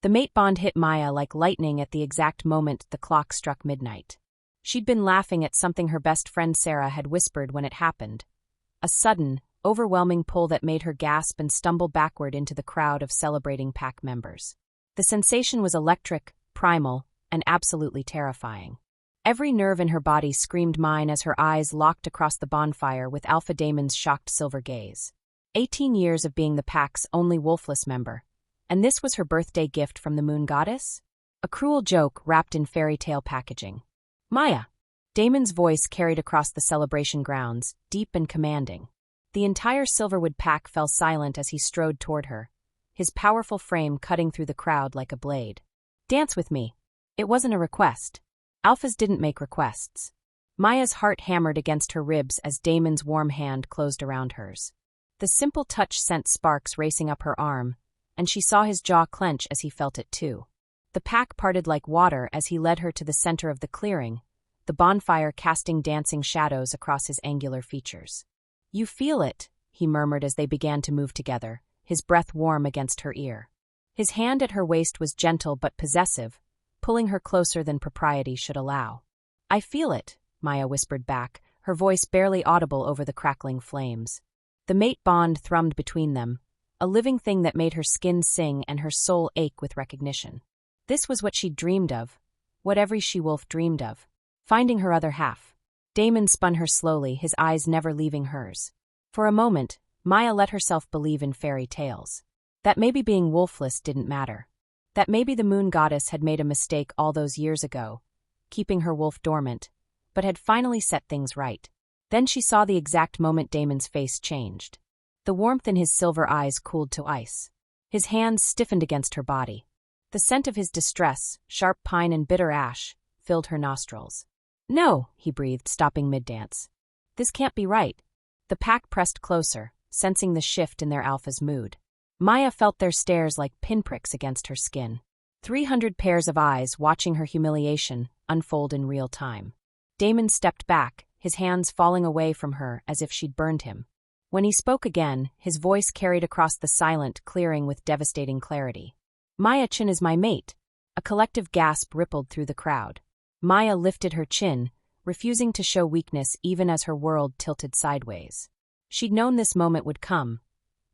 The mate bond hit Maya like lightning at the exact moment the clock struck midnight. She'd been laughing at something her best friend Sarah had whispered when it happened. A sudden, overwhelming pull that made her gasp and stumble backward into the crowd of celebrating pack members. The sensation was electric, primal, and absolutely terrifying. Every nerve in her body screamed mine as her eyes locked across the bonfire with Alpha Damon's shocked silver gaze. 18 years of being the pack's only Wolfless member. And this was her birthday gift from the moon goddess? A cruel joke wrapped in fairy tale packaging. Maya! Damon's voice carried across the celebration grounds, deep and commanding. The entire Silverwood pack fell silent as he strode toward her, his powerful frame cutting through the crowd like a blade. Dance with me. It wasn't a request. Alphas didn't make requests. Maya's heart hammered against her ribs as Damon's warm hand closed around hers. The simple touch sent sparks racing up her arm, and she saw his jaw clench as he felt it too. The pack parted like water as he led her to the center of the clearing, the bonfire casting dancing shadows across his angular features. You feel it, he murmured as they began to move together, his breath warm against her ear. His hand at her waist was gentle but possessive, pulling her closer than propriety should allow. I feel it, Maya whispered back, her voice barely audible over the crackling flames. The mate bond thrummed between them, a living thing that made her skin sing and her soul ache with recognition. This was what she'd dreamed of, what every she-wolf dreamed of, finding her other half. Damon spun her slowly, his eyes never leaving hers. For a moment, Maya let herself believe in fairy tales. That maybe being wolfless didn't matter. That maybe the moon goddess had made a mistake all those years ago, keeping her wolf dormant, but had finally set things right. Then she saw the exact moment Damon's face changed. The warmth in his silver eyes cooled to ice. His hands stiffened against her body. The scent of his distress, sharp pine and bitter ash, filled her nostrils. No, he breathed, stopping mid-dance. This can't be right. The pack pressed closer, sensing the shift in their alpha's mood. Maya felt their stares like pinpricks against her skin. 300 pairs of eyes watching her humiliation unfold in real time. Damon stepped back, his hands falling away from her as if she'd burned him. When he spoke again, his voice carried across the silent clearing with devastating clarity. Maya Chin is my mate. A collective gasp rippled through the crowd. Maya lifted her chin, refusing to show weakness even as her world tilted sideways. She'd known this moment would come,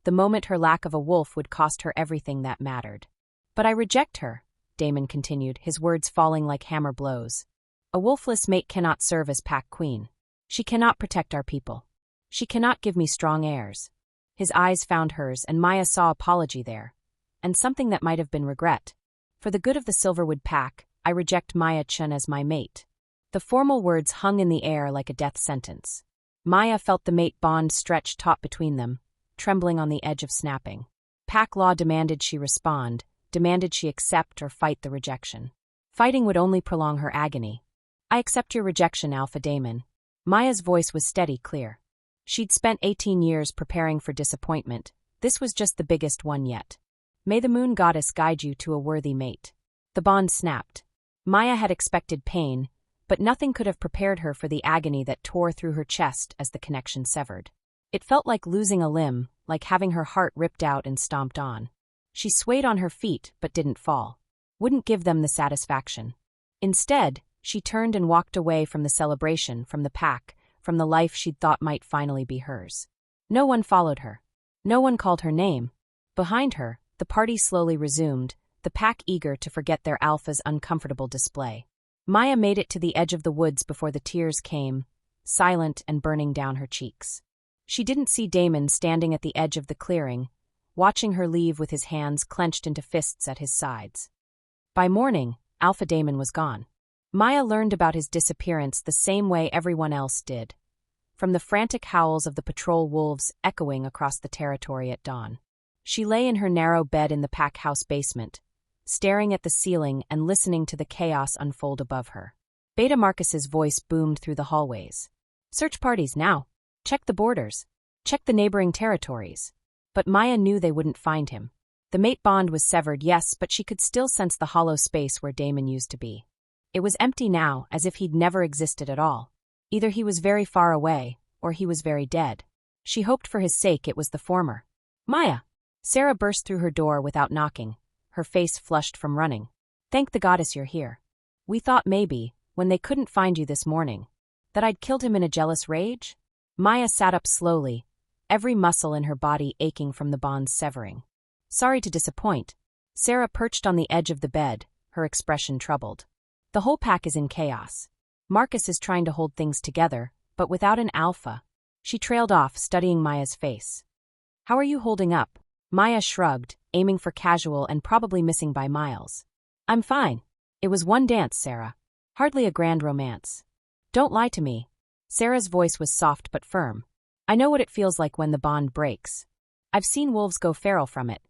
the moment her lack of a wolf would cost her everything that mattered. But I reject her, Damon continued, his words falling like hammer blows. A wolfless mate cannot serve as pack queen. She cannot protect our people. She cannot give me strong heirs. His eyes found hers, and Maya saw apology there, and something that might have been regret. For the good of the Silverwood pack, I reject Maya Chun as my mate. The formal words hung in the air like a death sentence. Maya felt the mate bond stretch taut between them, trembling on the edge of snapping. Pack law demanded she respond, demanded she accept or fight the rejection. Fighting would only prolong her agony. I accept your rejection, Alpha Damon. Maya's voice was steady, clear. She'd spent 18 years preparing for disappointment. This was just the biggest one yet. May the moon goddess guide you to a worthy mate. The bond snapped. Maya had expected pain, but nothing could have prepared her for the agony that tore through her chest as the connection severed. It felt like losing a limb, like having her heart ripped out and stomped on. She swayed on her feet but didn't fall. Wouldn't give them the satisfaction. Instead, she turned and walked away from the celebration, from the pack, from the life she'd thought might finally be hers. No one followed her. No one called her name. Behind her, the party slowly resumed, the pack eager to forget their alpha's uncomfortable display. Maya made it to the edge of the woods before the tears came, silent and burning down her cheeks. She didn't see Damon standing at the edge of the clearing, watching her leave with his hands clenched into fists at his sides. By morning, Alpha Damon was gone. Maya learned about his disappearance the same way everyone else did, from the frantic howls of the patrol wolves echoing across the territory at dawn. She lay in her narrow bed in the pack house basement, staring at the ceiling and listening to the chaos unfold above her. Beta Marcus's voice boomed through the hallways. Search parties now. Check the borders. Check the neighboring territories. But Maya knew they wouldn't find him. The mate bond was severed, yes, but she could still sense the hollow space where Damon used to be. It was empty now, as if he'd never existed at all. Either he was very far away, or he was very dead. She hoped for his sake it was the former. Maya! Sarah burst through her door without knocking, her face flushed from running. Thank the goddess you're here. We thought maybe, when they couldn't find you this morning, that I'd killed him in a jealous rage? Maya sat up slowly, every muscle in her body aching from the bond's severing. Sorry to disappoint. Sarah perched on the edge of the bed, her expression troubled. The whole pack is in chaos. Marcus is trying to hold things together, but without an alpha. She trailed off, studying Maya's face. How are you holding up? Maya shrugged, aiming for casual and probably missing by miles. I'm fine. It was one dance, Sarah. Hardly a grand romance. Don't lie to me. Sarah's voice was soft but firm. I know what it feels like when the bond breaks. I've seen wolves go feral from it.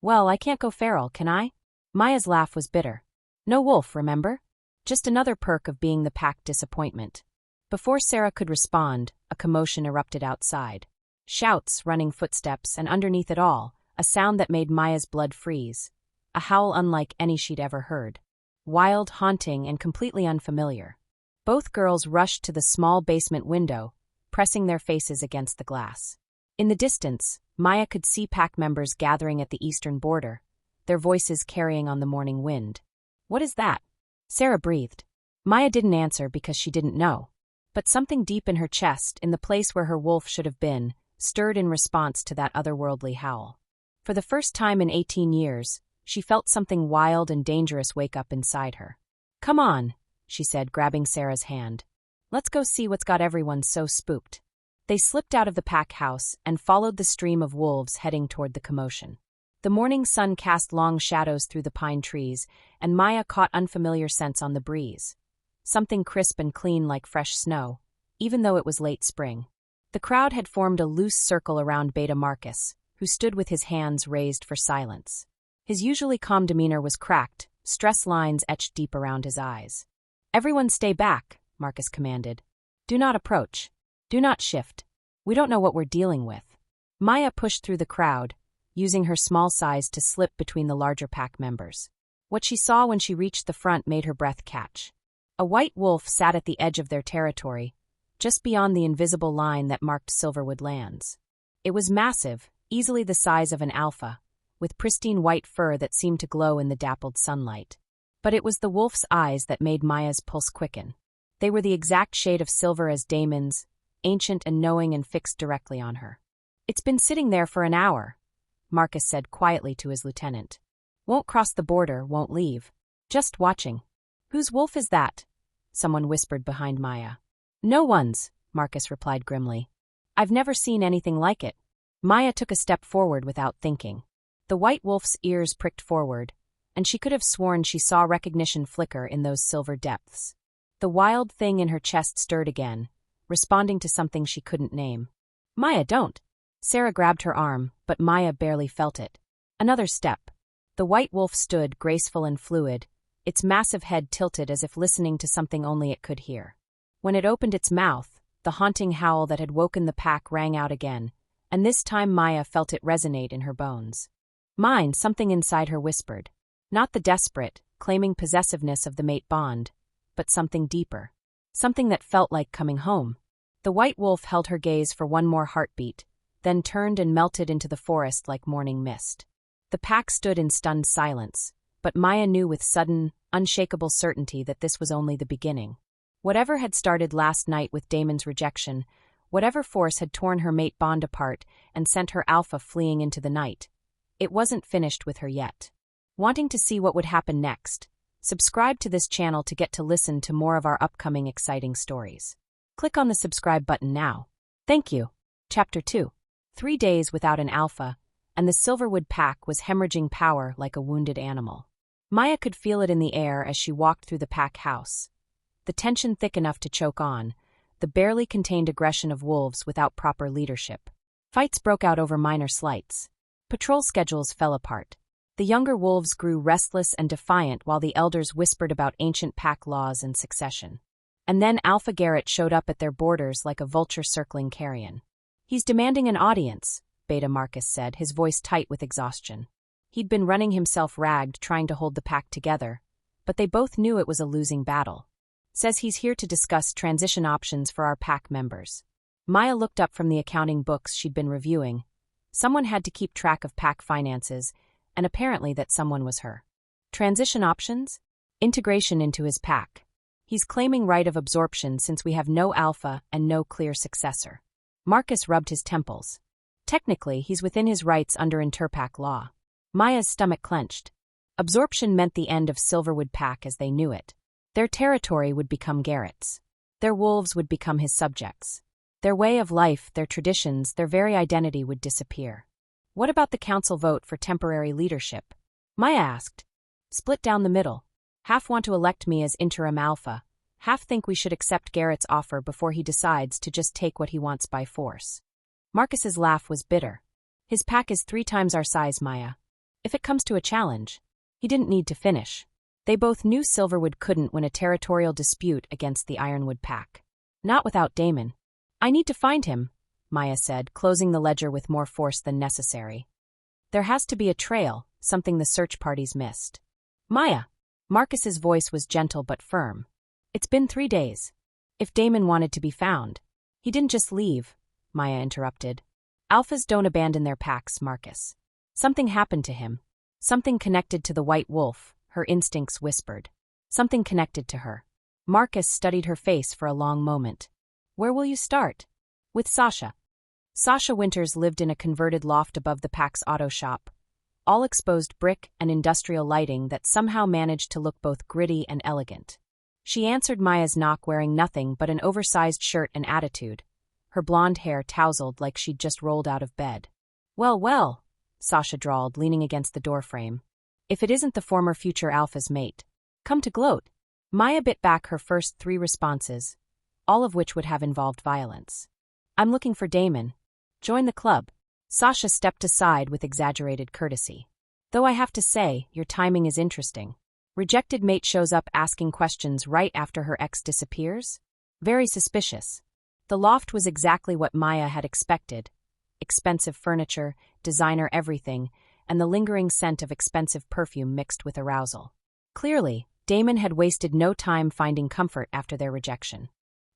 Well, I can't go feral, can I? Maya's laugh was bitter. No wolf, remember? Just another perk of being the pack disappointment. Before Sarah could respond, a commotion erupted outside. Shouts, running footsteps, and underneath it all, a sound that made Maya's blood freeze. A howl unlike any she'd ever heard. Wild, haunting, and completely unfamiliar. Both girls rushed to the small basement window, pressing their faces against the glass. In the distance, Maya could see pack members gathering at the eastern border, their voices carrying on the morning wind. What is that? Sarah breathed. Maya didn't answer because she didn't know. But something deep in her chest, in the place where her wolf should have been, stirred in response to that otherworldly howl. For the first time in 18 years, she felt something wild and dangerous wake up inside her. Come on, she said, grabbing Sarah's hand. Let's go see what's got everyone so spooked. They slipped out of the pack house and followed the stream of wolves heading toward the commotion. The morning sun cast long shadows through the pine trees, and Maya caught unfamiliar scents on the breeze. Something crisp and clean like fresh snow, even though it was late spring. The crowd had formed a loose circle around Beta Marcus, who stood with his hands raised for silence. His usually calm demeanor was cracked, stress lines etched deep around his eyes. Everyone stay back, Marcus commanded. Do not approach. Do not shift. We don't know what we're dealing with. Maya pushed through the crowd, using her small size to slip between the larger pack members. What she saw when she reached the front made her breath catch. A white wolf sat at the edge of their territory, just beyond the invisible line that marked Silverwood lands. It was massive, easily the size of an alpha, with pristine white fur that seemed to glow in the dappled sunlight. But it was the wolf's eyes that made Maya's pulse quicken. They were the exact shade of silver as Damon's, ancient and knowing and fixed directly on her. It's been sitting there for an hour, Marcus said quietly to his lieutenant. Won't cross the border, won't leave. Just watching. Whose wolf is that? Someone whispered behind Maya. No one's, Marcus replied grimly. I've never seen anything like it. Maya took a step forward without thinking. The white wolf's ears pricked forward, and she could have sworn she saw recognition flicker in those silver depths. The wild thing in her chest stirred again, responding to something she couldn't name. Maya, don't. Sarah grabbed her arm, but Maya barely felt it. Another step. The white wolf stood, graceful and fluid, its massive head tilted as if listening to something only it could hear. When it opened its mouth, the haunting howl that had woken the pack rang out again, and this time Maya felt it resonate in her bones. Mine, something inside her whispered. Not the desperate, claiming possessiveness of the mate bond, but something deeper. Something that felt like coming home. The white wolf held her gaze for one more heartbeat, then turned and melted into the forest like morning mist. The pack stood in stunned silence, but Maya knew with sudden, unshakable certainty that this was only the beginning. Whatever had started last night with Damon's rejection, whatever force had torn her mate bond apart and sent her alpha fleeing into the night, it wasn't finished with her yet. Wanting to see what would happen next? Subscribe to this channel to get to listen to more of our upcoming exciting stories. Click on the subscribe button now. Thank you. Chapter 2. 3 days without an alpha, and the Silverwood pack was hemorrhaging power like a wounded animal. Maya could feel it in the air as she walked through the pack house. The tension thick enough to choke on, the barely contained aggression of wolves without proper leadership. Fights broke out over minor slights. Patrol schedules fell apart. The younger wolves grew restless and defiant while the elders whispered about ancient pack laws and succession. And then Alpha Garrett showed up at their borders like a vulture circling carrion. He's demanding an audience, Beta Marcus said, his voice tight with exhaustion. He'd been running himself ragged trying to hold the pack together, but they both knew it was a losing battle. Says he's here to discuss transition options for our pack members. Maya looked up from the accounting books she'd been reviewing. Someone had to keep track of pack finances, and apparently that someone was her. Transition options? Integration into his pack. He's claiming right of absorption since we have no alpha and no clear successor. Marcus rubbed his temples. Technically, he's within his rights under interpack law. Maya's stomach clenched. Absorption meant the end of Silverwood Pack as they knew it. Their territory would become Garrett's. Their wolves would become his subjects. Their way of life, their traditions, their very identity would disappear. What about the council vote for temporary leadership? Maya asked. Split down the middle. Half want to elect me as interim alpha. Half think we should accept Garrett's offer before he decides to just take what he wants by force. Marcus's laugh was bitter. His pack is 3 times our size, Maya. If it comes to a challenge, he didn't need to finish. They both knew Silverwood couldn't win a territorial dispute against the Ironwood Pack. Not without Damon. I need to find him, Maya said, closing the ledger with more force than necessary. There has to be a trail, something the search parties missed. Maya! Marcus's voice was gentle but firm. It's been 3 days. If Damon wanted to be found. He didn't just leave, Maya interrupted. Alphas don't abandon their packs, Marcus. Something happened to him. Something connected to the White Wolf, her instincts whispered. Something connected to her. Marcus studied her face for a long moment. Where will you start? With Sasha. Sasha Winters lived in a converted loft above the pack's auto shop. All exposed brick and industrial lighting that somehow managed to look both gritty and elegant. She answered Maya's knock wearing nothing but an oversized shirt and attitude, her blonde hair tousled like she'd just rolled out of bed. Well, well, Sasha drawled, leaning against the doorframe. If it isn't the former future alpha's mate. Come to gloat. Maya bit back her first 3 responses, all of which would have involved violence. I'm looking for Damon. Join the club. Sasha stepped aside with exaggerated courtesy. Though I have to say, your timing is interesting. Rejected mate shows up asking questions right after her ex disappears? Very suspicious. The loft was exactly what Maya had expected. Expensive furniture, designer everything, and the lingering scent of expensive perfume mixed with arousal. Clearly, Damon had wasted no time finding comfort after their rejection.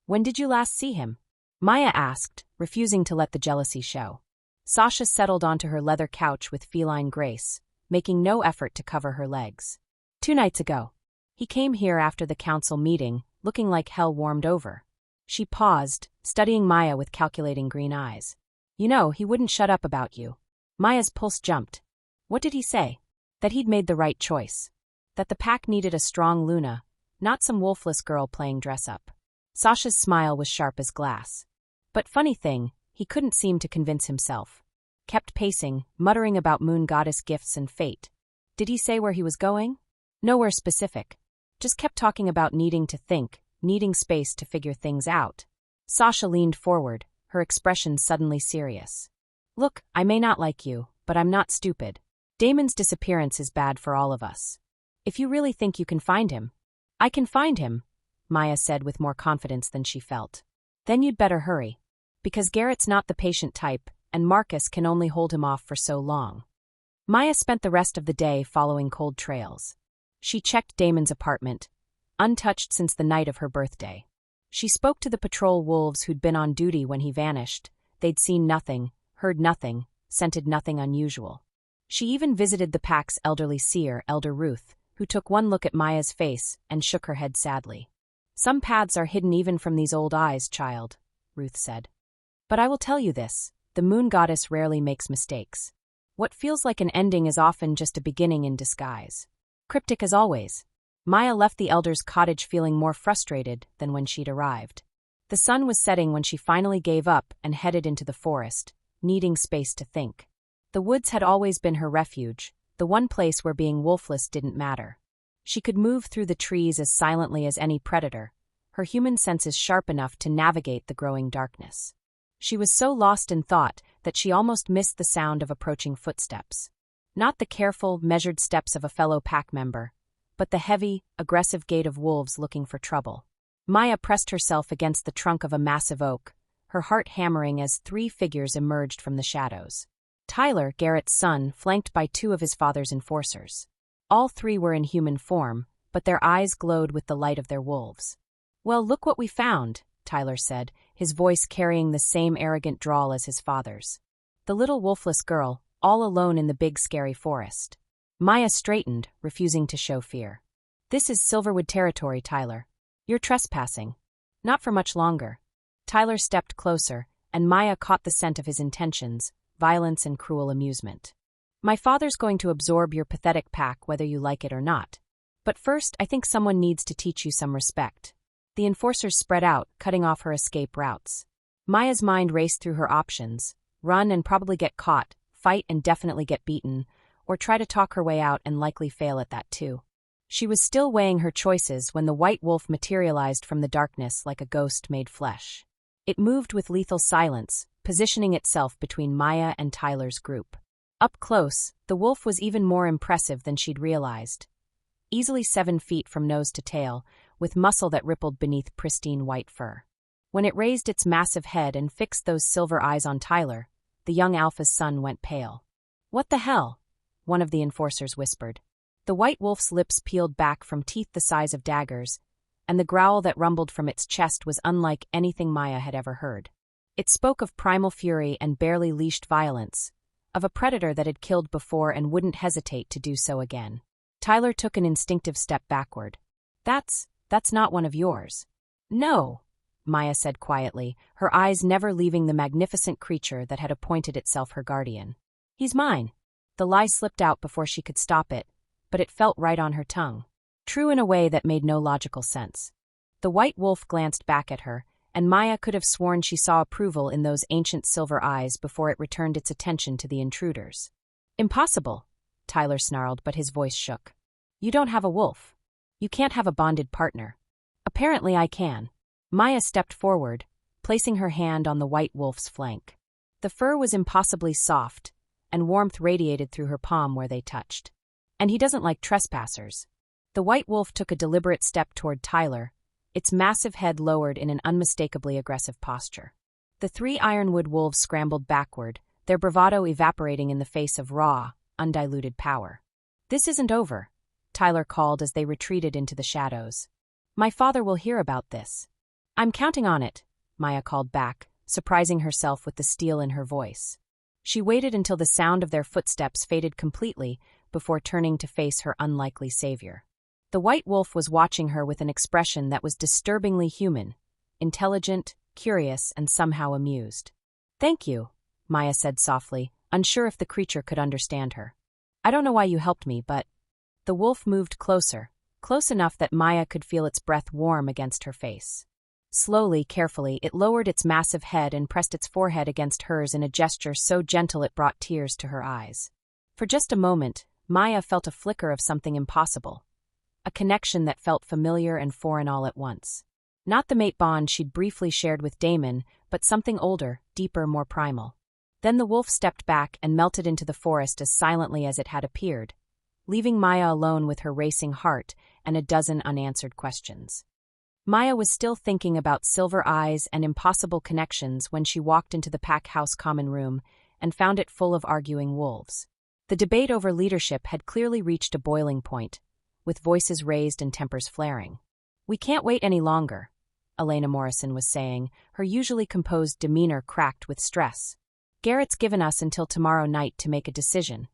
When did you last see him? Maya asked, refusing to let the jealousy show. Sasha settled onto her leather couch with feline grace, making no effort to cover her legs. 2 nights ago. He came here after the council meeting, looking like hell warmed over. She paused, studying Maya with calculating green eyes. You know, he wouldn't shut up about you. Maya's pulse jumped. What did he say? That he'd made the right choice. That the pack needed a strong Luna, not some wolfless girl playing dress-up. Sasha's smile was sharp as glass. But funny thing, he couldn't seem to convince himself. Kept pacing, muttering about moon goddess gifts and fate. Did he say where he was going? Nowhere specific. Just kept talking about needing to think, needing space to figure things out. Sasha leaned forward, her expression suddenly serious. Look, I may not like you, but I'm not stupid. Damon's disappearance is bad for all of us. If you really think you can find him, I can find him, Maya said with more confidence than she felt. Then you'd better hurry. Because Garrett's not the patient type, and Marcus can only hold him off for so long. Maya spent the rest of the day following cold trails. She checked Damon's apartment, untouched since the night of her birthday. She spoke to the patrol wolves who'd been on duty when he vanished. They'd seen nothing, heard nothing, scented nothing unusual. She even visited the pack's elderly seer, Elder Ruth, who took one look at Maya's face and shook her head sadly. Some paths are hidden even from these old eyes, child, Ruth said. But I will tell you this, the moon goddess rarely makes mistakes. What feels like an ending is often just a beginning in disguise. Cryptic as always. Maya left the elder's cottage feeling more frustrated than when she'd arrived. The sun was setting when she finally gave up and headed into the forest, needing space to think. The woods had always been her refuge, the one place where being wolfless didn't matter. She could move through the trees as silently as any predator, her human senses sharp enough to navigate the growing darkness. She was so lost in thought that she almost missed the sound of approaching footsteps. Not the careful, measured steps of a fellow pack member, but the heavy, aggressive gait of wolves looking for trouble. Maya pressed herself against the trunk of a massive oak, her heart hammering as 3 figures emerged from the shadows. Tyler, Garrett's son, flanked by 2 of his father's enforcers. All 3 were in human form, but their eyes glowed with the light of their wolves. Well, look what we found, Tyler said, his voice carrying the same arrogant drawl as his father's. The little wolfless girl, all alone in the big scary forest. Maya straightened, refusing to show fear. This is Silverwood territory, Tyler. You're trespassing. Not for much longer. Tyler stepped closer, and Maya caught the scent of his intentions, violence and cruel amusement. My father's going to absorb your pathetic pack whether you like it or not. But first, I think someone needs to teach you some respect. The enforcers spread out, cutting off her escape routes. Maya's mind raced through her options: run and probably get caught, fight and definitely get beaten, or try to talk her way out and likely fail at that too. She was still weighing her choices when the white wolf materialized from the darkness like a ghost made flesh. It moved with lethal silence, positioning itself between Maya and Tyler's group. Up close, the wolf was even more impressive than she'd realized. Easily 7 feet from nose to tail, with muscle that rippled beneath pristine white fur. When it raised its massive head and fixed those silver eyes on Tyler, the young alpha's son went pale. "What the hell?" one of the enforcers whispered. The white wolf's lips peeled back from teeth the size of daggers, and the growl that rumbled from its chest was unlike anything Maya had ever heard. It spoke of primal fury and barely leashed violence, of a predator that had killed before and wouldn't hesitate to do so again. Tyler took an instinctive step backward. That's not one of yours." "No," Maya said quietly, her eyes never leaving the magnificent creature that had appointed itself her guardian. "He's mine." The lie slipped out before she could stop it, but it felt right on her tongue. True in a way that made no logical sense. The white wolf glanced back at her, and Maya could have sworn she saw approval in those ancient silver eyes before it returned its attention to the intruders. "Impossible," Tyler snarled, but his voice shook. "You don't have a wolf. You can't have a bonded partner." "Apparently I can." Maya stepped forward, placing her hand on the white wolf's flank. The fur was impossibly soft, and warmth radiated through her palm where they touched. "And he doesn't like trespassers." The white wolf took a deliberate step toward Tyler, its massive head lowered in an unmistakably aggressive posture. The 3 ironwood wolves scrambled backward, their bravado evaporating in the face of raw, undiluted power. "This isn't over," Tyler called as they retreated into the shadows. "My father will hear about this." "I'm counting on it," Maya called back, surprising herself with the steel in her voice. She waited until the sound of their footsteps faded completely before turning to face her unlikely savior. The white wolf was watching her with an expression that was disturbingly human, intelligent, curious, and somehow amused. "Thank you," Maya said softly, unsure if the creature could understand her. "I don't know why you helped me, but—" The wolf moved closer, close enough that Maya could feel its breath warm against her face. Slowly, carefully, it lowered its massive head and pressed its forehead against hers in a gesture so gentle it brought tears to her eyes. For just a moment, Maya felt a flicker of something impossible. A connection that felt familiar and foreign all at once. Not the mate bond she'd briefly shared with Damon, but something older, deeper, more primal. Then the wolf stepped back and melted into the forest as silently as it had appeared, leaving Maya alone with her racing heart and a dozen unanswered questions. Maya was still thinking about silver eyes and impossible connections when she walked into the pack house common room and found it full of arguing wolves. The debate over leadership had clearly reached a boiling point, with voices raised and tempers flaring. "We can't wait any longer," Elena Morrison was saying, her usually composed demeanor cracked with stress. "Garrett's given us until tomorrow night to make a decision."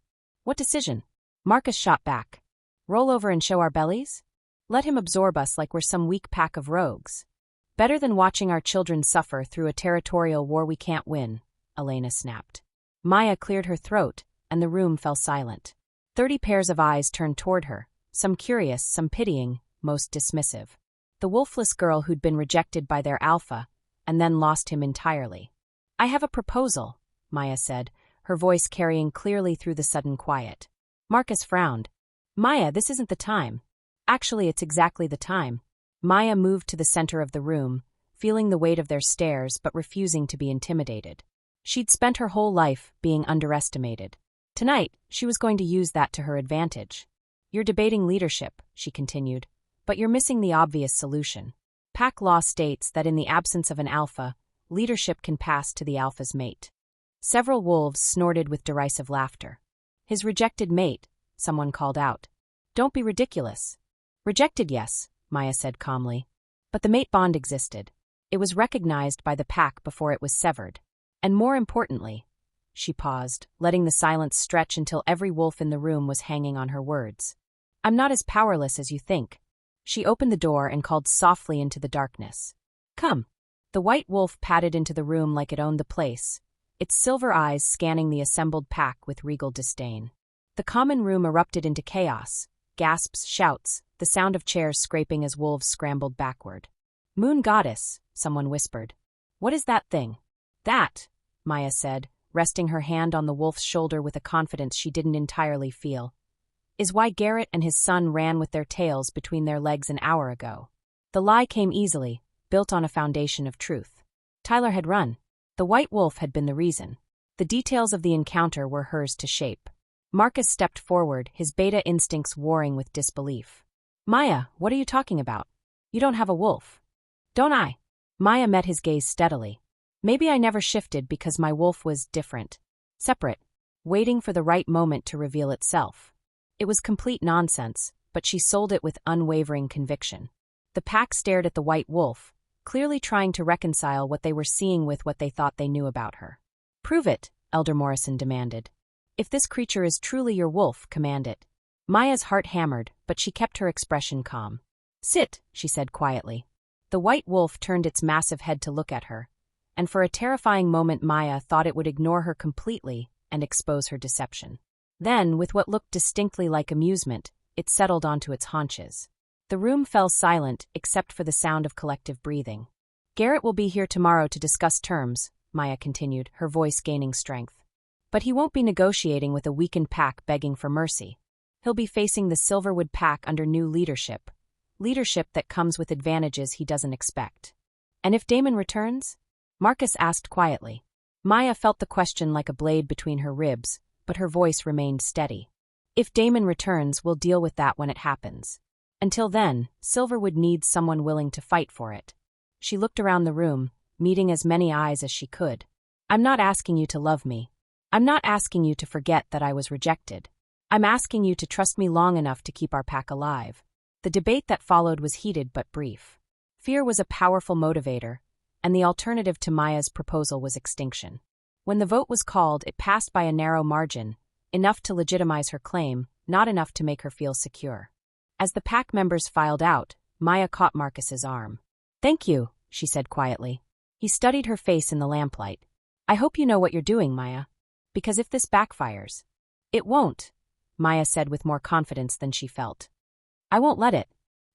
"What decision?" Marcus shot back. "Roll over and show our bellies? Let him absorb us like we're some weak pack of rogues. Better than watching our children suffer through a territorial war we can't win," Elena snapped. Maya cleared her throat, and the room fell silent. 30 pairs of eyes turned toward her, some curious, some pitying, most dismissive. The wolfless girl who'd been rejected by their alpha, and then lost him entirely. "I have a proposal," Maya said, her voice carrying clearly through the sudden quiet. Marcus frowned. "Maya, this isn't the time." "Actually, it's exactly the time." Maya moved to the center of the room, feeling the weight of their stares but refusing to be intimidated. She'd spent her whole life being underestimated. Tonight, she was going to use that to her advantage. "You're debating leadership," she continued, "but you're missing the obvious solution. Pack law states that in the absence of an alpha, leadership can pass to the alpha's mate." Several wolves snorted with derisive laughter. "His rejected mate," someone called out. "Don't be ridiculous." "Rejected, yes," Maya said calmly. "But the mate bond existed. It was recognized by the pack before it was severed. And more importantly," she paused, letting the silence stretch until every wolf in the room was hanging on her words. I'm not as powerless as you think. She opened the door and called softly into the darkness. Come. The white wolf padded into the room like it owned the place, its silver eyes scanning the assembled pack with regal disdain. The common room erupted into chaos, gasps, shouts, the sound of chairs scraping as wolves scrambled backward. Moon goddess, someone whispered. What is that thing? That, Maya said, resting her hand on the wolf's shoulder with a confidence she didn't entirely feel, is why Garrett and his son ran with their tails between their legs an hour ago. The lie came easily, built on a foundation of truth. Tyler had run. The white wolf had been the reason. The details of the encounter were hers to shape. Marcus stepped forward, his beta instincts warring with disbelief. Maya, what are you talking about? You don't have a wolf. Don't I? Maya met his gaze steadily. Maybe I never shifted because my wolf was different. Separate. Waiting for the right moment to reveal itself. It was complete nonsense, but she sold it with unwavering conviction. The pack stared at the white wolf, clearly trying to reconcile what they were seeing with what they thought they knew about her. Prove it, Elder Morrison demanded. If this creature is truly your wolf, command it. Maya's heart hammered, but she kept her expression calm. Sit, she said quietly. The white wolf turned its massive head to look at her, and for a terrifying moment Maya thought it would ignore her completely and expose her deception. Then, with what looked distinctly like amusement, it settled onto its haunches. The room fell silent except for the sound of collective breathing. Garrett will be here tomorrow to discuss terms, Maya continued, her voice gaining strength. But he won't be negotiating with a weakened pack begging for mercy. He'll be facing the Silverwood pack under new leadership. Leadership that comes with advantages he doesn't expect. And if Damon returns? Marcus asked quietly. Maya felt the question like a blade between her ribs, but her voice remained steady. If Damon returns, we'll deal with that when it happens. Until then, Silverwood needs someone willing to fight for it. She looked around the room, meeting as many eyes as she could. I'm not asking you to love me. I'm not asking you to forget that I was rejected. I'm asking you to trust me long enough to keep our pack alive. The debate that followed was heated but brief. Fear was a powerful motivator, and the alternative to Maya's proposal was extinction. When the vote was called, it passed by a narrow margin, enough to legitimize her claim, not enough to make her feel secure. As the pack members filed out, Maya caught Marcus's arm. Thank you, she said quietly. He studied her face in the lamplight. I hope you know what you're doing, Maya. Because if this backfires... It won't, Maya said with more confidence than she felt. I won't let it.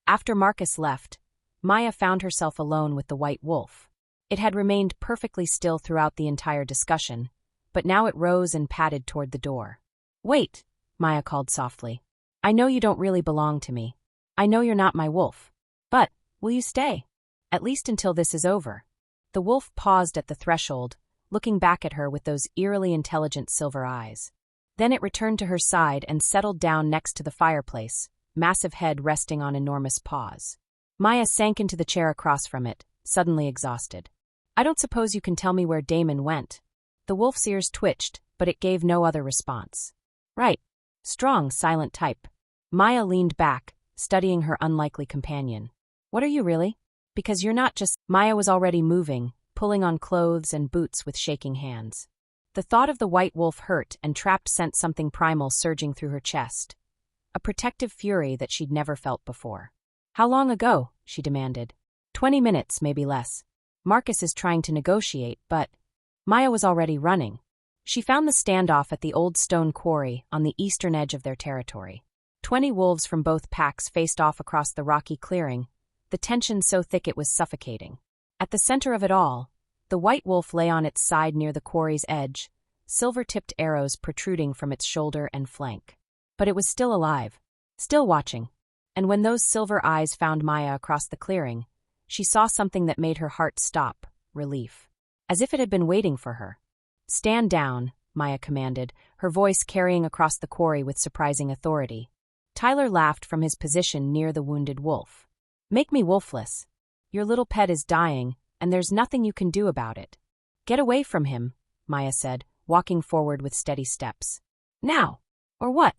After Marcus left, Maya found herself alone with the white wolf. It had remained perfectly still throughout the entire discussion, but now it rose and padded toward the door. Wait, Maya called softly. I know you don't really belong to me. I know you're not my wolf. But, will you stay? At least until this is over. The wolf paused at the threshold, looking back at her with those eerily intelligent silver eyes. Then it returned to her side and settled down next to the fireplace, massive head resting on enormous paws. Maya sank into the chair across from it, suddenly exhausted. I don't suppose you can tell me where Damon went. The wolf's ears twitched, but it gave no other response. Right. Strong, silent type. Maya leaned back, studying her unlikely companion. What are you really? Because you're not just... Maya was already moving, pulling on clothes and boots with shaking hands. The thought of the white wolf hurt and trapped sent something primal surging through her chest. A protective fury that she'd never felt before. How long ago? She demanded. 20 minutes, maybe less. Marcus is trying to negotiate, but... Maya was already running. She found the standoff at the old stone quarry on the eastern edge of their territory. 20 wolves from both packs faced off across the rocky clearing, the tension so thick it was suffocating. At the center of it all, the white wolf lay on its side near the quarry's edge, silver-tipped arrows protruding from its shoulder and flank. But it was still alive, still watching. And when those silver eyes found Maya across the clearing, she saw something that made her heart stop, relief. As if it had been waiting for her. Stand down, Maya commanded, her voice carrying across the quarry with surprising authority. Tyler laughed from his position near the wounded wolf. Make me wolfless. Your little pet is dying, and there's nothing you can do about it. Get away from him, Maya said, walking forward with steady steps. Now! Or what?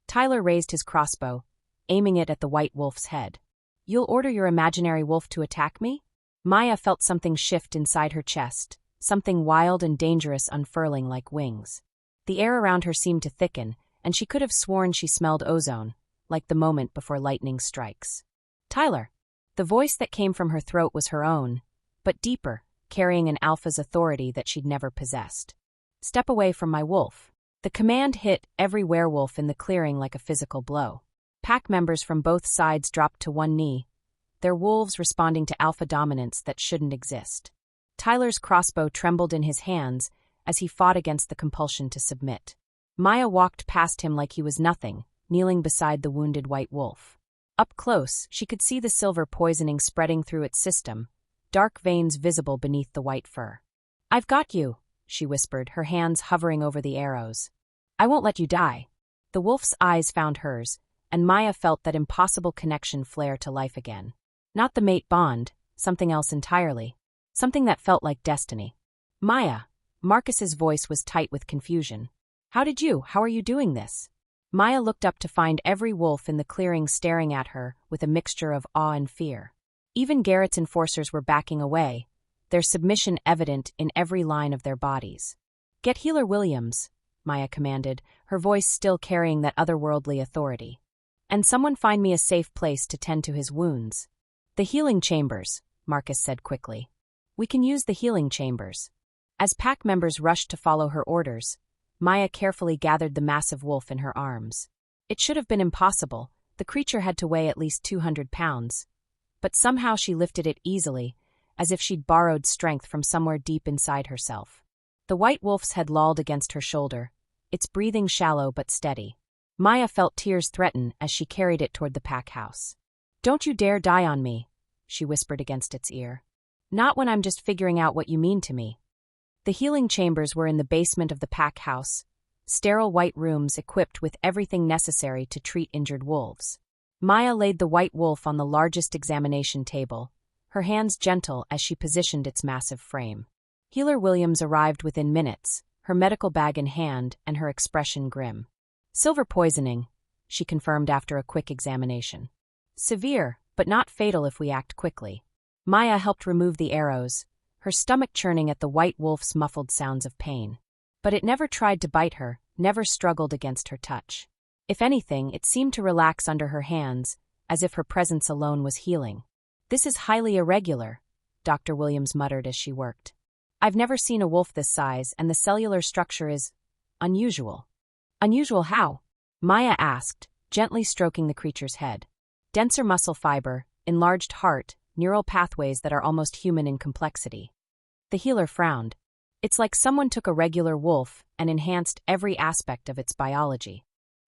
Tyler raised his crossbow, aiming it at the white wolf's head. You'll order your imaginary wolf to attack me? Maya felt something shift inside her chest, something wild and dangerous unfurling like wings. The air around her seemed to thicken, and she could have sworn she smelled ozone, like the moment before lightning strikes. "Tyler." The voice that came from her throat was her own, but deeper, carrying an alpha's authority that she'd never possessed. "Step away from my wolf." The command hit every werewolf in the clearing like a physical blow. Pack members from both sides dropped to one knee, their wolves responding to alpha dominance that shouldn't exist. Tyler's crossbow trembled in his hands as he fought against the compulsion to submit. Maya walked past him like he was nothing, kneeling beside the wounded white wolf. Up close, she could see the silver poisoning spreading through its system, dark veins visible beneath the white fur. "I've got you," she whispered, her hands hovering over the arrows. "I won't let you die." The wolf's eyes found hers, and Maya felt that impossible connection flare to life again. Not the mate bond, something else entirely. Something that felt like destiny. "Maya." Marcus's voice was tight with confusion. How are you doing this?" Maya looked up to find every wolf in the clearing staring at her with a mixture of awe and fear. Even Garrett's enforcers were backing away, their submission evident in every line of their bodies. "Get Healer Williams," Maya commanded, her voice still carrying that otherworldly authority. "And someone find me a safe place to tend to his wounds." "The healing chambers," Marcus said quickly. "We can use the healing chambers." As pack members rushed to follow her orders, Maya carefully gathered the massive wolf in her arms. It should have been impossible, the creature had to weigh at least 200 pounds. But somehow she lifted it easily, as if she'd borrowed strength from somewhere deep inside herself. The white wolf's head lolled against her shoulder, its breathing shallow but steady. Maya felt tears threaten as she carried it toward the pack house. "Don't you dare die on me," she whispered against its ear. "Not when I'm just figuring out what you mean to me." The healing chambers were in the basement of the pack house, sterile white rooms equipped with everything necessary to treat injured wolves. Maya laid the white wolf on the largest examination table, her hands gentle as she positioned its massive frame. Healer Williams arrived within minutes, her medical bag in hand and her expression grim. "Silver poisoning," she confirmed after a quick examination. "Severe, but not fatal if we act quickly." Maya helped remove the arrows, her stomach churning at the white wolf's muffled sounds of pain. But it never tried to bite her, never struggled against her touch. If anything, it seemed to relax under her hands, as if her presence alone was healing. "This is highly irregular," Dr. Williams muttered as she worked. "I've never seen a wolf this size, and the cellular structure is unusual." "Unusual how?" Maya asked, gently stroking the creature's head. "Denser muscle fiber, enlarged heart, neural pathways that are almost human in complexity." The healer frowned. "It's like someone took a regular wolf and enhanced every aspect of its biology."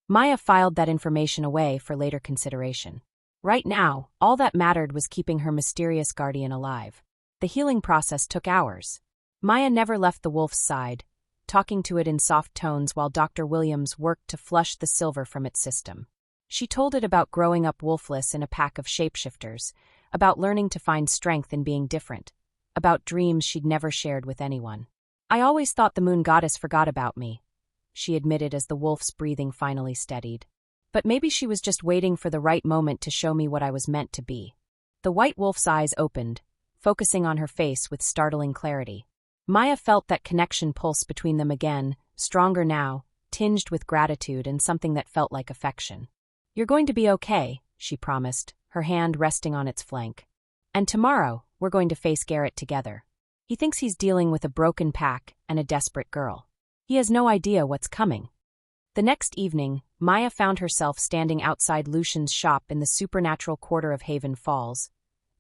Maya filed that information away for later consideration. Right now, all that mattered was keeping her mysterious guardian alive. The healing process took hours. Maya never left the wolf's side, talking to it in soft tones while Dr. Williams worked to flush the silver from its system. She told it about growing up wolfless in a pack of shapeshifters, about learning to find strength in being different, about dreams she'd never shared with anyone. "I always thought the moon goddess forgot about me," she admitted as the wolf's breathing finally steadied. "But maybe she was just waiting for the right moment to show me what I was meant to be." The white wolf's eyes opened, focusing on her face with startling clarity. Maya felt that connection pulse between them again, stronger now, tinged with gratitude and something that felt like affection. "You're going to be okay," she promised, her hand resting on its flank. "And tomorrow, we're going to face Garrett together. He thinks he's dealing with a broken pack and a desperate girl. He has no idea what's coming." The next evening, Maya found herself standing outside Lucian's shop in the supernatural quarter of Haven Falls,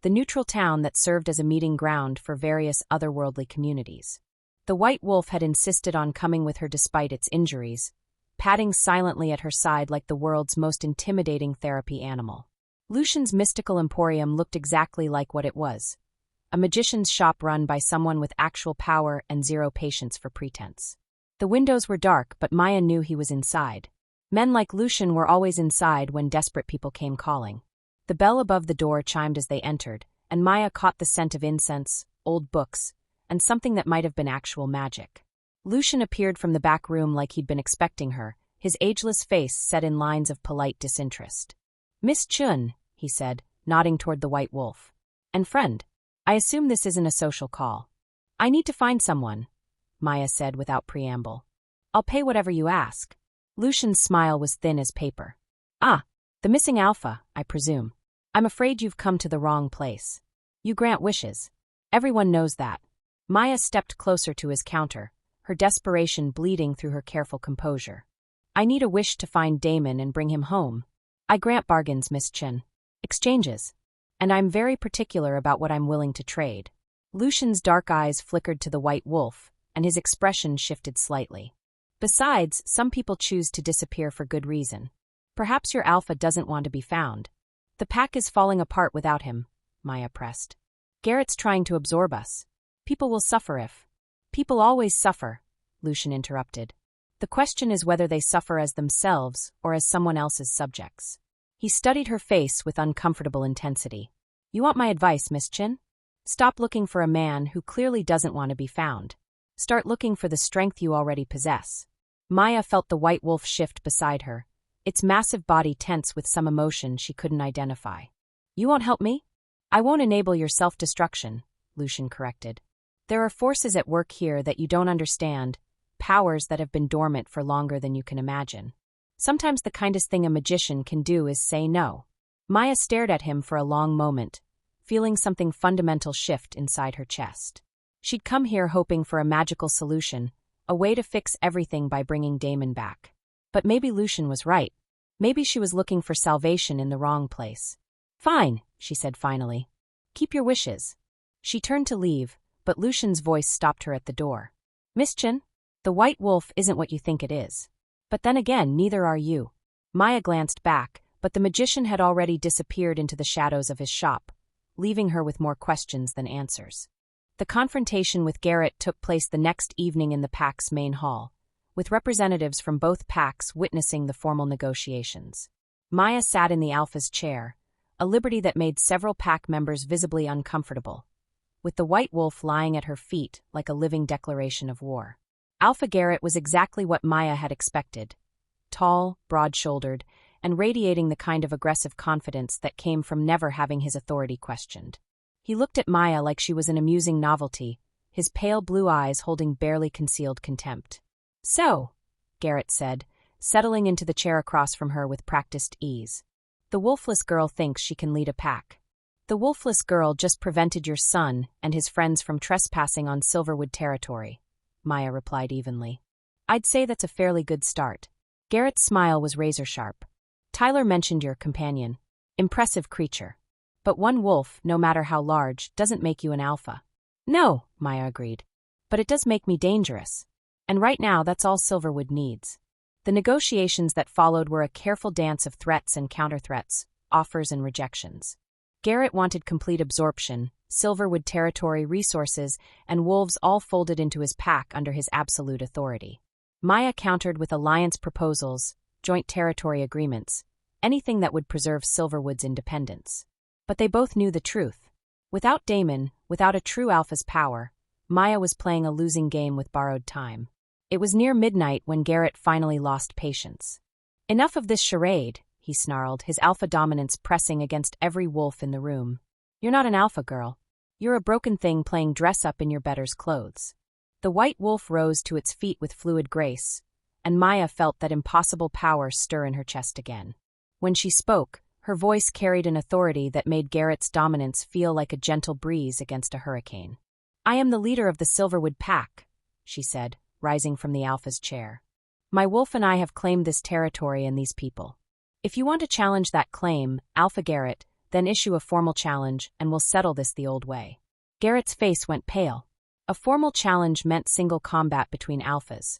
the neutral town that served as a meeting ground for various otherworldly communities. The white wolf had insisted on coming with her despite its injuries, padding silently at her side like the world's most intimidating therapy animal. Lucian's mystical emporium looked exactly like what it was, a magician's shop run by someone with actual power and zero patience for pretense. The windows were dark, but Maya knew he was inside. Men like Lucian were always inside when desperate people came calling. The bell above the door chimed as they entered, and Maya caught the scent of incense, old books, and something that might have been actual magic. Lucian appeared from the back room like he'd been expecting her, his ageless face set in lines of polite disinterest. "Miss Chun," he said, nodding toward the white wolf. "And friend. I assume this isn't a social call." I need to find someone, Maya said without preamble. I'll pay whatever you ask. Lucian's smile was thin as paper. Ah, the missing alpha, I presume. I'm afraid you've come to the wrong place. You grant wishes. Everyone knows that. Maya stepped closer to his counter, her desperation bleeding through her careful composure. I need a wish to find Damon and bring him home. I grant bargains, Miss Chen. Exchanges. And I'm very particular about what I'm willing to trade. Lucian's dark eyes flickered to the white wolf, and his expression shifted slightly. Besides, some people choose to disappear for good reason. Perhaps your alpha doesn't want to be found. The pack is falling apart without him, Maya pressed. Garrett's trying to absorb us. People will suffer if... People always suffer, Lucian interrupted. The question is whether they suffer as themselves or as someone else's subjects. He studied her face with uncomfortable intensity. You want my advice, Miss Chen? Stop looking for a man who clearly doesn't want to be found. Start looking for the strength you already possess. Maya felt the white wolf shift beside her, its massive body tense with some emotion she couldn't identify. You won't help me? I won't enable your self-destruction, Lucian corrected. There are forces at work here that you don't understand, powers that have been dormant for longer than you can imagine. Sometimes the kindest thing a magician can do is say no. Maya stared at him for a long moment, feeling something fundamental shift inside her chest. She'd come here hoping for a magical solution, a way to fix everything by bringing Damon back. But maybe Lucian was right. Maybe she was looking for salvation in the wrong place. Fine, she said finally. Keep your wishes. She turned to leave, but Lucian's voice stopped her at the door. Miss Chen, the white wolf isn't what you think it is. But then again, neither are you. Maya glanced back, but the magician had already disappeared into the shadows of his shop, leaving her with more questions than answers. The confrontation with Garrett took place the next evening in the pack's main hall, with representatives from both packs witnessing the formal negotiations. Maya sat in the alpha's chair, a liberty that made several pack members visibly uncomfortable, with the white wolf lying at her feet like a living declaration of war. Alpha Garrett was exactly what Maya had expected, tall, broad-shouldered, and radiating the kind of aggressive confidence that came from never having his authority questioned. He looked at Maya like she was an amusing novelty, his pale blue eyes holding barely concealed contempt. So, Garrett said, settling into the chair across from her with practiced ease. The Wolfless girl thinks she can lead a pack. The Wolfless girl just prevented your son and his friends from trespassing on Silverwood territory, Maya replied evenly. I'd say that's a fairly good start. Garrett's smile was razor-sharp. Tyler mentioned your companion. Impressive creature. But one wolf, no matter how large, doesn't make you an alpha. No, Maya agreed. But it does make me dangerous. And right now that's all Silverwood needs. The negotiations that followed were a careful dance of threats and counter-threats, offers and rejections. Garrett wanted complete absorption, Silverwood territory, resources, and wolves all folded into his pack under his absolute authority. Maya countered with alliance proposals, joint territory agreements, anything that would preserve Silverwood's independence. But they both knew the truth. Without Damon, without a true alpha's power, Maya was playing a losing game with borrowed time. It was near midnight when Garrett finally lost patience. Enough of this charade, he snarled, his alpha dominance pressing against every wolf in the room. You're not an alpha girl. You're a broken thing playing dress-up in your better's clothes. The white wolf rose to its feet with fluid grace, and Maya felt that impossible power stir in her chest again. When she spoke, her voice carried an authority that made Garrett's dominance feel like a gentle breeze against a hurricane. I am the leader of the Silverwood pack, she said, rising from the alpha's chair. My wolf and I have claimed this territory and these people. If you want to challenge that claim, Alpha Garrett, then issue a formal challenge and we'll settle this the old way. Garrett's face went pale. A formal challenge meant single combat between alphas,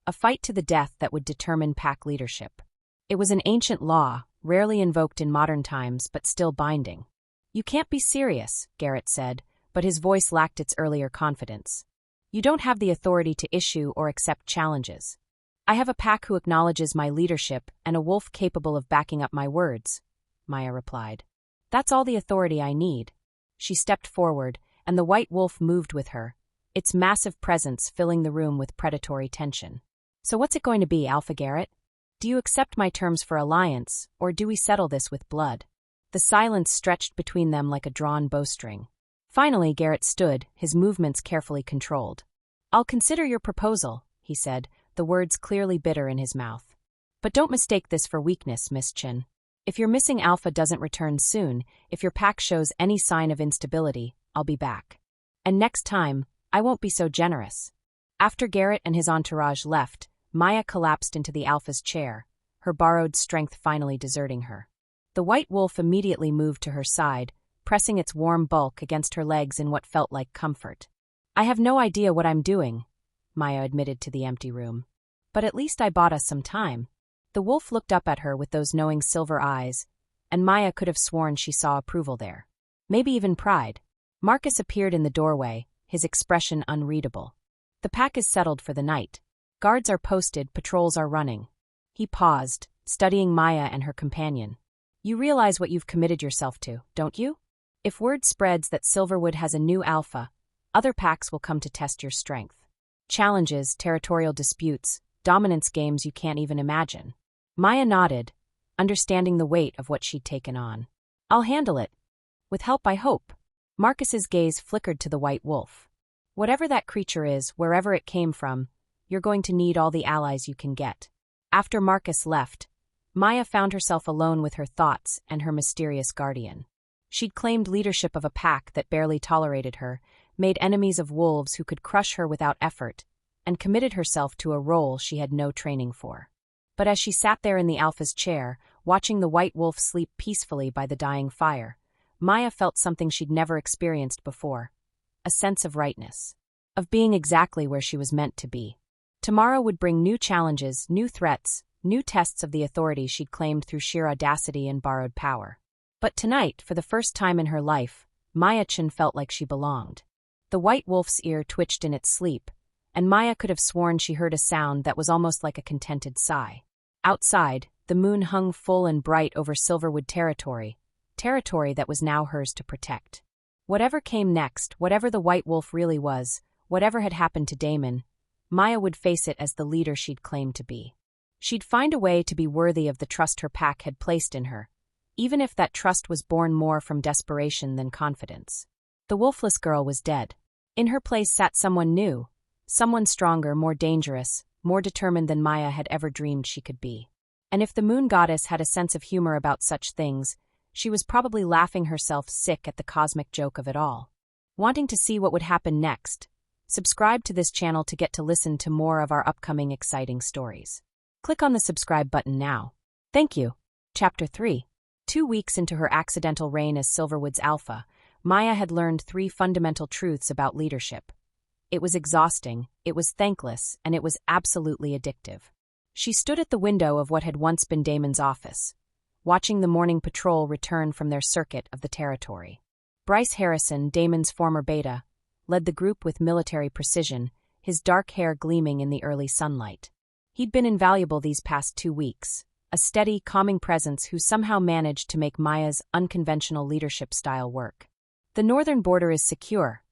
a fight to the death that would determine pack leadership. It was an ancient law, rarely invoked in modern times but still binding. You can't be serious, Garrett said, but his voice lacked its earlier confidence. You don't have the authority to issue or accept challenges. I have a pack who acknowledges my leadership and a wolf capable of backing up my words, Maya replied. That's all the authority I need. She stepped forward, and the white wolf moved with her, its massive presence filling the room with predatory tension. So what's it going to be, Alpha Garrett? Do you accept my terms for alliance, or do we settle this with blood? The silence stretched between them like a drawn bowstring. Finally, Garrett stood, his movements carefully controlled. "I'll consider your proposal," he said, the words clearly bitter in his mouth. "But don't mistake this for weakness, Miss Chin. If your missing alpha doesn't return soon, if your pack shows any sign of instability, I'll be back. And next time, I won't be so generous." After Garrett and his entourage left, Maya collapsed into the alpha's chair, her borrowed strength finally deserting her. The white wolf immediately moved to her side, pressing its warm bulk against her legs in what felt like comfort. "I have no idea what I'm doing," Maya admitted to the empty room. "But at least I bought us some time." The wolf looked up at her with those knowing silver eyes, and Maya could have sworn she saw approval there. Maybe even pride. Marcus appeared in the doorway, his expression unreadable. "The pack is settled for the night. Guards are posted, patrols are running." He paused, studying Maya and her companion. "You realize what you've committed yourself to, don't you? If word spreads that Silverwood has a new alpha, other packs will come to test your strength. Challenges, territorial disputes, dominance games you can't even imagine." Maya nodded, understanding the weight of what she'd taken on. "I'll handle it. With help, I hope." Marcus's gaze flickered to the white wolf. "Whatever that creature is, wherever it came from, you're going to need all the allies you can get." After Marcus left, Maya found herself alone with her thoughts and her mysterious guardian. She'd claimed leadership of a pack that barely tolerated her, made enemies of wolves who could crush her without effort, and committed herself to a role she had no training for. But as she sat there in the alpha's chair, watching the white wolf sleep peacefully by the dying fire, Maya felt something she'd never experienced before. A sense of rightness. Of being exactly where she was meant to be. Tomorrow would bring new challenges, new threats, new tests of the authority she'd claimed through sheer audacity and borrowed power. But tonight, for the first time in her life, Maya Chin felt like she belonged. The white wolf's ear twitched in its sleep, and Maya could have sworn she heard a sound that was almost like a contented sigh. Outside, the moon hung full and bright over Silverwood territory that was now hers to protect. Whatever came next, whatever the white wolf really was, whatever had happened to Damon, Maya would face it as the leader she'd claimed to be. She'd find a way to be worthy of the trust her pack had placed in her, even if that trust was born more from desperation than confidence. The Wolfless girl was dead. In her place sat someone new, someone stronger, more dangerous, more determined than Maya had ever dreamed she could be. And if the moon goddess had a sense of humor about such things, she was probably laughing herself sick at the cosmic joke of it all. Wanting to see what would happen next? Subscribe to this channel to get to listen to more of our upcoming exciting stories. Click on the subscribe button now. Thank you. Chapter 3. 2 weeks into her accidental reign as Silverwood's alpha, Maya had learned 3 fundamental truths about leadership. It was exhausting, it was thankless, and it was absolutely addictive. She stood at the window of what had once been Damon's office, watching the morning patrol return from their circuit of the territory. Bryce Harrison, Damon's former beta, led the group with military precision, his dark hair gleaming in the early sunlight. He'd been invaluable these past 2 weeks, a steady, calming presence who somehow managed to make Maya's unconventional leadership style work. "The northern border is secure,"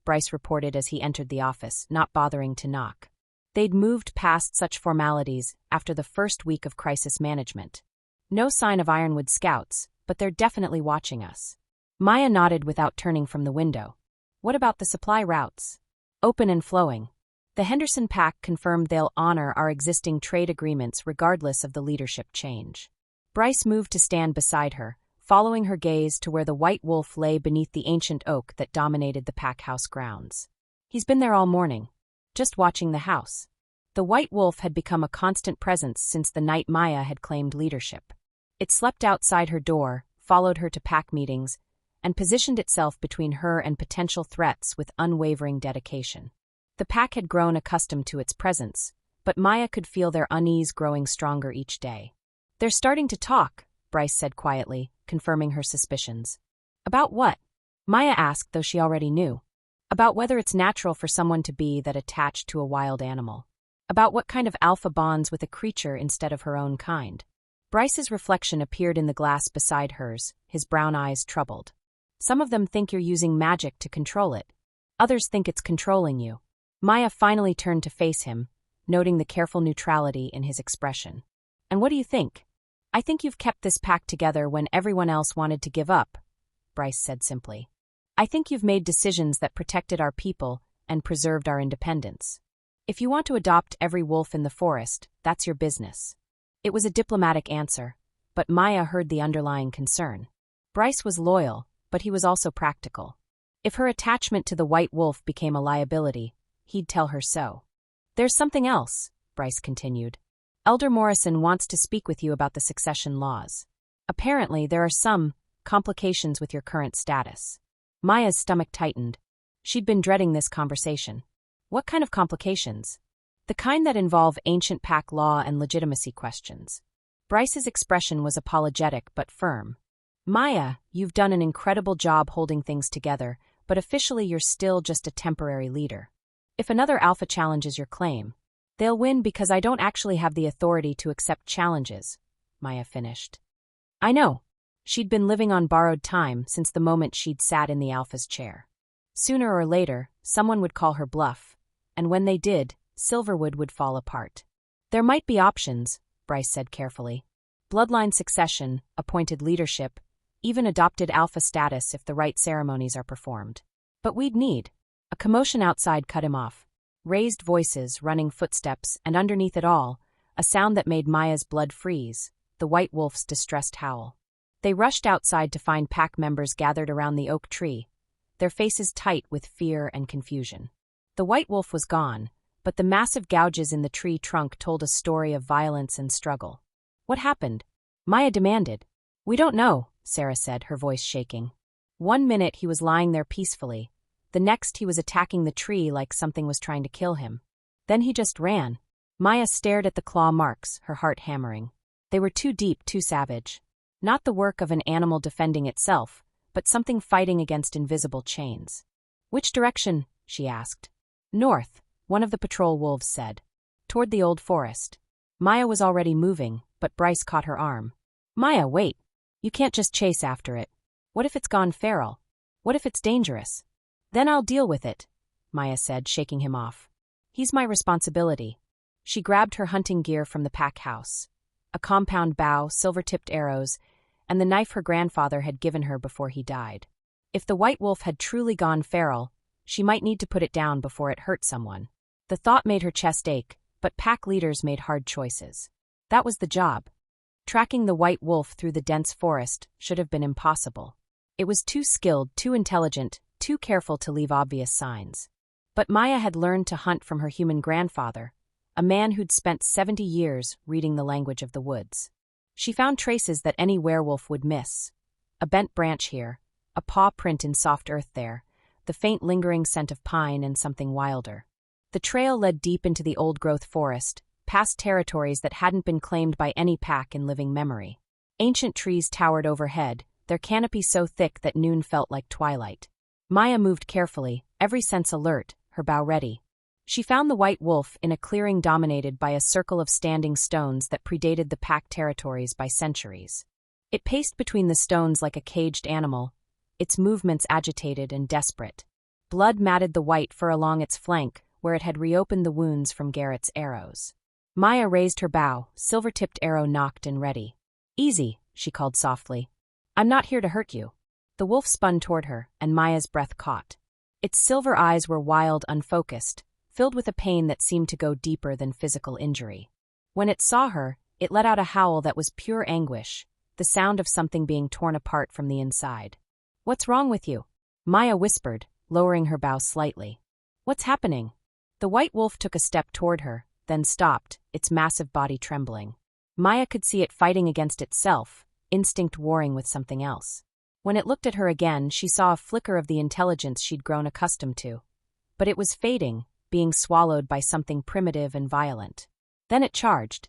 Bryce reported as he entered the office, not bothering to knock. They'd moved past such formalities after the first week of crisis management. "No sign of Ironwood scouts, but they're definitely watching us." Maya nodded without turning from the window. "What about the supply routes?" "Open and flowing. The Henderson pack confirmed they'll honor our existing trade agreements regardless of the leadership change." Bryce moved to stand beside her, following her gaze to where the white wolf lay beneath the ancient oak that dominated the pack house grounds. "He's been there all morning, just watching the house." The white wolf had become a constant presence since the night Maya had claimed leadership. It slept outside her door, followed her to pack meetings, and positioned itself between her and potential threats with unwavering dedication. The pack had grown accustomed to its presence, but Maya could feel their unease growing stronger each day. "They're starting to talk," Bryce said quietly, confirming her suspicions. "About what?" Maya asked, though she already knew. "About whether it's natural for someone to be that attached to a wild animal. About what kind of alpha bonds with a creature instead of her own kind." Bryce's reflection appeared in the glass beside hers, his brown eyes troubled. "Some of them think you're using magic to control it. Others think it's controlling you." Maya finally turned to face him, noting the careful neutrality in his expression. "And what do you think?" "I think you've kept this pack together when everyone else wanted to give up," Bryce said simply. I think you've made decisions that protected our people and preserved our independence. If you want to adopt every wolf in the forest, that's your business." It was a diplomatic answer, but Maya heard the underlying concern. Bryce was loyal, but he was also practical. If her attachment to the white wolf became a liability, he'd tell her so. "There's something else," Bryce continued. "Elder Morrison wants to speak with you about the succession laws. Apparently, there are some complications with your current status." Maya's stomach tightened. She'd been dreading this conversation. What kind of complications? The kind that involve ancient pack law and legitimacy questions. Bryce's expression was apologetic but firm. "Maya, you've done an incredible job holding things together, but officially you're still just a temporary leader. If another alpha challenges your claim, they'll win because I don't actually have the authority to accept challenges," Maya finished. I know. She'd been living on borrowed time since the moment she'd sat in the alpha's chair. Sooner or later, someone would call her bluff, and when they did, Silverwood would fall apart. "There might be options," Bryce said carefully. "Bloodline succession, appointed leadership, even adopted alpha status if the right ceremonies are performed. But we'd need—" A commotion outside cut him off. Raised voices, running footsteps, and underneath it all, a sound that made Maya's blood freeze, the white wolf's distressed howl. They rushed outside to find pack members gathered around the oak tree, their faces tight with fear and confusion. The white wolf was gone, but the massive gouges in the tree trunk told a story of violence and struggle. "What happened?" Maya demanded. "We don't know," Sarah said, her voice shaking. "One minute he was lying there peacefully. The next he was attacking the tree like something was trying to kill him. Then he just ran." Maya stared at the claw marks, her heart hammering. They were too deep, too savage. Not the work of an animal defending itself, but something fighting against invisible chains. "Which direction?" she asked. "North," one of the patrol wolves said. "Toward the old forest." Maya was already moving, but Bryce caught her arm. "Maya, wait. You can't just chase after it. What if it's gone feral? What if it's dangerous?" "Then I'll deal with it," Maya said, shaking him off. "He's my responsibility." She grabbed her hunting gear from the pack house. A compound bow, silver-tipped arrows, and the knife her grandfather had given her before he died. If the white wolf had truly gone feral, she might need to put it down before it hurt someone. The thought made her chest ache, but pack leaders made hard choices. That was the job. Tracking the white wolf through the dense forest should have been impossible. It was too skilled, too intelligent, too careful to leave obvious signs. But Maya had learned to hunt from her human grandfather, a man who'd spent 70 years reading the language of the woods. She found traces that any werewolf would miss. A bent branch here, a paw print in soft earth there, the faint lingering scent of pine and something wilder. The trail led deep into the old-growth forest, past territories that hadn't been claimed by any pack in living memory. Ancient trees towered overhead, their canopy so thick that noon felt like twilight. Maya moved carefully, every sense alert, her bow ready. She found the white wolf in a clearing dominated by a circle of standing stones that predated the pack territories by centuries. It paced between the stones like a caged animal, its movements agitated and desperate. Blood matted the white fur along its flank, where it had reopened the wounds from Garrett's arrows. Maya raised her bow, silver-tipped arrow nocked and ready. "Easy," she called softly. "I'm not here to hurt you." The wolf spun toward her, and Maya's breath caught. Its silver eyes were wild, unfocused, filled with a pain that seemed to go deeper than physical injury. When it saw her, it let out a howl that was pure anguish, the sound of something being torn apart from the inside. "What's wrong with you?" Maya whispered, lowering her bow slightly. "What's happening?" The white wolf took a step toward her, then stopped, its massive body trembling. Maya could see it fighting against itself, instinct warring with something else. When it looked at her again, she saw a flicker of the intelligence she'd grown accustomed to. But it was fading, being swallowed by something primitive and violent. Then it charged.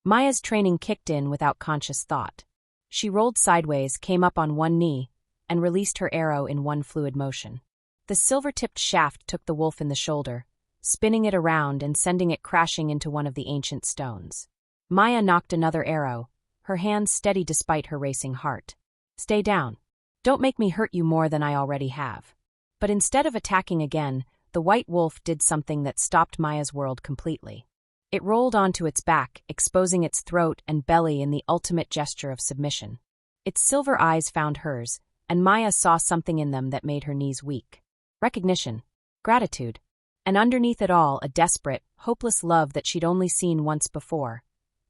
Maya's training kicked in without conscious thought. She rolled sideways, came up on one knee, and released her arrow in one fluid motion. The silver-tipped shaft took the wolf in the shoulder, spinning it around and sending it crashing into one of the ancient stones. Maya knocked another arrow, her hands steady despite her racing heart. "Stay down. Don't make me hurt you more than I already have." But instead of attacking again, the white wolf did something that stopped Maya's world completely. It rolled onto its back, exposing its throat and belly in the ultimate gesture of submission. Its silver eyes found hers, and Maya saw something in them that made her knees weak. Recognition. Gratitude. And underneath it all, a desperate, hopeless love that she'd only seen once before,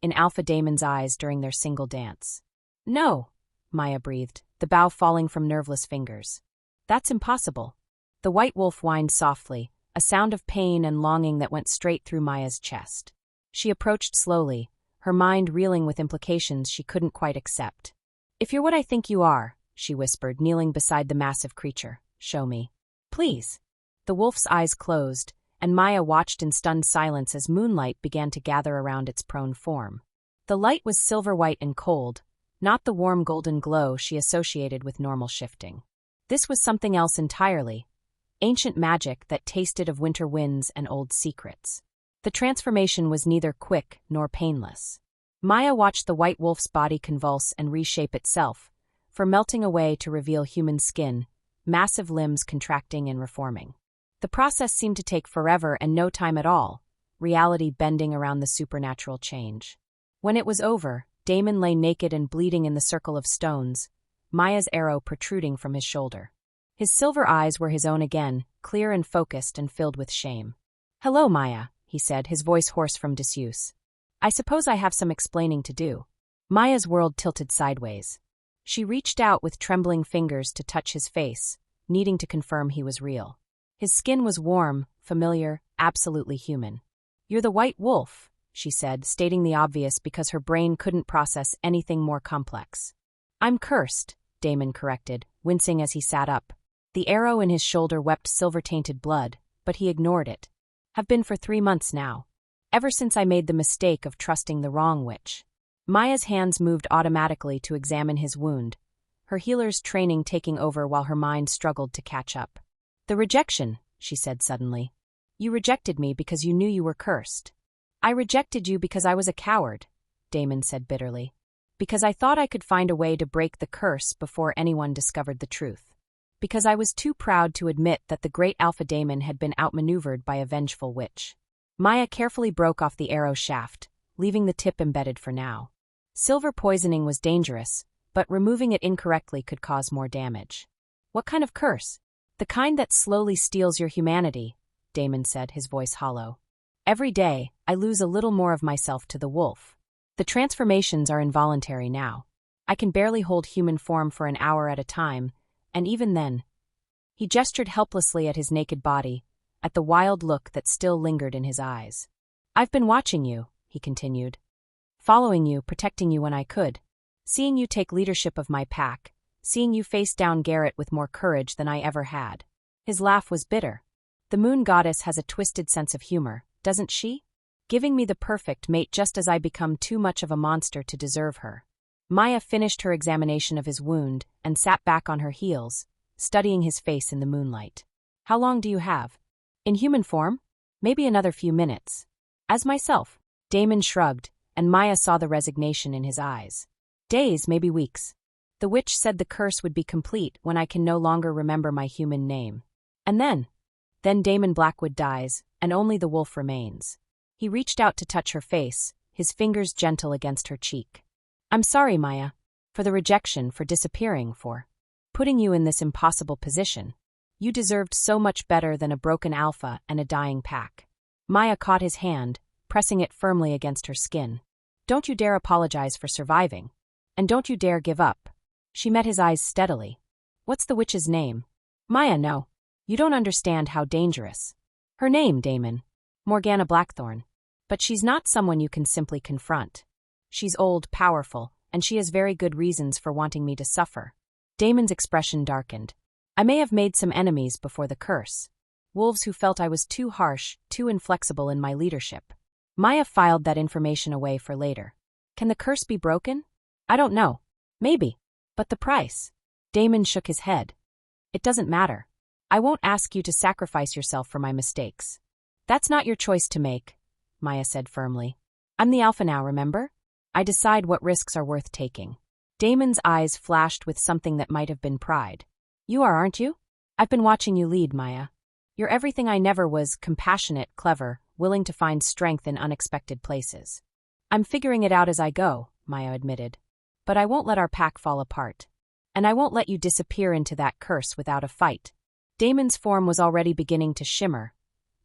in Alpha Damon's eyes during their single dance. "No," Maya breathed, the bow falling from nerveless fingers. "That's impossible." The white wolf whined softly, a sound of pain and longing that went straight through Maya's chest. She approached slowly, her mind reeling with implications she couldn't quite accept. "If you're what I think you are," she whispered, kneeling beside the massive creature, "show me. Please." The wolf's eyes closed, and Maya watched in stunned silence as moonlight began to gather around its prone form. The light was silver-white and cold, not the warm golden glow she associated with normal shifting. This was something else entirely, ancient magic that tasted of winter winds and old secrets. The transformation was neither quick nor painless. Maya watched the white wolf's body convulse and reshape itself, for melting away to reveal human skin, massive limbs contracting and reforming. The process seemed to take forever and no time at all, reality bending around the supernatural change. When it was over, Damon lay naked and bleeding in the circle of stones, Maya's arrow protruding from his shoulder. His silver eyes were his own again, clear and focused and filled with shame. "Hello, Maya," he said, his voice hoarse from disuse. "I suppose I have some explaining to do." Maya's world tilted sideways. She reached out with trembling fingers to touch his face, needing to confirm he was real. His skin was warm, familiar, absolutely human. "You're the white wolf," she said, stating the obvious because her brain couldn't process anything more complex. "I'm cursed," Damon corrected, wincing as he sat up. The arrow in his shoulder wept silver-tainted blood, but he ignored it. "Have been for 3 months now. Ever since I made the mistake of trusting the wrong witch." Maya's hands moved automatically to examine his wound, her healer's training taking over while her mind struggled to catch up. "The rejection," she said suddenly. "You rejected me because you knew you were cursed." "I rejected you because I was a coward," Damon said bitterly. "Because I thought I could find a way to break the curse before anyone discovered the truth. Because I was too proud to admit that the great Alpha Daemon had been outmaneuvered by a vengeful witch." Maya carefully broke off the arrow shaft, leaving the tip embedded for now. Silver poisoning was dangerous, but removing it incorrectly could cause more damage. "What kind of curse?" "The kind that slowly steals your humanity," Damon said, his voice hollow. "Every day, I lose a little more of myself to the wolf. The transformations are involuntary now. I can barely hold human form for an hour at a time, and even then..." He gestured helplessly at his naked body, at the wild look that still lingered in his eyes. "I've been watching you," he continued. "Following you, protecting you when I could. Seeing you take leadership of my pack, seeing you face down Garrett with more courage than I ever had." His laugh was bitter. "The moon goddess has a twisted sense of humor, doesn't she? Giving me the perfect mate just as I become too much of a monster to deserve her." Maya finished her examination of his wound and sat back on her heels, studying his face in the moonlight. "How long do you have?" "In human form? Maybe another few minutes." "As myself?" Damon shrugged, and Maya saw the resignation in his eyes. "Days, maybe weeks. The witch said the curse would be complete when I can no longer remember my human name. And then Damon Blackwood dies, and only the wolf remains." He reached out to touch her face, his fingers gentle against her cheek. "I'm sorry, Maya. For the rejection, for disappearing, for putting you in this impossible position. You deserved so much better than a broken alpha and a dying pack." Maya caught his hand, pressing it firmly against her skin. "Don't you dare apologize for surviving. And don't you dare give up." She met his eyes steadily. "What's the witch's name?" "Maya, no. You don't understand how dangerous." "Her name, Damon. Morgana Blackthorn. But she's not someone you can simply confront. She's old, powerful, and she has very good reasons for wanting me to suffer." Damon's expression darkened. "I may have made some enemies before the curse. Wolves who felt I was too harsh, too inflexible in my leadership." Maya filed that information away for later. "Can the curse be broken?" "I don't know. Maybe. But the price?" Damon shook his head. "It doesn't matter. I won't ask you to sacrifice yourself for my mistakes." "That's not your choice to make," Maya said firmly. "I'm the alpha now, remember? I decide what risks are worth taking." Damon's eyes flashed with something that might have been pride. "You are, aren't you? I've been watching you lead, Maya. You're everything I never was: compassionate, clever, willing to find strength in unexpected places." "I'm figuring it out as I go," Maya admitted. "But I won't let our pack fall apart. And I won't let you disappear into that curse without a fight. Damon's form was already beginning to shimmer,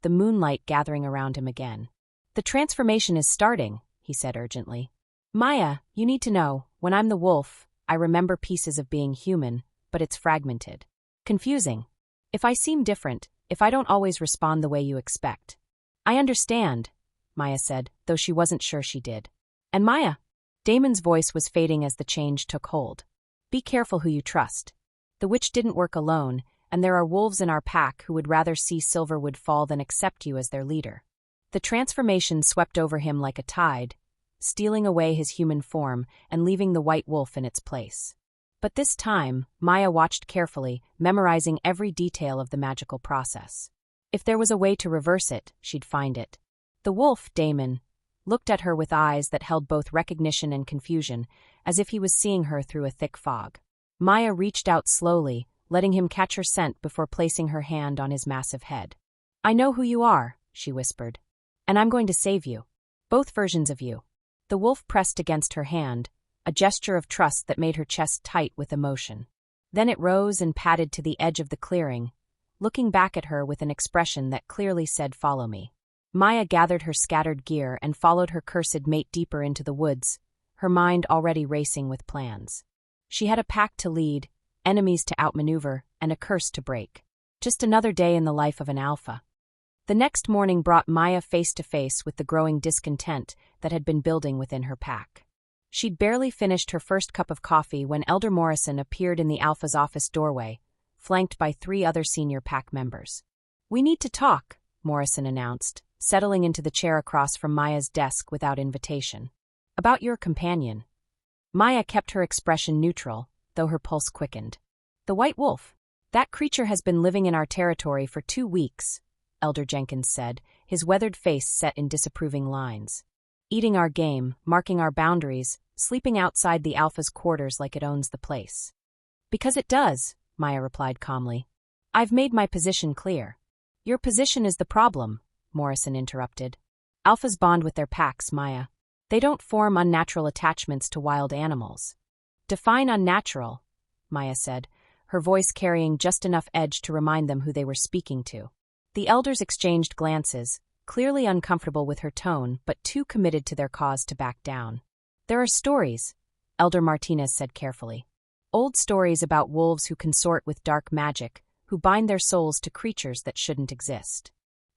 the moonlight gathering around him again. The transformation is starting, he said urgently. Maya, you need to know, when I'm the wolf, I remember pieces of being human, but it's fragmented. Confusing. If I seem different, if I don't always respond the way you expect. I understand, Maya said, though she wasn't sure she did. And Maya? Damon's voice was fading as the change took hold. Be careful who you trust. The witch didn't work alone, and there are wolves in our pack who would rather see Silverwood fall than accept you as their leader. The transformation swept over him like a tide, stealing away his human form and leaving the white wolf in its place. But this time, Maya watched carefully, memorizing every detail of the magical process. If there was a way to reverse it, she'd find it. The wolf, Damon, looked at her with eyes that held both recognition and confusion, as if he was seeing her through a thick fog. Maya reached out slowly, letting him catch her scent before placing her hand on his massive head. I know who you are, she whispered. And I'm going to save you. Both versions of you. The wolf pressed against her hand, a gesture of trust that made her chest tight with emotion. Then it rose and padded to the edge of the clearing, looking back at her with an expression that clearly said, "Follow me." Maya gathered her scattered gear and followed her cursed mate deeper into the woods, her mind already racing with plans. She had a pack to lead, enemies to outmaneuver, and a curse to break. Just another day in the life of an alpha. The next morning brought Maya face to face with the growing discontent that had been building within her pack. She'd barely finished her first cup of coffee when Elder Morrison appeared in the alpha's office doorway, flanked by 3 other senior pack members. We need to talk, Morrison announced, settling into the chair across from Maya's desk without invitation. About your companion. Maya kept her expression neutral, though her pulse quickened. The white wolf. That creature has been living in our territory for 2 weeks, Elder Jenkins said, his weathered face set in disapproving lines. Eating our game, marking our boundaries, sleeping outside the alpha's quarters like it owns the place. Because it does, Maya replied calmly. I've made my position clear. Your position is the problem, Morrison interrupted. Alphas bond with their packs, Maya. They don't form unnatural attachments to wild animals. Define unnatural, Maya said, her voice carrying just enough edge to remind them who they were speaking to. The elders exchanged glances, clearly uncomfortable with her tone but too committed to their cause to back down. There are stories, Elder Martinez said carefully. Old stories about wolves who consort with dark magic, who bind their souls to creatures that shouldn't exist.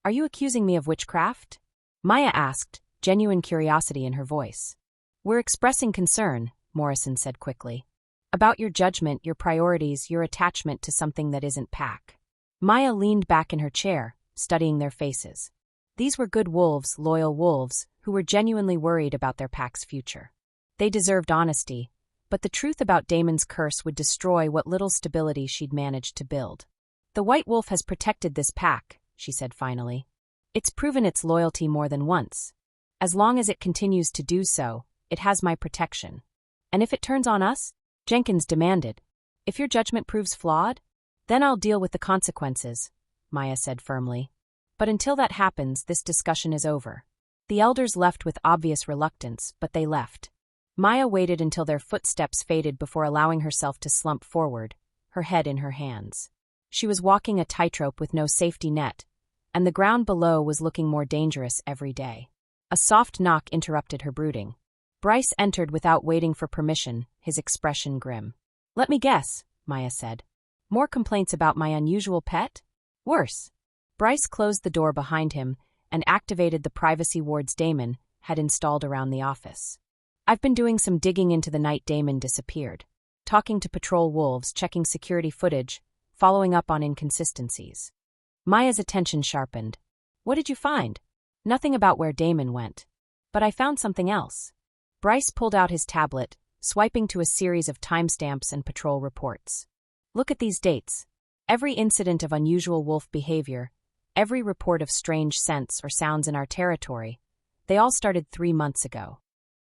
Are you accusing me of witchcraft? Maya asked, genuine curiosity in her voice. We're expressing concern, Morrison said quickly. About your judgment, your priorities, your attachment to something that isn't pack. Maya leaned back in her chair, studying their faces. These were good wolves, loyal wolves, who were genuinely worried about their pack's future. They deserved honesty, but the truth about Damon's curse would destroy what little stability she'd managed to build. The white wolf has protected this pack, she said finally. It's proven its loyalty more than once. As long as it continues to do so, it has my protection. And if it turns on us? Jenkins demanded. If your judgment proves flawed? Then I'll deal with the consequences, Maya said firmly. But until that happens, this discussion is over. The elders left with obvious reluctance, but they left. Maya waited until their footsteps faded before allowing herself to slump forward, her head in her hands. She was walking a tightrope with no safety net, and the ground below was looking more dangerous every day. A soft knock interrupted her brooding. Bryce entered without waiting for permission, his expression grim. Let me guess, Maya said. More complaints about my unusual pet? Worse. Bryce closed the door behind him and activated the privacy wards Damon had installed around the office. I've been doing some digging into the night Damon disappeared, talking to patrol wolves, checking security footage, following up on inconsistencies. Maya's attention sharpened. What did you find? Nothing about where Damon went. But I found something else. Bryce pulled out his tablet, swiping to a series of timestamps and patrol reports. Look at these dates. Every incident of unusual wolf behavior, every report of strange scents or sounds in our territory, they all started 3 months ago.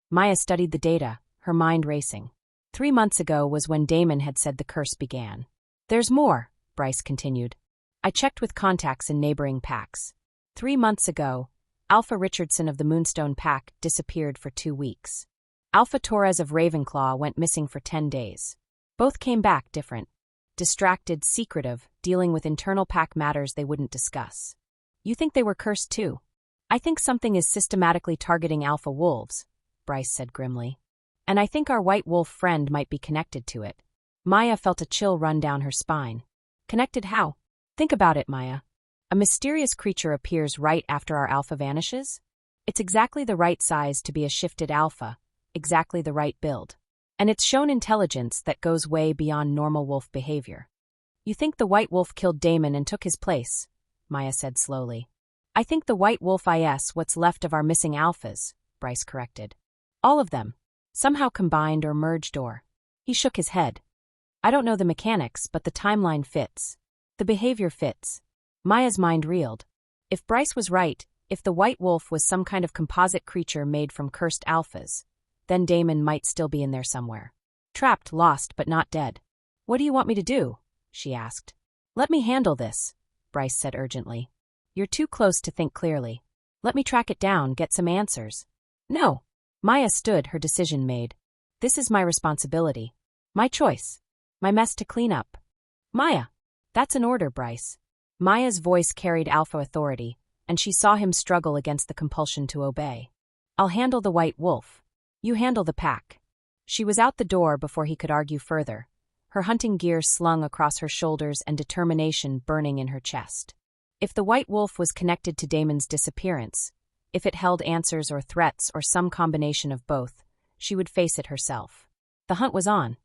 Maya studied the data, her mind racing. 3 months ago was when Damon had said the curse began. There's more, Bryce continued. I checked with contacts in neighboring packs. 3 months ago, Alpha Richardson of the Moonstone Pack disappeared for 2 weeks. Alpha Torres of Ravenclaw went missing for 10 days. Both came back different. Distracted, secretive, dealing with internal pack matters they wouldn't discuss. You think they were cursed too? I think something is systematically targeting alpha wolves, Bryce said grimly. And I think our white wolf friend might be connected to it. Maya felt a chill run down her spine. Connected how? Think about it, Maya. A mysterious creature appears right after our alpha vanishes? It's exactly the right size to be a shifted alpha, exactly the right build. And it's shown intelligence that goes way beyond normal wolf behavior. You think the white wolf killed Damon and took his place, Maya said slowly. I think the white wolf is what's left of our missing alphas, Bryce corrected. All of them. Somehow combined or merged or... He shook his head. I don't know the mechanics, but the timeline fits. The behavior fits. Maya's mind reeled. If Bryce was right, if the white wolf was some kind of composite creature made from cursed alphas, then Damon might still be in there somewhere. Trapped, lost, but not dead. What do you want me to do? She asked. Let me handle this, Bryce said urgently. You're too close to think clearly. Let me track it down, get some answers. No. Maya stood, her decision made. This is my responsibility. My choice. My mess to clean up. Maya. That's an order, Bryce. Maya's voice carried alpha authority, and she saw him struggle against the compulsion to obey. I'll handle the white wolf. You handle the pack. She was out the door before he could argue further, her hunting gear slung across her shoulders and determination burning in her chest. If the white wolf was connected to Damon's disappearance, if it held answers or threats or some combination of both, she would face it herself. The hunt was on.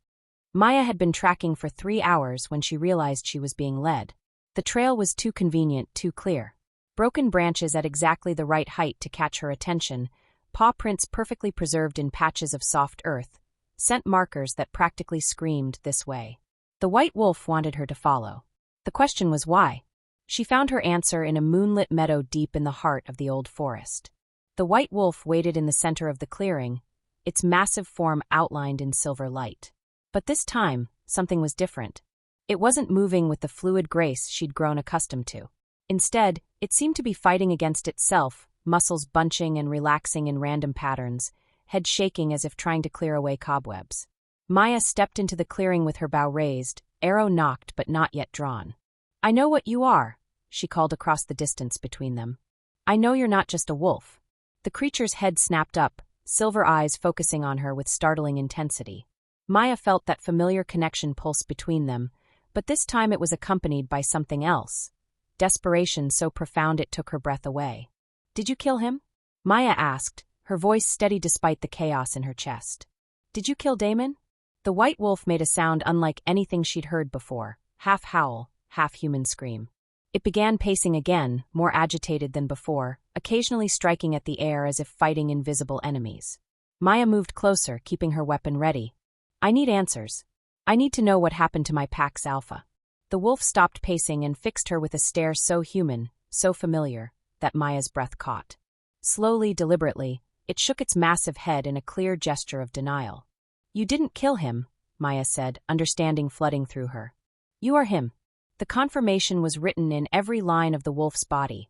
Maya had been tracking for 3 hours when she realized she was being led. The trail was too convenient, too clear. Broken branches at exactly the right height to catch her attention, paw prints perfectly preserved in patches of soft earth, scent markers that practically screamed this way. The white wolf wanted her to follow. The question was why? She found her answer in a moonlit meadow deep in the heart of the old forest. The white wolf waited in the center of the clearing, its massive form outlined in silver light. But this time, something was different. It wasn't moving with the fluid grace she'd grown accustomed to. Instead, it seemed to be fighting against itself, muscles bunching and relaxing in random patterns, head shaking as if trying to clear away cobwebs. Maya stepped into the clearing with her bow raised, arrow nocked but not yet drawn. I know what you are, she called across the distance between them. I know you're not just a wolf. The creature's head snapped up, silver eyes focusing on her with startling intensity. Maya felt that familiar connection pulse between them, but this time it was accompanied by something else. Desperation so profound it took her breath away. Did you kill him? Maya asked, her voice steady despite the chaos in her chest. Did you kill Damon? The white wolf made a sound unlike anything she'd heard before, half howl, half human scream. It began pacing again, more agitated than before, occasionally striking at the air as if fighting invisible enemies. Maya moved closer, keeping her weapon ready. I need answers. I need to know what happened to my pack's alpha. The wolf stopped pacing and fixed her with a stare so human, so familiar, that Maya's breath caught. Slowly, deliberately, it shook its massive head in a clear gesture of denial. You didn't kill him, Maya said, understanding flooding through her. You are him. The confirmation was written in every line of the wolf's body,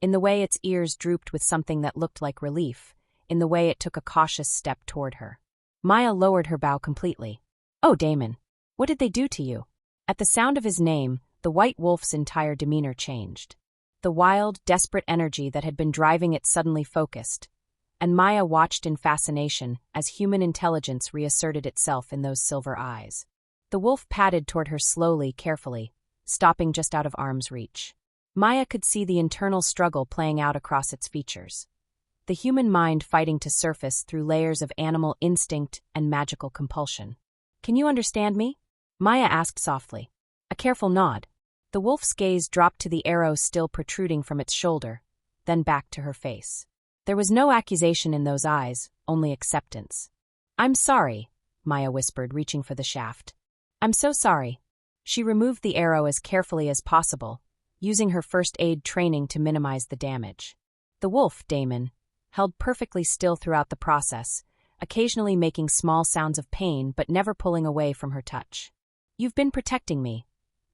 in the way its ears drooped with something that looked like relief, in the way it took a cautious step toward her. Maya lowered her bow completely. Oh, Damon, what did they do to you? At the sound of his name, the white wolf's entire demeanor changed. The wild, desperate energy that had been driving it suddenly focused, and Maya watched in fascination as human intelligence reasserted itself in those silver eyes. The wolf padded toward her slowly, carefully, stopping just out of arm's reach. Maya could see the internal struggle playing out across its features. The human mind fighting to surface through layers of animal instinct and magical compulsion. Can you understand me? Maya asked softly. A careful nod. The wolf's gaze dropped to the arrow still protruding from its shoulder, then back to her face. There was no accusation in those eyes, only acceptance. I'm sorry, Maya whispered, reaching for the shaft. I'm so sorry. She removed the arrow as carefully as possible, using her first aid training to minimize the damage. The wolf, Damon, held perfectly still throughout the process, occasionally making small sounds of pain but never pulling away from her touch. You've been protecting me,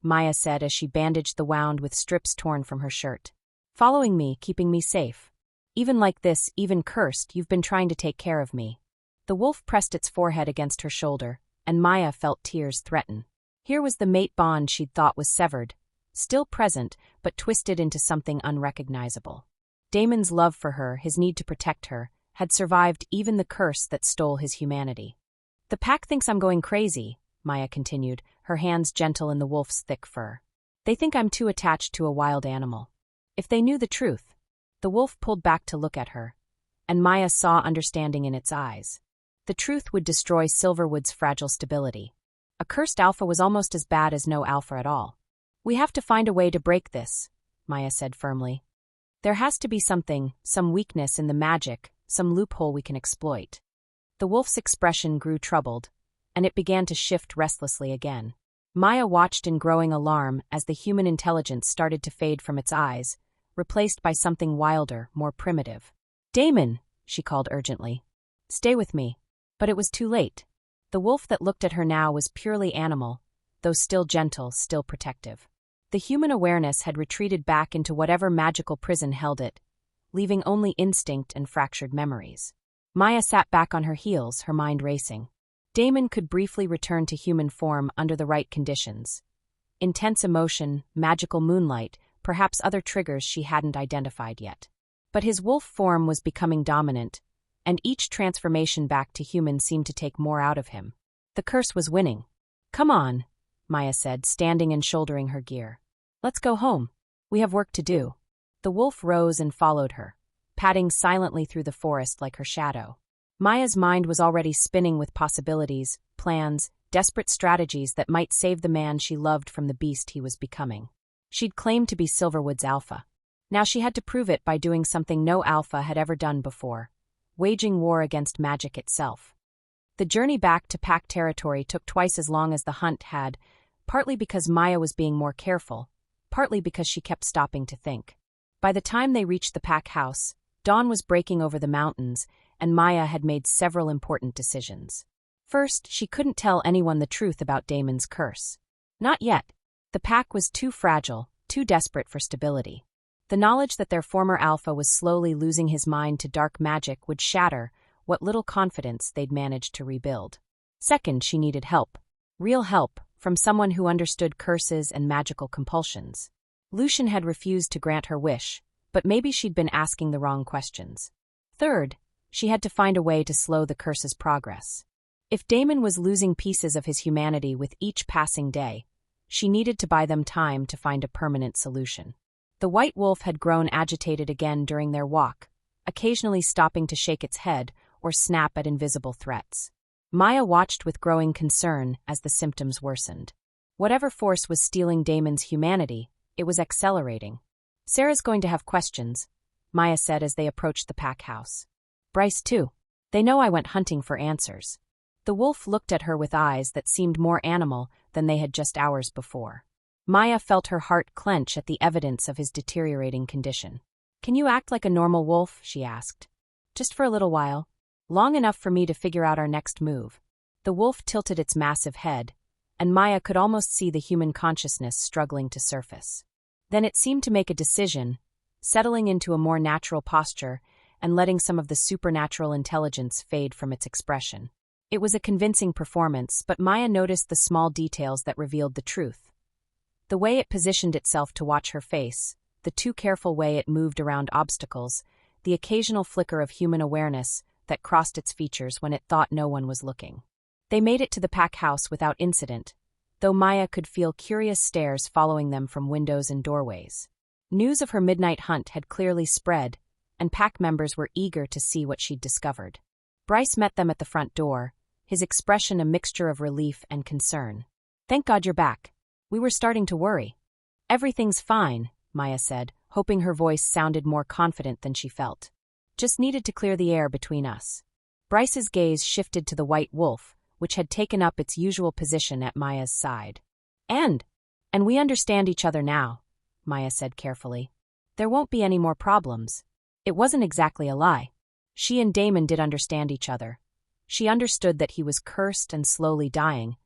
Maya said as she bandaged the wound with strips torn from her shirt. Following me, keeping me safe. Even like this, even cursed, you've been trying to take care of me. The wolf pressed its forehead against her shoulder, and Maya felt tears threaten. Here was the mate bond she'd thought was severed, still present, but twisted into something unrecognizable. Damon's love for her, his need to protect her, had survived even the curse that stole his humanity. "The pack thinks I'm going crazy," Maya continued, her hands gentle in the wolf's thick fur. "They think I'm too attached to a wild animal. If they knew the truth." The wolf pulled back to look at her, and Maya saw understanding in its eyes. The truth would destroy Silverwood's fragile stability. A cursed alpha was almost as bad as no alpha at all. "We have to find a way to break this," Maya said firmly. "There has to be something, some weakness in the magic, some loophole we can exploit." The wolf's expression grew troubled, and it began to shift restlessly again. Maya watched in growing alarm as the human intelligence started to fade from its eyes, replaced by something wilder, more primitive. "Damon," she called urgently. "Stay with me." But it was too late. The wolf that looked at her now was purely animal, though still gentle, still protective. The human awareness had retreated back into whatever magical prison held it, leaving only instinct and fractured memories. Maya sat back on her heels, her mind racing. Damon could briefly return to human form under the right conditions. Intense emotion, magical moonlight, perhaps other triggers she hadn't identified yet. But his wolf form was becoming dominant, and each transformation back to human seemed to take more out of him. The curse was winning. "Come on," Maya said, standing and shouldering her gear. "Let's go home. We have work to do." The wolf rose and followed her, padding silently through the forest like her shadow. Maya's mind was already spinning with possibilities, plans, desperate strategies that might save the man she loved from the beast he was becoming. She'd claimed to be Silverwood's alpha. Now she had to prove it by doing something no alpha had ever done before: waging war against magic itself. The journey back to pack territory took twice as long as the hunt had, partly because Maya was being more careful, partly because she kept stopping to think. By the time they reached the pack house, dawn was breaking over the mountains, and Maya had made several important decisions. First, she couldn't tell anyone the truth about Damon's curse. Not yet. The pack was too fragile, too desperate for stability. The knowledge that their former alpha was slowly losing his mind to dark magic would shatter what little confidence they'd managed to rebuild. Second, she needed help. Real help, from someone who understood curses and magical compulsions. Lucian had refused to grant her wish, but maybe she'd been asking the wrong questions. Third, she had to find a way to slow the curse's progress. If Damon was losing pieces of his humanity with each passing day, she needed to buy them time to find a permanent solution. The white wolf had grown agitated again during their walk, occasionally stopping to shake its head or snap at invisible threats. Maya watched with growing concern as the symptoms worsened. Whatever force was stealing Damon's humanity, it was accelerating. "Sarah's going to have questions," Maya said as they approached the pack house. "Bryce too. They know I went hunting for answers." The wolf looked at her with eyes that seemed more animal than they had just hours before. Maya felt her heart clench at the evidence of his deteriorating condition. "Can you act like a normal wolf?" she asked. "Just for a little while. Long enough for me to figure out our next move." The wolf tilted its massive head, and Maya could almost see the human consciousness struggling to surface. Then it seemed to make a decision, settling into a more natural posture and letting some of the supernatural intelligence fade from its expression. It was a convincing performance, but Maya noticed the small details that revealed the truth. The way it positioned itself to watch her face, the too careful way it moved around obstacles, the occasional flicker of human awareness that crossed its features when it thought no one was looking. They made it to the pack house without incident, though Maya could feel curious stares following them from windows and doorways. News of her midnight hunt had clearly spread, and pack members were eager to see what she'd discovered. Bryce met them at the front door, his expression a mixture of relief and concern. "Thank God you're back. We were starting to worry." "Everything's fine," Maya said, hoping her voice sounded more confident than she felt. "Just needed to clear the air between us." Bryce's gaze shifted to the white wolf, which had taken up its usual position at Maya's side. And we understand each other now," Maya said carefully. "There won't be any more problems." It wasn't exactly a lie. She and Damon did understand each other. She understood that he was cursed and slowly dying,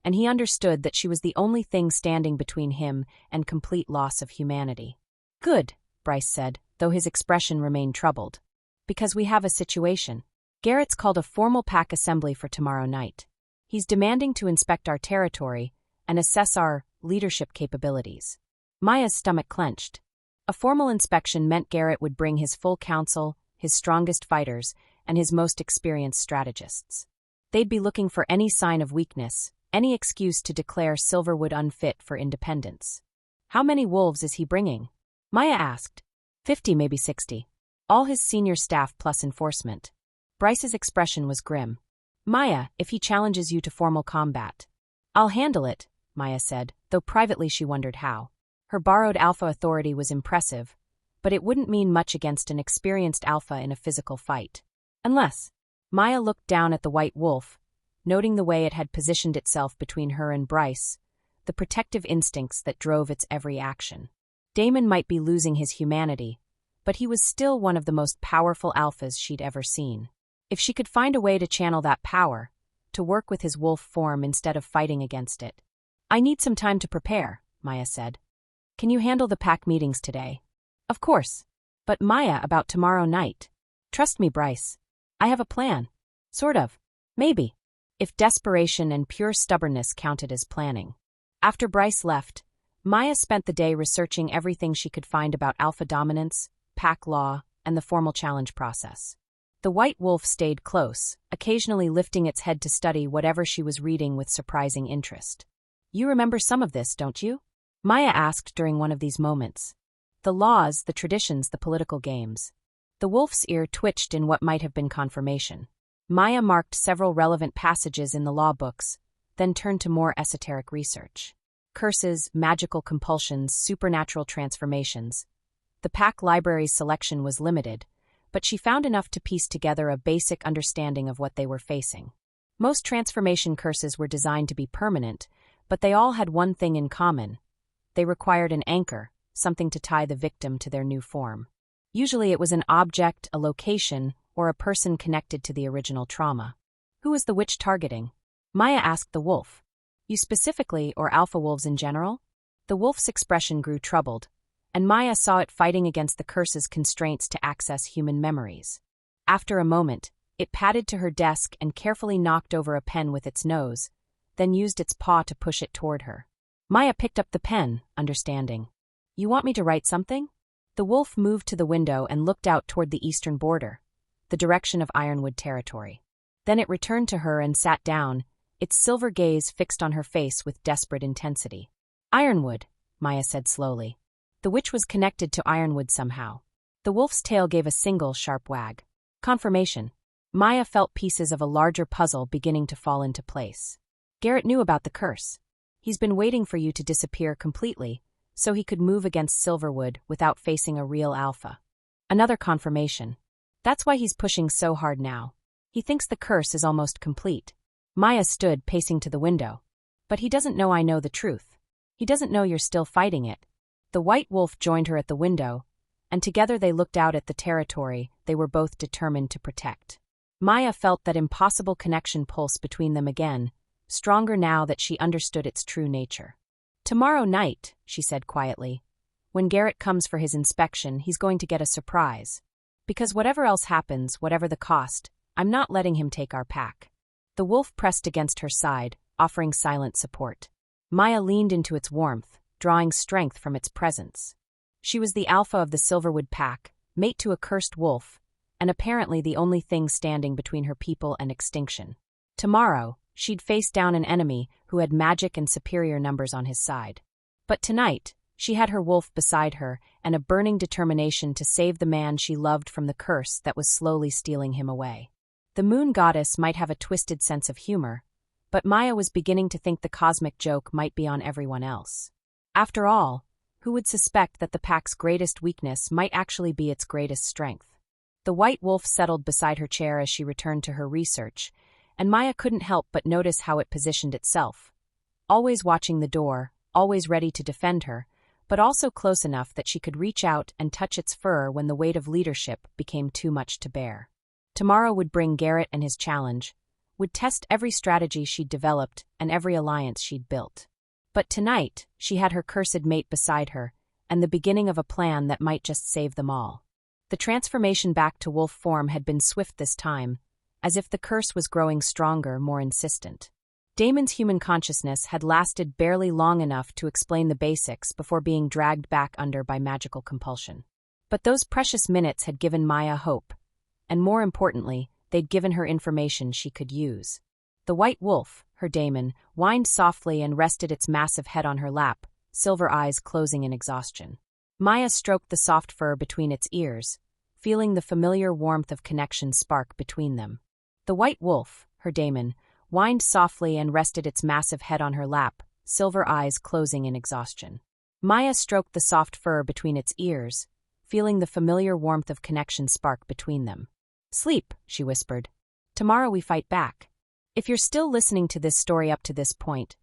and he understood that she was the only thing standing between him and complete loss of humanity. "Good," Bryce said, though his expression remained troubled. "Because we have a situation. Garrett's called a formal pack assembly for tomorrow night. He's demanding to inspect our territory and assess our leadership capabilities. Maya's stomach clenched. A formal inspection meant Garrett would bring his full council, his strongest fighters, and his most experienced strategists. They'd be looking for any sign of weakness, any excuse to declare Silverwood unfit for independence. How many wolves is he bringing? Maya asked. 50, maybe 60. All his senior staff plus enforcement. Bryce's expression was grim. Maya, if he challenges you to formal combat. I'll handle it, Maya said, though privately she wondered how. Her borrowed alpha authority was impressive, but it wouldn't mean much against an experienced alpha in a physical fight. Unless. Maya looked down at the white wolf, noting the way it had positioned itself between her and Bryce, the protective instincts that drove its every action. Damon might be losing his humanity, but he was still one of the most powerful alphas she'd ever seen. If she could find a way to channel that power, to work with his wolf form instead of fighting against it. I need some time to prepare, Maya said. Can you handle the pack meetings today? Of course. But Maya, about tomorrow night. Trust me, Bryce. I have a plan. Sort of. Maybe. If desperation and pure stubbornness counted as planning. After Bryce left, Maya spent the day researching everything she could find about alpha dominance, pack law, and the formal challenge process. The white wolf stayed close, occasionally lifting its head to study whatever she was reading with surprising interest. You remember some of this, don't you? Maya asked during one of these moments. The laws, the traditions, the political games. The wolf's ear twitched in what might have been confirmation. Maya marked several relevant passages in the law books, then turned to more esoteric research. Curses, magical compulsions, supernatural transformations. The pack library's selection was limited, but she found enough to piece together a basic understanding of what they were facing. Most transformation curses were designed to be permanent, but they all had one thing in common. They required an anchor, something to tie the victim to their new form. Usually it was an object, a location, or a person connected to the original trauma. Who was the witch targeting? Maya asked the wolf. You specifically, or alpha wolves in general? The wolf's expression grew troubled, and Maya saw it fighting against the curse's constraints to access human memories. After a moment, it padded to her desk and carefully knocked over a pen with its nose, then used its paw to push it toward her. Maya picked up the pen, understanding. You want me to write something? The wolf moved to the window and looked out toward the eastern border, the direction of Ironwood territory. Then it returned to her and sat down, its silver gaze fixed on her face with desperate intensity. Ironwood, Maya said slowly. The witch was connected to Ironwood somehow. The wolf's tail gave a single sharp wag. Confirmation. Maya felt pieces of a larger puzzle beginning to fall into place. Garrett knew about the curse. He's been waiting for you to disappear completely, so he could move against Silverwood without facing a real alpha. Another confirmation. That's why he's pushing so hard now. He thinks the curse is almost complete. Maya stood, pacing to the window. But he doesn't know I know the truth. He doesn't know you're still fighting it. The white wolf joined her at the window, and together they looked out at the territory they were both determined to protect. Maya felt that impossible connection pulse between them again, stronger now that she understood its true nature. Tomorrow night, she said quietly. When Garrett comes for his inspection, he's going to get a surprise. Because whatever else happens, whatever the cost, I'm not letting him take our pack. The wolf pressed against her side, offering silent support. Maya leaned into its warmth, drawing strength from its presence. She was the alpha of the Silverwood pack, mate to a cursed wolf, and apparently the only thing standing between her people and extinction. Tomorrow, she'd face down an enemy who had magic and superior numbers on his side. But tonight, she had her wolf beside her and a burning determination to save the man she loved from the curse that was slowly stealing him away. The moon goddess might have a twisted sense of humor, but Maya was beginning to think the cosmic joke might be on everyone else. After all, who would suspect that the pack's greatest weakness might actually be its greatest strength? The white wolf settled beside her chair as she returned to her research, and Maya couldn't help but notice how it positioned itself. Always watching the door, always ready to defend her, but also close enough that she could reach out and touch its fur when the weight of leadership became too much to bear. Tomorrow would bring Garrett and his challenge, would test every strategy she'd developed and every alliance she'd built. But tonight, she had her cursed mate beside her, and the beginning of a plan that might just save them all. The transformation back to wolf form had been swift this time, as if the curse was growing stronger, more insistent. Damon's human consciousness had lasted barely long enough to explain the basics before being dragged back under by magical compulsion. But those precious minutes had given Maya hope, and more importantly, they'd given her information she could use. The white wolf, her daemon, whined softly and rested its massive head on her lap, silver eyes closing in exhaustion. Maya stroked the soft fur between its ears, feeling the familiar warmth of connection spark between them. The white wolf, her daemon, whined softly and rested its massive head on her lap, silver eyes closing in exhaustion. Maya stroked the soft fur between its ears, feeling the familiar warmth of connection spark between them. "Sleep," she whispered. "Tomorrow we fight back." If you're still listening to this story up to this point,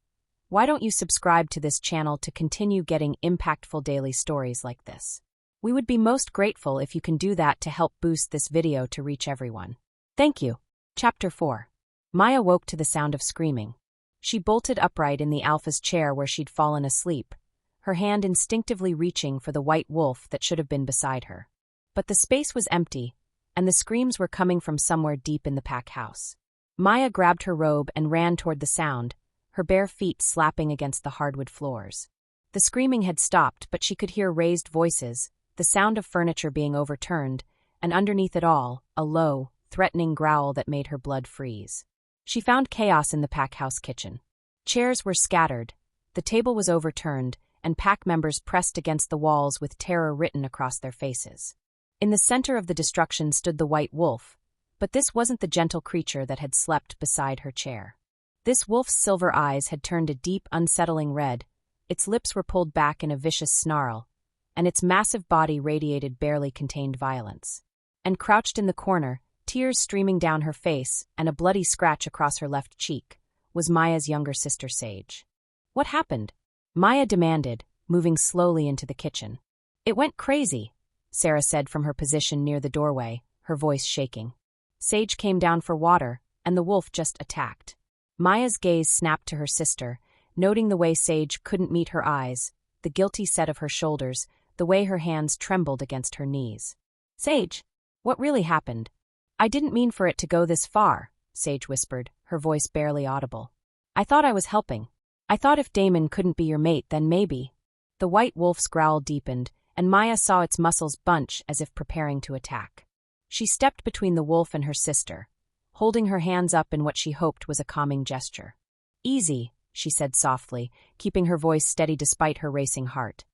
why don't you subscribe to this channel to continue getting impactful daily stories like this? We would be most grateful if you can do that to help boost this video to reach everyone. Thank you. Chapter 4. Maya woke to the sound of screaming. She bolted upright in the alpha's chair where she'd fallen asleep, her hand instinctively reaching for the white wolf that should have been beside her. But the space was empty, and the screams were coming from somewhere deep in the pack house. Maya grabbed her robe and ran toward the sound, her bare feet slapping against the hardwood floors. The screaming had stopped, but she could hear raised voices, the sound of furniture being overturned, and underneath it all, a low, threatening growl that made her blood freeze. She found chaos in the pack house kitchen. Chairs were scattered, the table was overturned, and pack members pressed against the walls with terror written across their faces. In the center of the destruction stood the white wolf, but this wasn't the gentle creature that had slept beside her chair. This wolf's silver eyes had turned a deep, unsettling red, its lips were pulled back in a vicious snarl, and its massive body radiated barely contained violence. And crouched in the corner, tears streaming down her face and a bloody scratch across her left cheek, was Maya's younger sister Sage. "What happened?" Maya demanded, moving slowly into the kitchen. "It went crazy," Sarah said from her position near the doorway, her voice shaking. "Sage came down for water, and the wolf just attacked." Maya's gaze snapped to her sister, noting the way Sage couldn't meet her eyes, the guilty set of her shoulders, the way her hands trembled against her knees. "Sage, what really happened?" "I didn't mean for it to go this far," Sage whispered, her voice barely audible. "I thought I was helping. I thought if Damon couldn't be your mate, then maybe." The white wolf's growl deepened, and Maya saw its muscles bunch as if preparing to attack. She stepped between the wolf and her sister, holding her hands up in what she hoped was a calming gesture. "Easy," she said softly, keeping her voice steady despite her racing heart.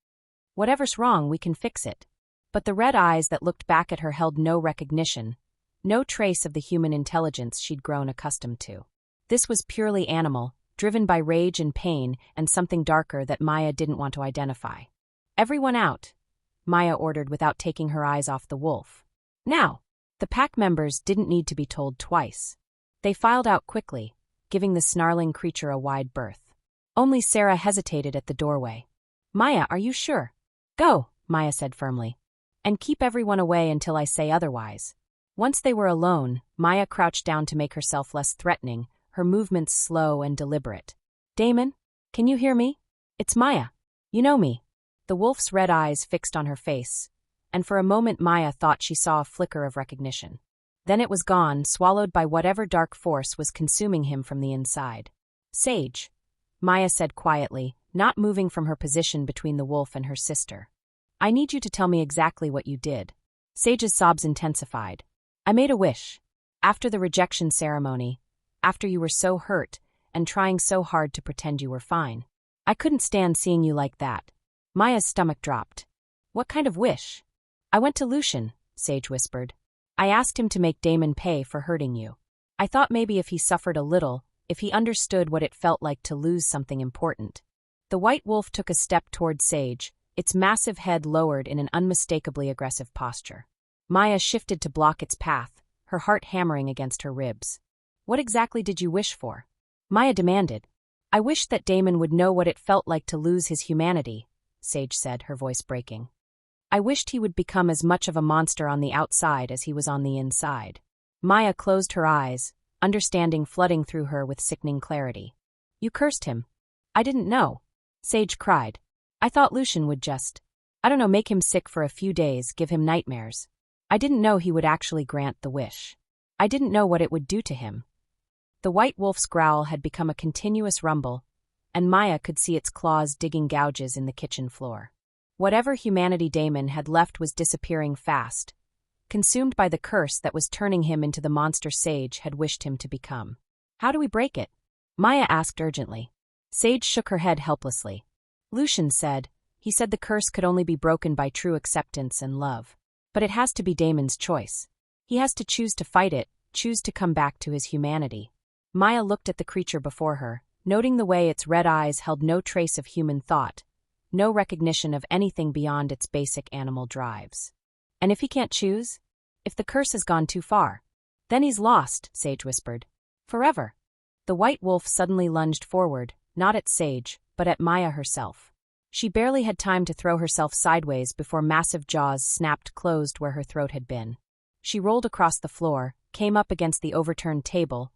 "Whatever's wrong, we can fix it." But the red eyes that looked back at her held no recognition, no trace of the human intelligence she'd grown accustomed to. This was purely animal, driven by rage and pain and something darker that Maya didn't want to identify. "Everyone out," Maya ordered without taking her eyes off the wolf. "Now!" The pack members didn't need to be told twice. They filed out quickly, giving the snarling creature a wide berth. Only Sarah hesitated at the doorway. "Maya, are you sure?" "Go," Maya said firmly. "And keep everyone away until I say otherwise." Once they were alone, Maya crouched down to make herself less threatening, her movements slow and deliberate. "Damon, can you hear me? It's Maya. You know me." The wolf's red eyes fixed on her face, and for a moment Maya thought she saw a flicker of recognition. Then it was gone, swallowed by whatever dark force was consuming him from the inside. "Sage," Maya said quietly, not moving from her position between the wolf and her sister. "I need you to tell me exactly what you did." Sage's sobs intensified. "I made a wish. After the rejection ceremony, after you were so hurt and trying so hard to pretend you were fine. I couldn't stand seeing you like that." Maya's stomach dropped. "What kind of wish?" "I went to Lucian," Sage whispered. "I asked him to make Damon pay for hurting you. I thought maybe if he suffered a little, if he understood what it felt like to lose something important." The white wolf took a step toward Sage, its massive head lowered in an unmistakably aggressive posture. Maya shifted to block its path, her heart hammering against her ribs. "What exactly did you wish for?" Maya demanded. "I wished that Damon would know what it felt like to lose his humanity," Sage said, her voice breaking. "I wished he would become as much of a monster on the outside as he was on the inside." Maya closed her eyes, understanding flooding through her with sickening clarity. "You cursed him." "I didn't know," Sage cried. "I thought Lucian would just, I don't know, make him sick for a few days, give him nightmares. I didn't know he would actually grant the wish. I didn't know what it would do to him." The white wolf's growl had become a continuous rumble, and Maya could see its claws digging gouges in the kitchen floor. Whatever humanity Damon had left was disappearing fast, consumed by the curse that was turning him into the monster Sage had wished him to become. How do we break it? Maya asked urgently. Sage shook her head helplessly. Lucian said, he said the curse could only be broken by true acceptance and love. But it has to be Damon's choice. He has to choose to fight it, choose to come back to his humanity. Maya looked at the creature before her, noting the way its red eyes held no trace of human thought, no recognition of anything beyond its basic animal drives. And if he can't choose? If the curse has gone too far? Then he's lost, Sage whispered. Forever. The white wolf suddenly lunged forward, not at Sage, but at Maya herself. She barely had time to throw herself sideways before massive jaws snapped closed where her throat had been. She rolled across the floor, came up against the overturned table,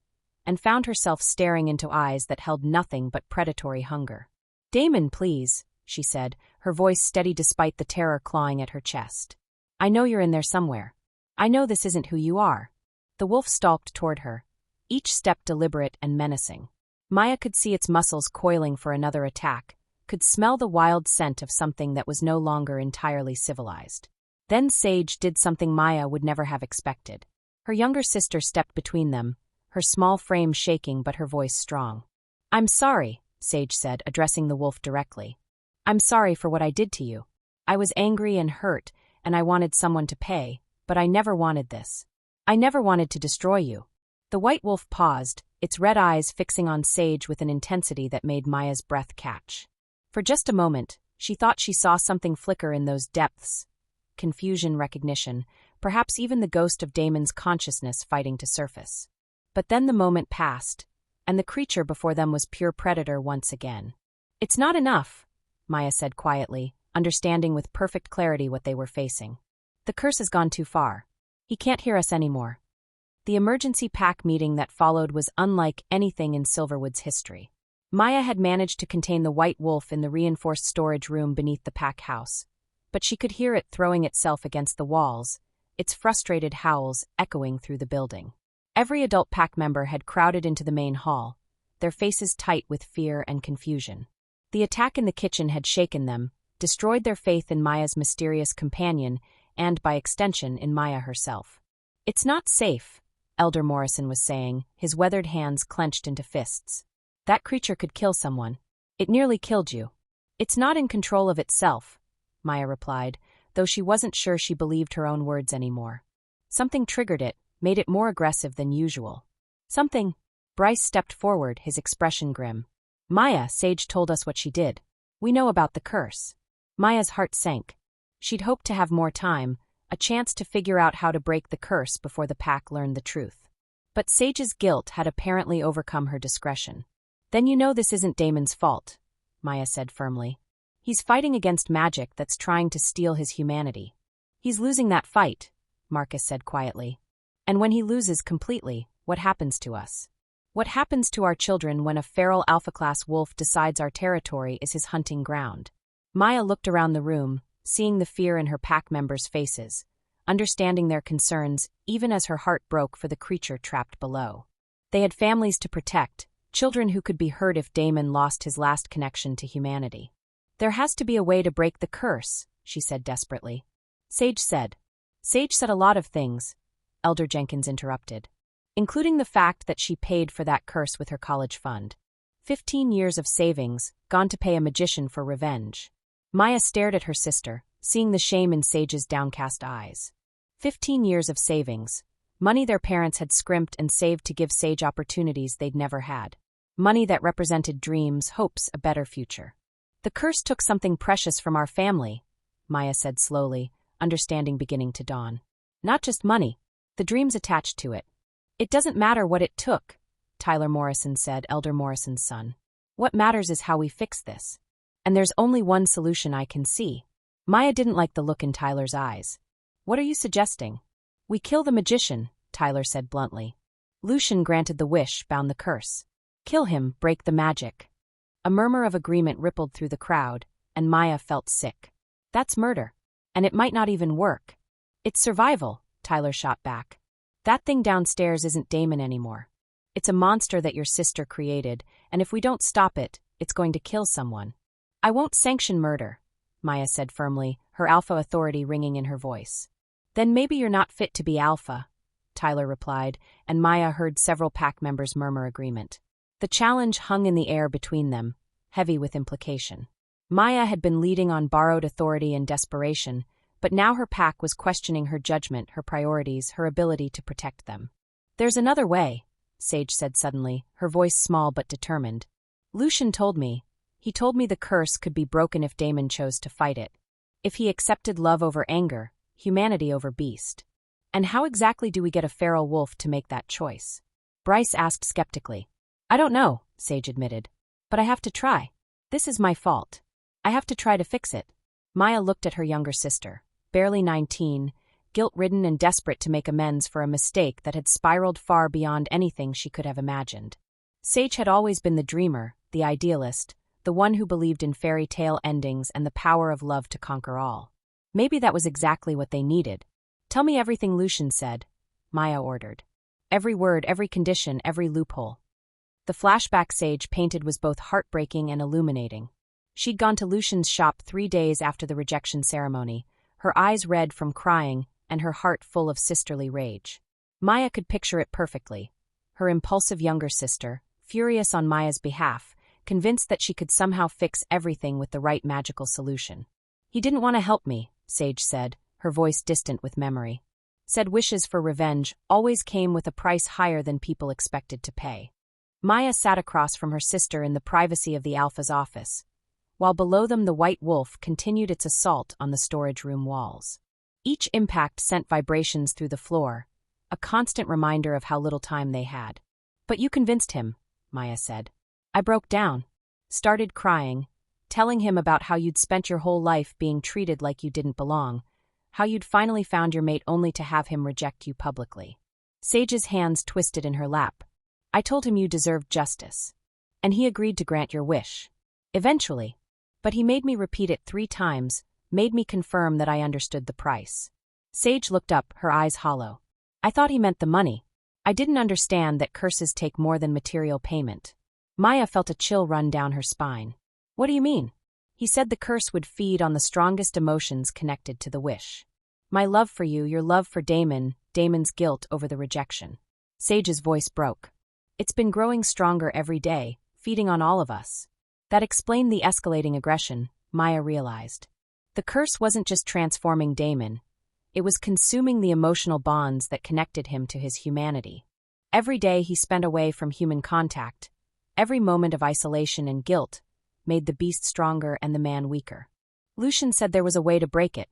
and found herself staring into eyes that held nothing but predatory hunger. Damon, please, she said, her voice steady despite the terror clawing at her chest. I know you're in there somewhere. I know this isn't who you are. The wolf stalked toward her, each step deliberate and menacing. Maya could see its muscles coiling for another attack, could smell the wild scent of something that was no longer entirely civilized. Then Sage did something Maya would never have expected. Her younger sister stepped between them, her small frame shaking but her voice strong. I'm sorry, Sage said, addressing the wolf directly. I'm sorry for what I did to you. I was angry and hurt, and I wanted someone to pay, but I never wanted this. I never wanted to destroy you. The white wolf paused, its red eyes fixing on Sage with an intensity that made Maya's breath catch. For just a moment, she thought she saw something flicker in those depths. Confusion, recognition, perhaps even the ghost of Damon's consciousness fighting to surface. But then the moment passed, and the creature before them was pure predator once again. It's not enough, Maya said quietly, understanding with perfect clarity what they were facing. The curse has gone too far. He can't hear us anymore. The emergency pack meeting that followed was unlike anything in Silverwood's history. Maya had managed to contain the white wolf in the reinforced storage room beneath the pack house, but she could hear it throwing itself against the walls, its frustrated howls echoing through the building. Every adult pack member had crowded into the main hall, their faces tight with fear and confusion. The attack in the kitchen had shaken them, destroyed their faith in Maya's mysterious companion, and, by extension, in Maya herself. It's not safe, Elder Morrison was saying, his weathered hands clenched into fists. That creature could kill someone. It nearly killed you. It's not in control of itself, Maya replied, though she wasn't sure she believed her own words anymore. Something triggered it, made it more aggressive than usual. Something. Bryce stepped forward, his expression grim. Maya, Sage told us what she did. We know about the curse. Maya's heart sank. She'd hoped to have more time, a chance to figure out how to break the curse before the pack learned the truth. But Sage's guilt had apparently overcome her discretion. Then you know this isn't Damon's fault, Maya said firmly. He's fighting against magic that's trying to steal his humanity. He's losing that fight, Marcus said quietly. And when he loses completely, what happens to us? What happens to our children when a feral alpha-class wolf decides our territory is his hunting ground? Maya looked around the room, seeing the fear in her pack members' faces, understanding their concerns even as her heart broke for the creature trapped below. They had families to protect, children who could be hurt if Damon lost his last connection to humanity. There has to be a way to break the curse, she said desperately. Sage said a lot of things, Elder Jenkins interrupted, including the fact that she paid for that curse with her college fund. 15 years of savings, gone to pay a magician for revenge. Maya stared at her sister, seeing the shame in Sage's downcast eyes. 15 years of savings, money their parents had scrimped and saved to give Sage opportunities they'd never had. Money that represented dreams, hopes, a better future. The curse took something precious from our family, Maya said slowly, understanding beginning to dawn. Not just money, the dreams attached to it. It doesn't matter what it took, Tyler Morrison said, Elder Morrison's son. What matters is how we fix this. And there's only one solution I can see. Maya didn't like the look in Tyler's eyes. What are you suggesting? We kill the magician, Tyler said bluntly. Lucian granted the wish, bound the curse. Kill him, break the magic. A murmur of agreement rippled through the crowd, and Maya felt sick. That's murder. And it might not even work. It's survival, Tyler shot back. That thing downstairs isn't Damon anymore. It's a monster that your sister created, and if we don't stop it, it's going to kill someone. I won't sanction murder, Maya said firmly, her alpha authority ringing in her voice. Then maybe you're not fit to be alpha, Tyler replied, and Maya heard several pack members murmur agreement. The challenge hung in the air between them, heavy with implication. Maya had been leading on borrowed authority and desperation, but now her pack was questioning her judgment, her priorities, her ability to protect them. There's another way, Sage said suddenly, her voice small but determined. Lucian told me. He told me the curse could be broken if Damon chose to fight it. If he accepted love over anger, humanity over beast. And how exactly do we get a feral wolf to make that choice? Bryce asked skeptically. I don't know, Sage admitted. But I have to try. This is my fault. I have to try to fix it. Maya looked at her younger sister, barely 19, guilt-ridden and desperate to make amends for a mistake that had spiraled far beyond anything she could have imagined. Sage had always been the dreamer, the idealist, the one who believed in fairy tale endings and the power of love to conquer all. Maybe that was exactly what they needed. Tell me everything Lucian said, Maya ordered. Every word, every condition, every loophole. The flashback Sage painted was both heartbreaking and illuminating. She'd gone to Lucian's shop 3 days after the rejection ceremony, her eyes red from crying and her heart full of sisterly rage. Maya could picture it perfectly. Her impulsive younger sister, furious on Maya's behalf, convinced that she could somehow fix everything with the right magical solution. He didn't want to help me, Sage said, her voice distant with memory. Said wishes for revenge always came with a price higher than people expected to pay. Maya sat across from her sister in the privacy of the Alpha's office, while below them the white wolf continued its assault on the storage room walls. Each impact sent vibrations through the floor, a constant reminder of how little time they had. But you convinced him, Maya said. I broke down, started crying, telling him about how you'd spent your whole life being treated like you didn't belong, how you'd finally found your mate only to have him reject you publicly. Sage's hands twisted in her lap. I told him you deserved justice. And he agreed to grant your wish. Eventually. But he made me repeat it 3 times, made me confirm that I understood the price. Sage looked up, her eyes hollow. I thought he meant the money. I didn't understand that curses take more than material payment. Maya felt a chill run down her spine. What do you mean? He said the curse would feed on the strongest emotions connected to the wish. My love for you, your love for Damon, Damon's guilt over the rejection. Sage's voice broke. It's been growing stronger every day, feeding on all of us. That explained the escalating aggression, Maya realized. The curse wasn't just transforming Damon. It was consuming the emotional bonds that connected him to his humanity. Every day he spent away from human contact, every moment of isolation and guilt, made the beast stronger and the man weaker. Lucian said there was a way to break it,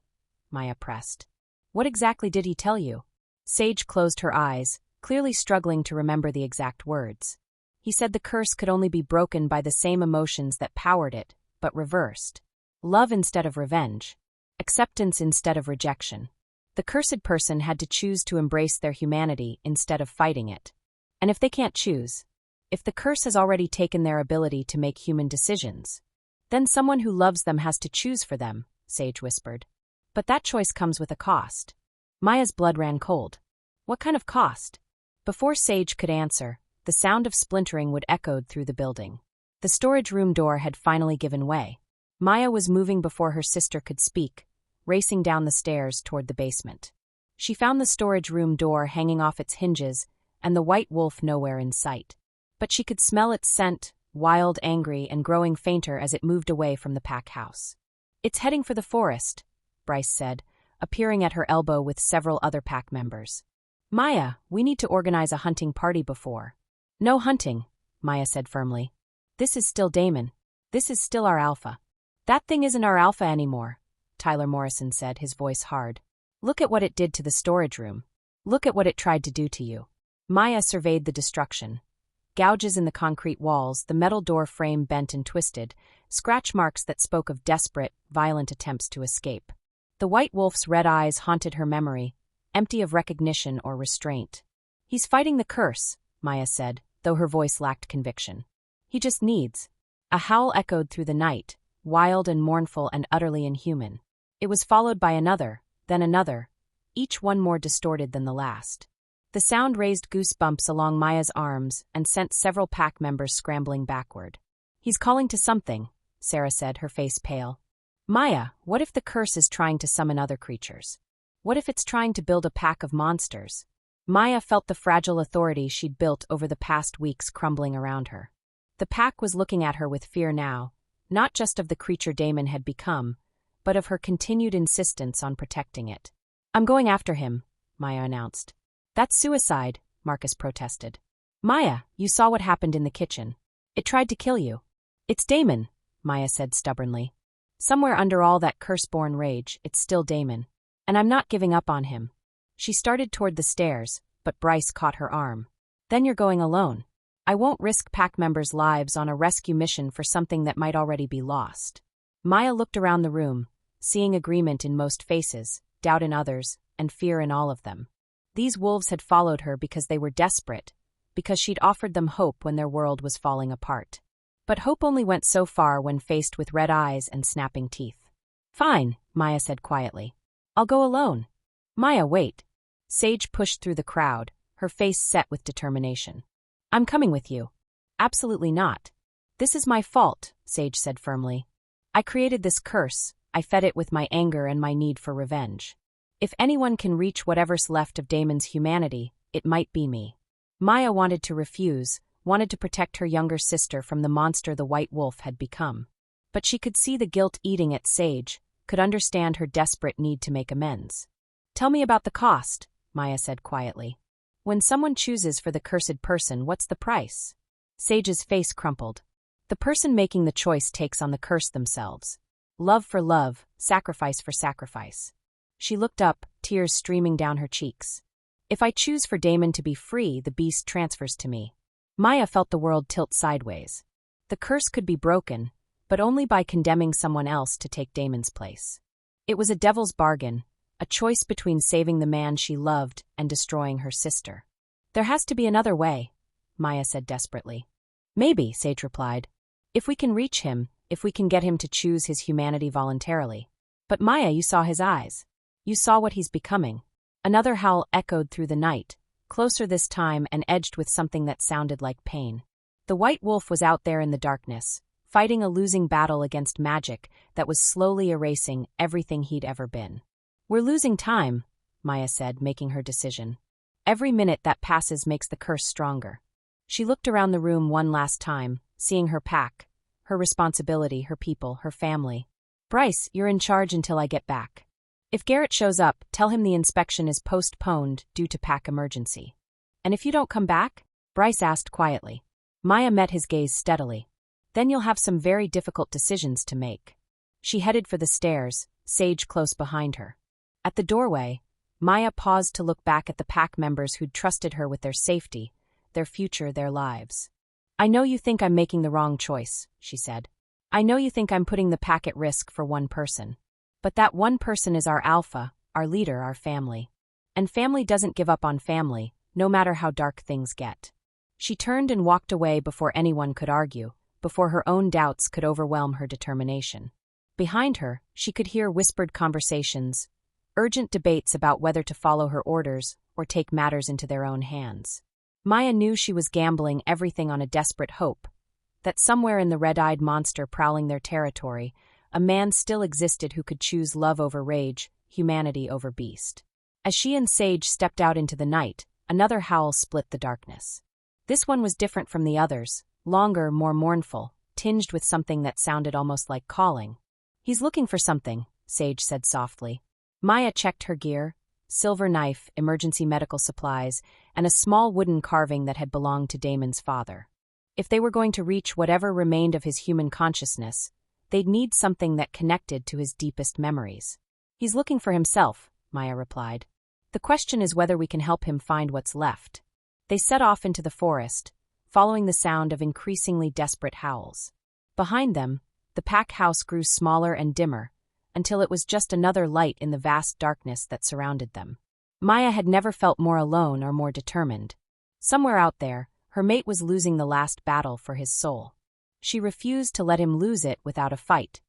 Maya pressed. What exactly did he tell you? Sage closed her eyes, clearly struggling to remember the exact words. He said the curse could only be broken by the same emotions that powered it, but reversed. Love instead of revenge. Acceptance instead of rejection. The cursed person had to choose to embrace their humanity instead of fighting it. And if they can't choose, if the curse has already taken their ability to make human decisions, then someone who loves them has to choose for them, Sage whispered. But that choice comes with a cost. Maya's blood ran cold. What kind of cost? Before Sage could answer, the sound of splintering would echoed through the building. The storage room door had finally given way. Maya was moving before her sister could speak, racing down the stairs toward the basement. She found the storage room door hanging off its hinges and the white wolf nowhere in sight. But she could smell its scent, wild, angry, and growing fainter as it moved away from the pack house. It's heading for the forest, Bryce said, appearing at her elbow with several other pack members. Maya, we need to organize a hunting party before. No hunting, Maya said firmly. This is still Damon. This is still our alpha. That thing isn't our alpha anymore, Tyler Morrison said, his voice hard. Look at what it did to the storage room. Look at what it tried to do to you. Maya surveyed the destruction. Gouges in the concrete walls, the metal door frame bent and twisted, scratch marks that spoke of desperate, violent attempts to escape. The white wolf's red eyes haunted her memory, empty of recognition or restraint. He's fighting the curse, Maya said, though her voice lacked conviction. He just needs. A howl echoed through the night, wild and mournful and utterly inhuman. It was followed by another, then another, each one more distorted than the last. The sound raised goosebumps along Maya's arms and sent several pack members scrambling backward. "He's calling to something," Sarah said, her face pale. "Maya, what if the curse is trying to summon other creatures? What if it's trying to build a pack of monsters?" Maya felt the fragile authority she'd built over the past weeks crumbling around her. The pack was looking at her with fear now, not just of the creature Damon had become, but of her continued insistence on protecting it. "I'm going after him," Maya announced. "That's suicide," Marcus protested. "Maya, you saw what happened in the kitchen. It tried to kill you." "It's Damon," Maya said stubbornly. "Somewhere under all that curse-born rage, it's still Damon. And I'm not giving up on him." She started toward the stairs, but Bryce caught her arm. "Then you're going alone. I won't risk pack members' lives on a rescue mission for something that might already be lost." Maya looked around the room, seeing agreement in most faces, doubt in others, and fear in all of them. These wolves had followed her because they were desperate, because she'd offered them hope when their world was falling apart. But hope only went so far when faced with red eyes and snapping teeth. "Fine," Maya said quietly. "I'll go alone." "Maya, wait." Sage pushed through the crowd, her face set with determination. "I'm coming with you." "Absolutely not. This is my fault," Sage said firmly. "I created this curse, I fed it with my anger and my need for revenge. If anyone can reach whatever's left of Damon's humanity, it might be me." Maya wanted to refuse, wanted to protect her younger sister from the monster the White Wolf had become. But she could see the guilt eating at Sage, could understand her desperate need to make amends. "Tell me about the cost," Maya said quietly. "When someone chooses for the cursed person, what's the price?" Sage's face crumpled. "The person making the choice takes on the curse themselves. Love for love, sacrifice for sacrifice." She looked up, tears streaming down her cheeks. "If I choose for Damon to be free, the beast transfers to me." Maya felt the world tilt sideways. The curse could be broken, but only by condemning someone else to take Damon's place. It was a devil's bargain, a choice between saving the man she loved and destroying her sister. "There has to be another way," Maya said desperately. "Maybe," Sage replied. "If we can reach him, if we can get him to choose his humanity voluntarily." "But Maya, you saw his eyes. You saw what he's becoming." Another howl echoed through the night, closer this time and edged with something that sounded like pain. The White Wolf was out there in the darkness, fighting a losing battle against magic that was slowly erasing everything he'd ever been. "We're losing time," Maya said, making her decision. "Every minute that passes makes the curse stronger." She looked around the room one last time, seeing her pack, her responsibility, her people, her family. "Bryce, you're in charge until I get back. If Garrett shows up, tell him the inspection is postponed due to pack emergency." "And if you don't come back?" Bryce asked quietly. Maya met his gaze steadily. "Then you'll have some very difficult decisions to make." She headed for the stairs, Sage close behind her. At the doorway, Maya paused to look back at the pack members who'd trusted her with their safety, their future, their lives. "I know you think I'm making the wrong choice," she said. "I know you think I'm putting the pack at risk for one person. But that one person is our alpha, our leader, our family. And family doesn't give up on family, no matter how dark things get." She turned and walked away before anyone could argue, before her own doubts could overwhelm her determination. Behind her, she could hear whispered conversations, urgent debates about whether to follow her orders or take matters into their own hands. Maya knew she was gambling everything on a desperate hope, that somewhere in the red-eyed monster prowling their territory, a man still existed who could choose love over rage, humanity over beast. As she and Sage stepped out into the night, another howl split the darkness. This one was different from the others, longer, more mournful, tinged with something that sounded almost like calling. "He's looking for something," Sage said softly. Maya checked her gear, silver knife, emergency medical supplies, and a small wooden carving that had belonged to Damon's father. If they were going to reach whatever remained of his human consciousness, they'd need something that connected to his deepest memories. "He's looking for himself," Maya replied. "The question is whether we can help him find what's left." They set off into the forest, following the sound of increasingly desperate howls. Behind them, the pack house grew smaller and dimmer, until it was just another light in the vast darkness that surrounded them. Maya had never felt more alone or more determined. Somewhere out there, her mate was losing the last battle for his soul. She refused to let him lose it without a fight.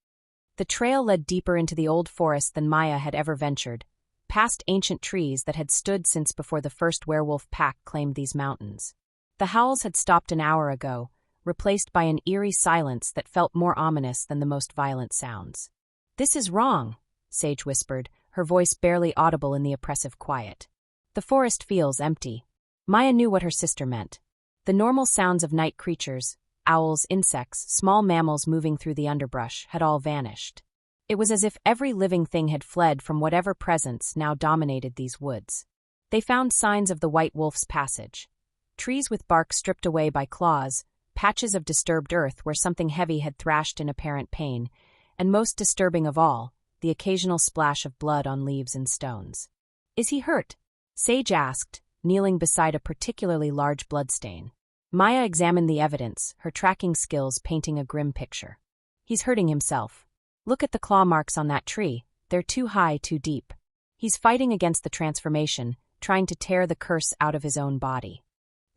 The trail led deeper into the old forest than Maya had ever ventured, past ancient trees that had stood since before the first werewolf pack claimed these mountains. The howls had stopped an hour ago, replaced by an eerie silence that felt more ominous than the most violent sounds. "This is wrong," Sage whispered, her voice barely audible in the oppressive quiet. "The forest feels empty." Maya knew what her sister meant. The normal sounds of night creatures, owls, insects, small mammals moving through the underbrush, had all vanished. It was as if every living thing had fled from whatever presence now dominated these woods. They found signs of the white wolf's passage. Trees with bark stripped away by claws, patches of disturbed earth where something heavy had thrashed in apparent pain, and most disturbing of all, the occasional splash of blood on leaves and stones. "Is he hurt?" Sage asked, kneeling beside a particularly large bloodstain. Maya examined the evidence, her tracking skills painting a grim picture. "He's hurting himself. Look at the claw marks on that tree, they're too high, too deep. He's fighting against the transformation, trying to tear the curse out of his own body."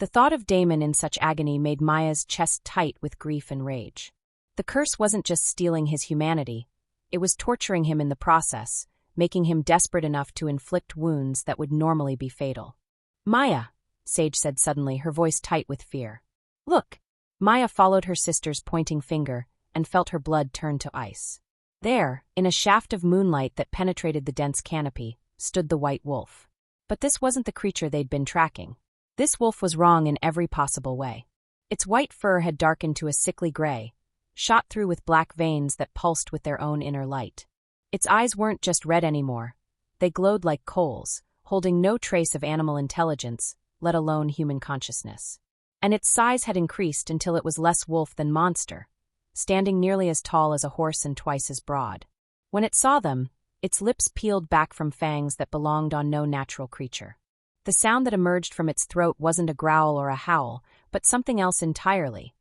The thought of Damon in such agony made Maya's chest tight with grief and rage. The curse wasn't just stealing his humanity, it was torturing him in the process, making him desperate enough to inflict wounds that would normally be fatal. "Maya," Sage said suddenly, her voice tight with fear. "Look." Maya followed her sister's pointing finger and felt her blood turn to ice. There, in a shaft of moonlight that penetrated the dense canopy, stood the white wolf. But this wasn't the creature they'd been tracking. This wolf was wrong in every possible way. Its white fur had darkened to a sickly gray, shot through with black veins that pulsed with their own inner light. Its eyes weren't just red anymore. They glowed like coals, holding no trace of animal intelligence, let alone human consciousness. And its size had increased until it was less wolf than monster, standing nearly as tall as a horse and twice as broad. When it saw them, its lips peeled back from fangs that belonged on no natural creature. The sound that emerged from its throat wasn't a growl or a howl, but something else entirely.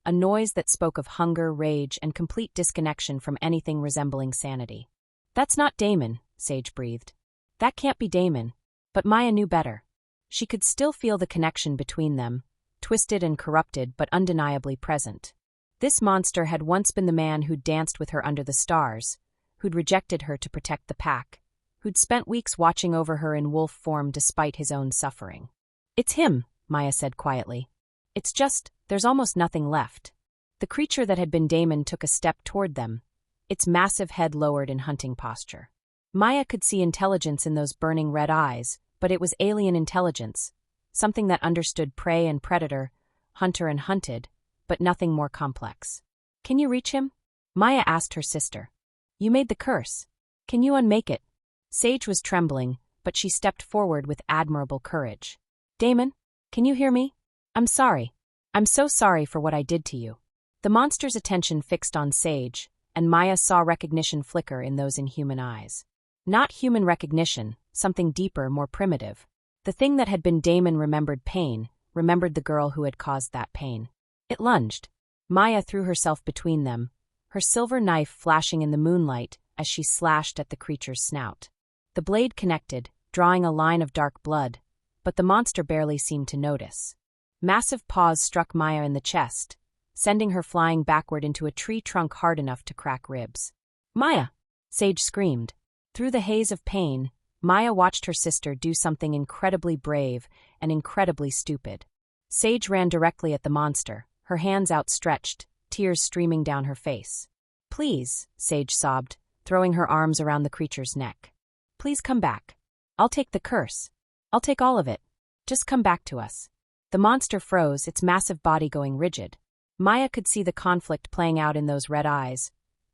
A noise that spoke of hunger, rage, and complete disconnection from anything resembling sanity. "That's not Damon," Sage breathed. "That can't be Damon." But Maya knew better. She could still feel the connection between them, twisted and corrupted but undeniably present. This monster had once been the man who'd danced with her under the stars, who'd rejected her to protect the pack, who'd spent weeks watching over her in wolf form despite his own suffering. "It's him," Maya said quietly. "It's just, there's almost nothing left." The creature that had been Damon took a step toward them, its massive head lowered in hunting posture. Maya could see intelligence in those burning red eyes, but it was alien intelligence, something that understood prey and predator, hunter and hunted, but nothing more complex. "Can you reach him?" Maya asked her sister. "You made the curse. Can you unmake it?" Sage was trembling, but she stepped forward with admirable courage. "Damon, can you hear me? I'm sorry. I'm so sorry for what I did to you." The monster's attention fixed on Sage, and Maya saw recognition flicker in those inhuman eyes. Not human recognition, something deeper, more primitive. The thing that had been Damon remembered pain, remembered the girl who had caused that pain. It lunged. Maya threw herself between them, her silver knife flashing in the moonlight as she slashed at the creature's snout. The blade connected, drawing a line of dark blood, but the monster barely seemed to notice. Massive paws struck Maya in the chest, sending her flying backward into a tree trunk hard enough to crack ribs. "Maya!" Sage screamed. Through the haze of pain, Maya watched her sister do something incredibly brave and incredibly stupid. Sage ran directly at the monster, her hands outstretched, tears streaming down her face. "Please," Sage sobbed, throwing her arms around the creature's neck. "Please come back. I'll take the curse. I'll take all of it. Just come back to us." The monster froze, its massive body going rigid. Maya could see the conflict playing out in those red eyes,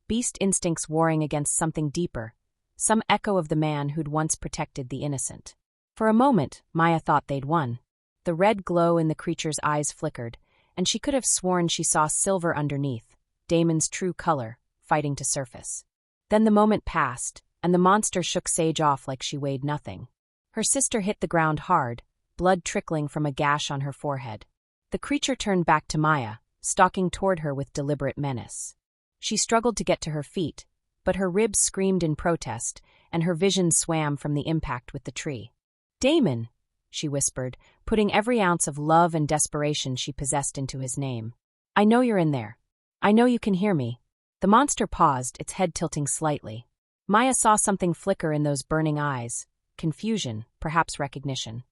beast instincts warring against something deeper, some echo of the man who'd once protected the innocent. For a moment, Maya thought they'd won. The red glow in the creature's eyes flickered, and she could have sworn she saw silver underneath, Damon's true color, fighting to surface. Then the moment passed, and the monster shook Sage off like she weighed nothing. Her sister hit the ground hard, blood trickling from a gash on her forehead. The creature turned back to Maya, stalking toward her with deliberate menace. She struggled to get to her feet, but her ribs screamed in protest, and her vision swam from the impact with the tree. "Damon," she whispered, putting every ounce of love and desperation she possessed into his name. "I know you're in there. I know you can hear me." The monster paused, its head tilting slightly. Maya saw something flicker in those burning eyes, confusion, perhaps recognition.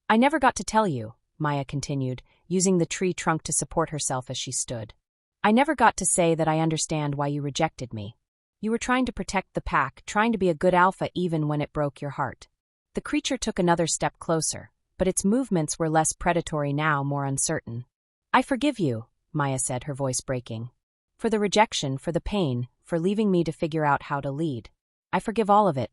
I never got to tell you, Maya continued, using the tree trunk to support herself as she stood. I never got to say that I understand why you rejected me. You were trying to protect the pack, trying to be a good alpha even when it broke your heart. The creature took another step closer, but its movements were less predatory now, more uncertain. I forgive you, Maya said, her voice breaking. For the rejection, for the pain, for leaving me to figure out how to lead. I forgive all of it.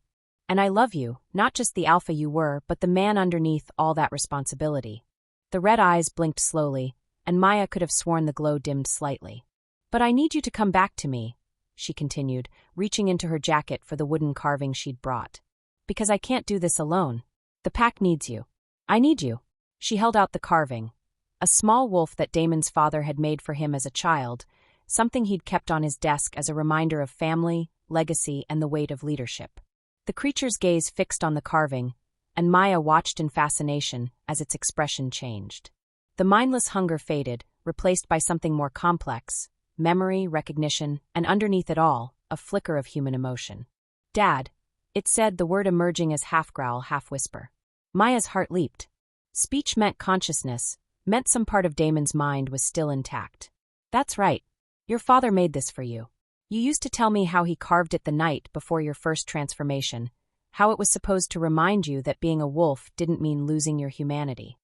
And I love you, not just the alpha you were, but the man underneath all that responsibility. The red eyes blinked slowly, and Maya could have sworn the glow dimmed slightly. But I need you to come back to me, she continued, reaching into her jacket for the wooden carving she'd brought. Because I can't do this alone. The pack needs you. I need you. She held out the carving. A small wolf that Damon's father had made for him as a child, something he'd kept on his desk as a reminder of family, legacy, and the weight of leadership. The creature's gaze fixed on the carving, and Maya watched in fascination as its expression changed. The mindless hunger faded, replaced by something more complex, memory, recognition, and underneath it all, a flicker of human emotion. Dad, it said, the word emerging as half-growl, half-whisper. Maya's heart leaped. Speech meant consciousness, meant some part of Damon's mind was still intact. That's right. Your father made this for you. You used to tell me how he carved it the night before your first transformation, how it was supposed to remind you that being a wolf didn't mean losing your humanity.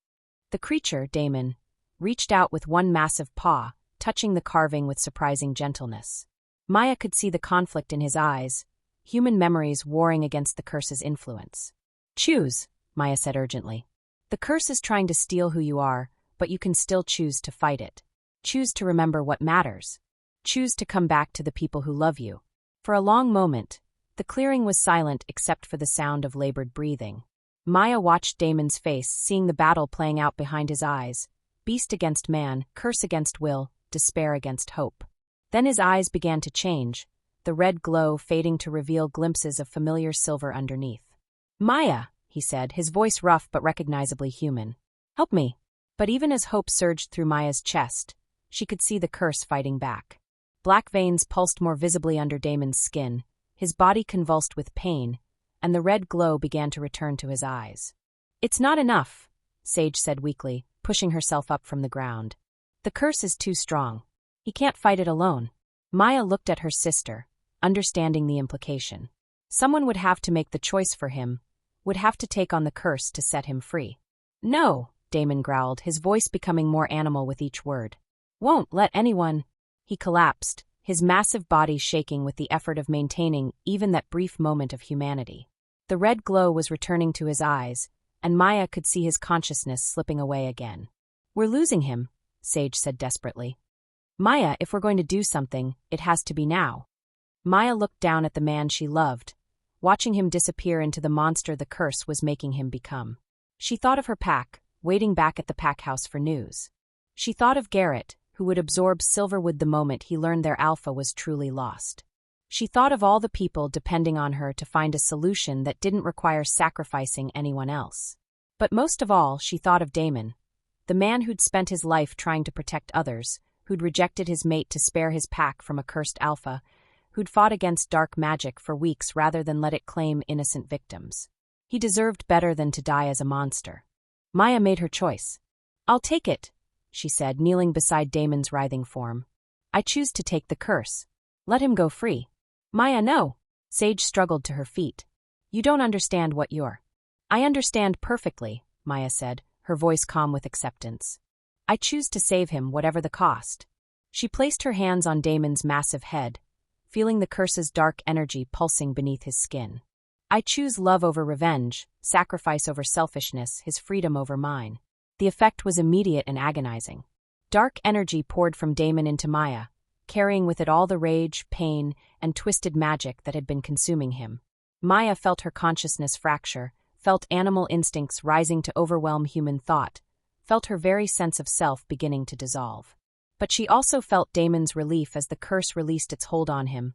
The creature, Damon, reached out with one massive paw, touching the carving with surprising gentleness. Maya could see the conflict in his eyes, human memories warring against the curse's influence. Choose, Maya said urgently. The curse is trying to steal who you are, but you can still choose to fight it. Choose to remember what matters. Choose to come back to the people who love you. For a long moment, the clearing was silent except for the sound of labored breathing. Maya watched Damon's face, seeing the battle playing out behind his eyes, beast against man, curse against will, despair against hope. Then his eyes began to change, the red glow fading to reveal glimpses of familiar silver underneath. Maya, he said, his voice rough but recognizably human. Help me. But even as hope surged through Maya's chest, she could see the curse fighting back. Black veins pulsed more visibly under Damon's skin, his body convulsed with pain, and the red glow began to return to his eyes. It's not enough, Sage said weakly, pushing herself up from the ground. The curse is too strong. He can't fight it alone. Maya looked at her sister, understanding the implication. Someone would have to make the choice for him, would have to take on the curse to set him free. No, Damon growled, his voice becoming more animal with each word. Won't let anyone. He collapsed, his massive body shaking with the effort of maintaining even that brief moment of humanity. The red glow was returning to his eyes, and Maya could see his consciousness slipping away again. We're losing him, Sage said desperately. Maya, if we're going to do something, it has to be now. Maya looked down at the man she loved, watching him disappear into the monster the curse was making him become. She thought of her pack, waiting back at the pack house for news. She thought of Garrett, who would absorb Silverwood the moment he learned their alpha was truly lost. She thought of all the people depending on her to find a solution that didn't require sacrificing anyone else. But most of all, she thought of Damon, the man who'd spent his life trying to protect others, who'd rejected his mate to spare his pack from a cursed alpha, who'd fought against dark magic for weeks rather than let it claim innocent victims. He deserved better than to die as a monster. Maya made her choice. I'll take it, she said, kneeling beside Damon's writhing form. I choose to take the curse. Let him go free. Maya, no. Sage struggled to her feet. You don't understand what you're. I understand perfectly, Maya said, her voice calm with acceptance. I choose to save him, whatever the cost. She placed her hands on Damon's massive head, feeling the curse's dark energy pulsing beneath his skin. I choose love over revenge, sacrifice over selfishness, his freedom over mine. The effect was immediate and agonizing. Dark energy poured from Damon into Maya, carrying with it all the rage, pain, and twisted magic that had been consuming him. Maya felt her consciousness fracture, felt animal instincts rising to overwhelm human thought, felt her very sense of self beginning to dissolve. But she also felt Damon's relief as the curse released its hold on him,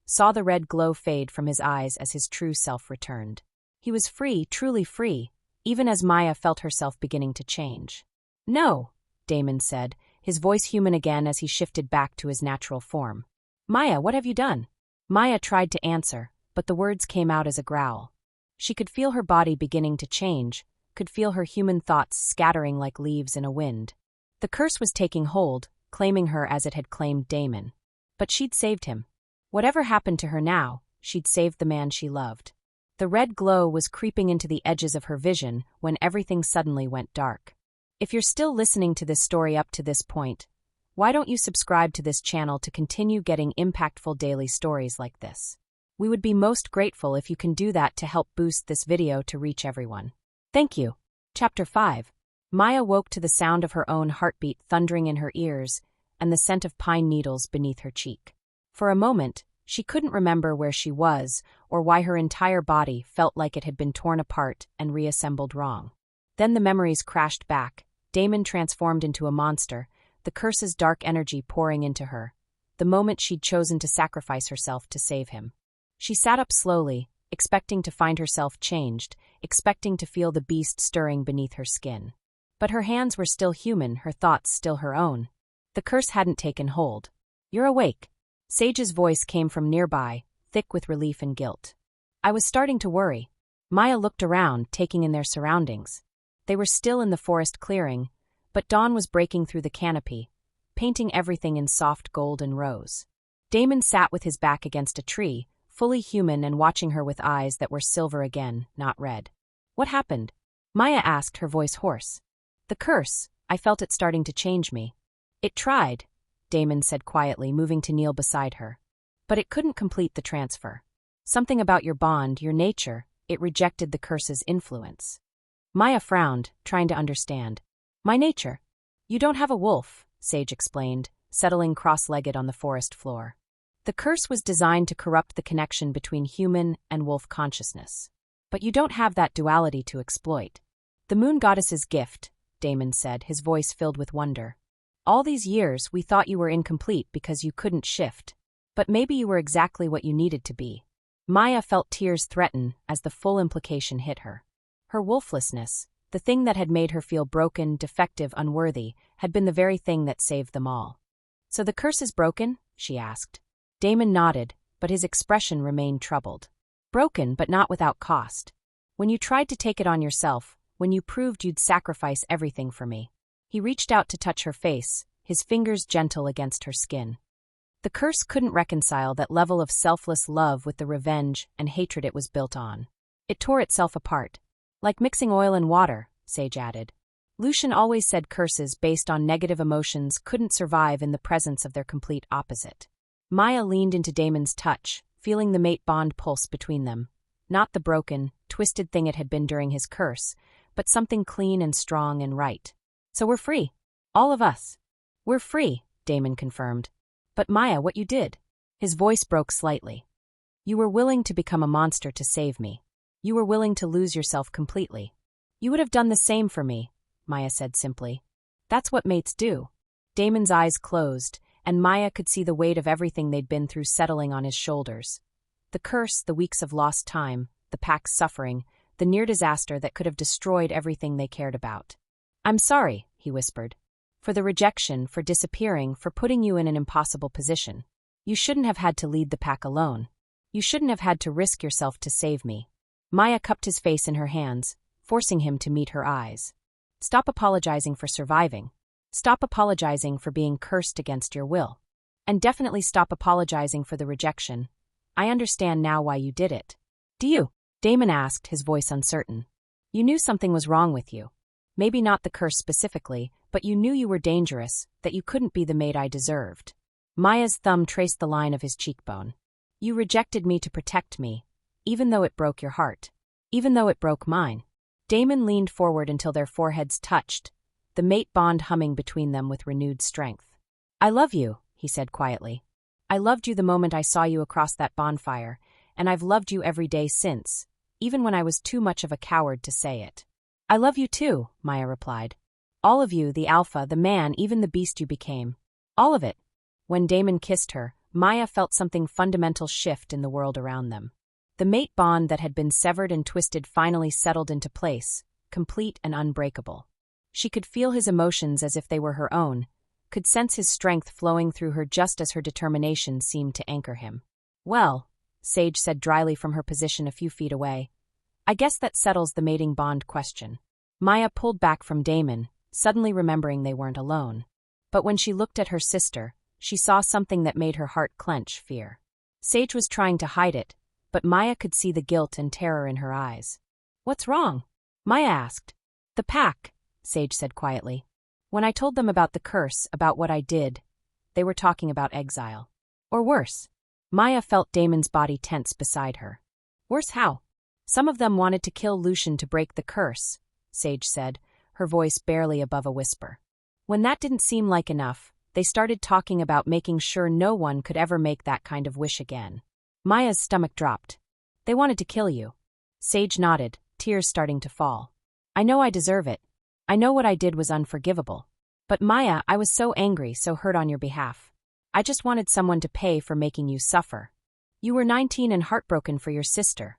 saw the red glow fade from his eyes as his true self returned. He was free, truly free, even as Maya felt herself beginning to change. No, Damon said, his voice human again as he shifted back to his natural form. Maya, what have you done? Maya tried to answer, but the words came out as a growl. She could feel her body beginning to change, could feel her human thoughts scattering like leaves in a wind. The curse was taking hold, claiming her as it had claimed Damon. But she'd saved him. Whatever happened to her now, she'd saved the man she loved. The red glow was creeping into the edges of her vision when everything suddenly went dark. If you're still listening to this story up to this point, why don't you subscribe to this channel to continue getting impactful daily stories like this? We would be most grateful if you can do that to help boost this video to reach everyone. Thank you. Chapter 5. Maya woke to the sound of her own heartbeat thundering in her ears and the scent of pine needles beneath her cheek. For a moment, she couldn't remember where she was or why her entire body felt like it had been torn apart and reassembled wrong. Then the memories crashed back, Damon transformed into a monster, the curse's dark energy pouring into her, the moment she'd chosen to sacrifice herself to save him. She sat up slowly, expecting to find herself changed, expecting to feel the beast stirring beneath her skin. But her hands were still human, her thoughts still her own. The curse hadn't taken hold. "You're awake." Sage's voice came from nearby, thick with relief and guilt. I was starting to worry. Maya looked around, taking in their surroundings. They were still in the forest clearing, but dawn was breaking through the canopy, painting everything in soft gold and rose. Damon sat with his back against a tree, fully human and watching her with eyes that were silver again, not red. "What happened?" Maya asked, her voice hoarse. "The curse, I felt it starting to change me." "It tried," Damon said quietly, moving to kneel beside her. "But it couldn't complete the transfer. Something about your bond, your nature, it rejected the curse's influence." Maya frowned, trying to understand. "My nature? You don't have a wolf," Sage explained, settling cross-legged on the forest floor. "The curse was designed to corrupt the connection between human and wolf consciousness. But you don't have that duality to exploit." "The moon goddess's gift," Damon said, his voice filled with wonder. "All these years we thought you were incomplete because you couldn't shift. But maybe you were exactly what you needed to be." Maya felt tears threaten as the full implication hit her. Her wolflessness, the thing that had made her feel broken, defective, unworthy, had been the very thing that saved them all. "So the curse is broken?" she asked. Damon nodded, but his expression remained troubled. "Broken, but not without cost. When you tried to take it on yourself, when you proved you'd sacrifice everything for me." He reached out to touch her face, his fingers gentle against her skin. The curse couldn't reconcile that level of selfless love with the revenge and hatred it was built on. It tore itself apart. "Like mixing oil and water," Sage added. Lucian always said curses based on negative emotions couldn't survive in the presence of their complete opposite. Maya leaned into Damon's touch, feeling the mate bond pulse between them. Not the broken, twisted thing it had been during his curse, but something clean and strong and right. "So we're free. All of us." "We're free," Damon confirmed. "But Maya, what you did?" His voice broke slightly. "You were willing to become a monster to save me. You were willing to lose yourself completely. You would have done the same for me," Maya said simply. "That's what mates do." Damon's eyes closed, and Maya could see the weight of everything they'd been through settling on his shoulders. The curse, the weeks of lost time, the pack's suffering, the near disaster that could have destroyed everything they cared about. "I'm sorry," he whispered. "For the rejection, for disappearing, for putting you in an impossible position. You shouldn't have had to lead the pack alone. You shouldn't have had to risk yourself to save me." Maya cupped his face in her hands, forcing him to meet her eyes. "Stop apologizing for surviving. Stop apologizing for being cursed against your will. And definitely stop apologizing for the rejection. I understand now why you did it." "Do you?" Damon asked, his voice uncertain. "You knew something was wrong with you. Maybe not the curse specifically, but you knew you were dangerous, that you couldn't be the mate I deserved." Maya's thumb traced the line of his cheekbone. "You rejected me to protect me, even though it broke your heart. Even though it broke mine." Damon leaned forward until their foreheads touched, the mate bond humming between them with renewed strength. "I love you," he said quietly. "I loved you the moment I saw you across that bonfire, and I've loved you every day since, even when I was too much of a coward to say it." "I love you too," Maya replied. "All of you, the alpha, the man, even the beast you became. All of it." When Damon kissed her, Maya felt something fundamental shift in the world around them. The mate bond that had been severed and twisted finally settled into place, complete and unbreakable. She could feel his emotions as if they were her own, could sense his strength flowing through her just as her determination seemed to anchor him. "Well," Sage said dryly from her position a few feet away, I guess that settles the mating bond question. Maya pulled back from Damon, suddenly remembering they weren't alone. But when she looked at her sister, she saw something that made her heart clench, fear. Sage was trying to hide it, but Maya could see the guilt and terror in her eyes. "What's wrong?" Maya asked. "The pack," Sage said quietly. "When I told them about the curse, about what I did, they were talking about exile. Or worse." Maya felt Damon's body tense beside her. "Worse how?" "Some of them wanted to kill Lucian to break the curse," Sage said, her voice barely above a whisper. "When that didn't seem like enough, they started talking about making sure no one could ever make that kind of wish again." Maya's stomach dropped. "They wanted to kill you." Sage nodded, tears starting to fall. "I know I deserve it. I know what I did was unforgivable. But Maya, I was so angry, so hurt on your behalf. I just wanted someone to pay for making you suffer. You were 19 and heartbroken for your sister,"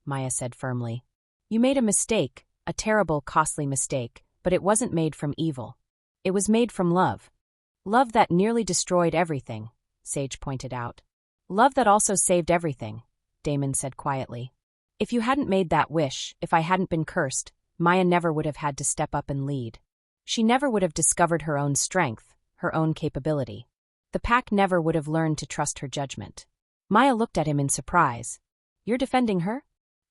Maya said firmly. "You made a mistake, a terrible, costly mistake, but it wasn't made from evil. It was made from love. Love that nearly destroyed everything," Sage pointed out. "Love that also saved everything," Damon said quietly. "If you hadn't made that wish, if I hadn't been cursed, Maya never would have had to step up and lead. She never would have discovered her own strength, her own capability. The pack never would have learned to trust her judgment." Maya looked at him in surprise. "You're defending her?"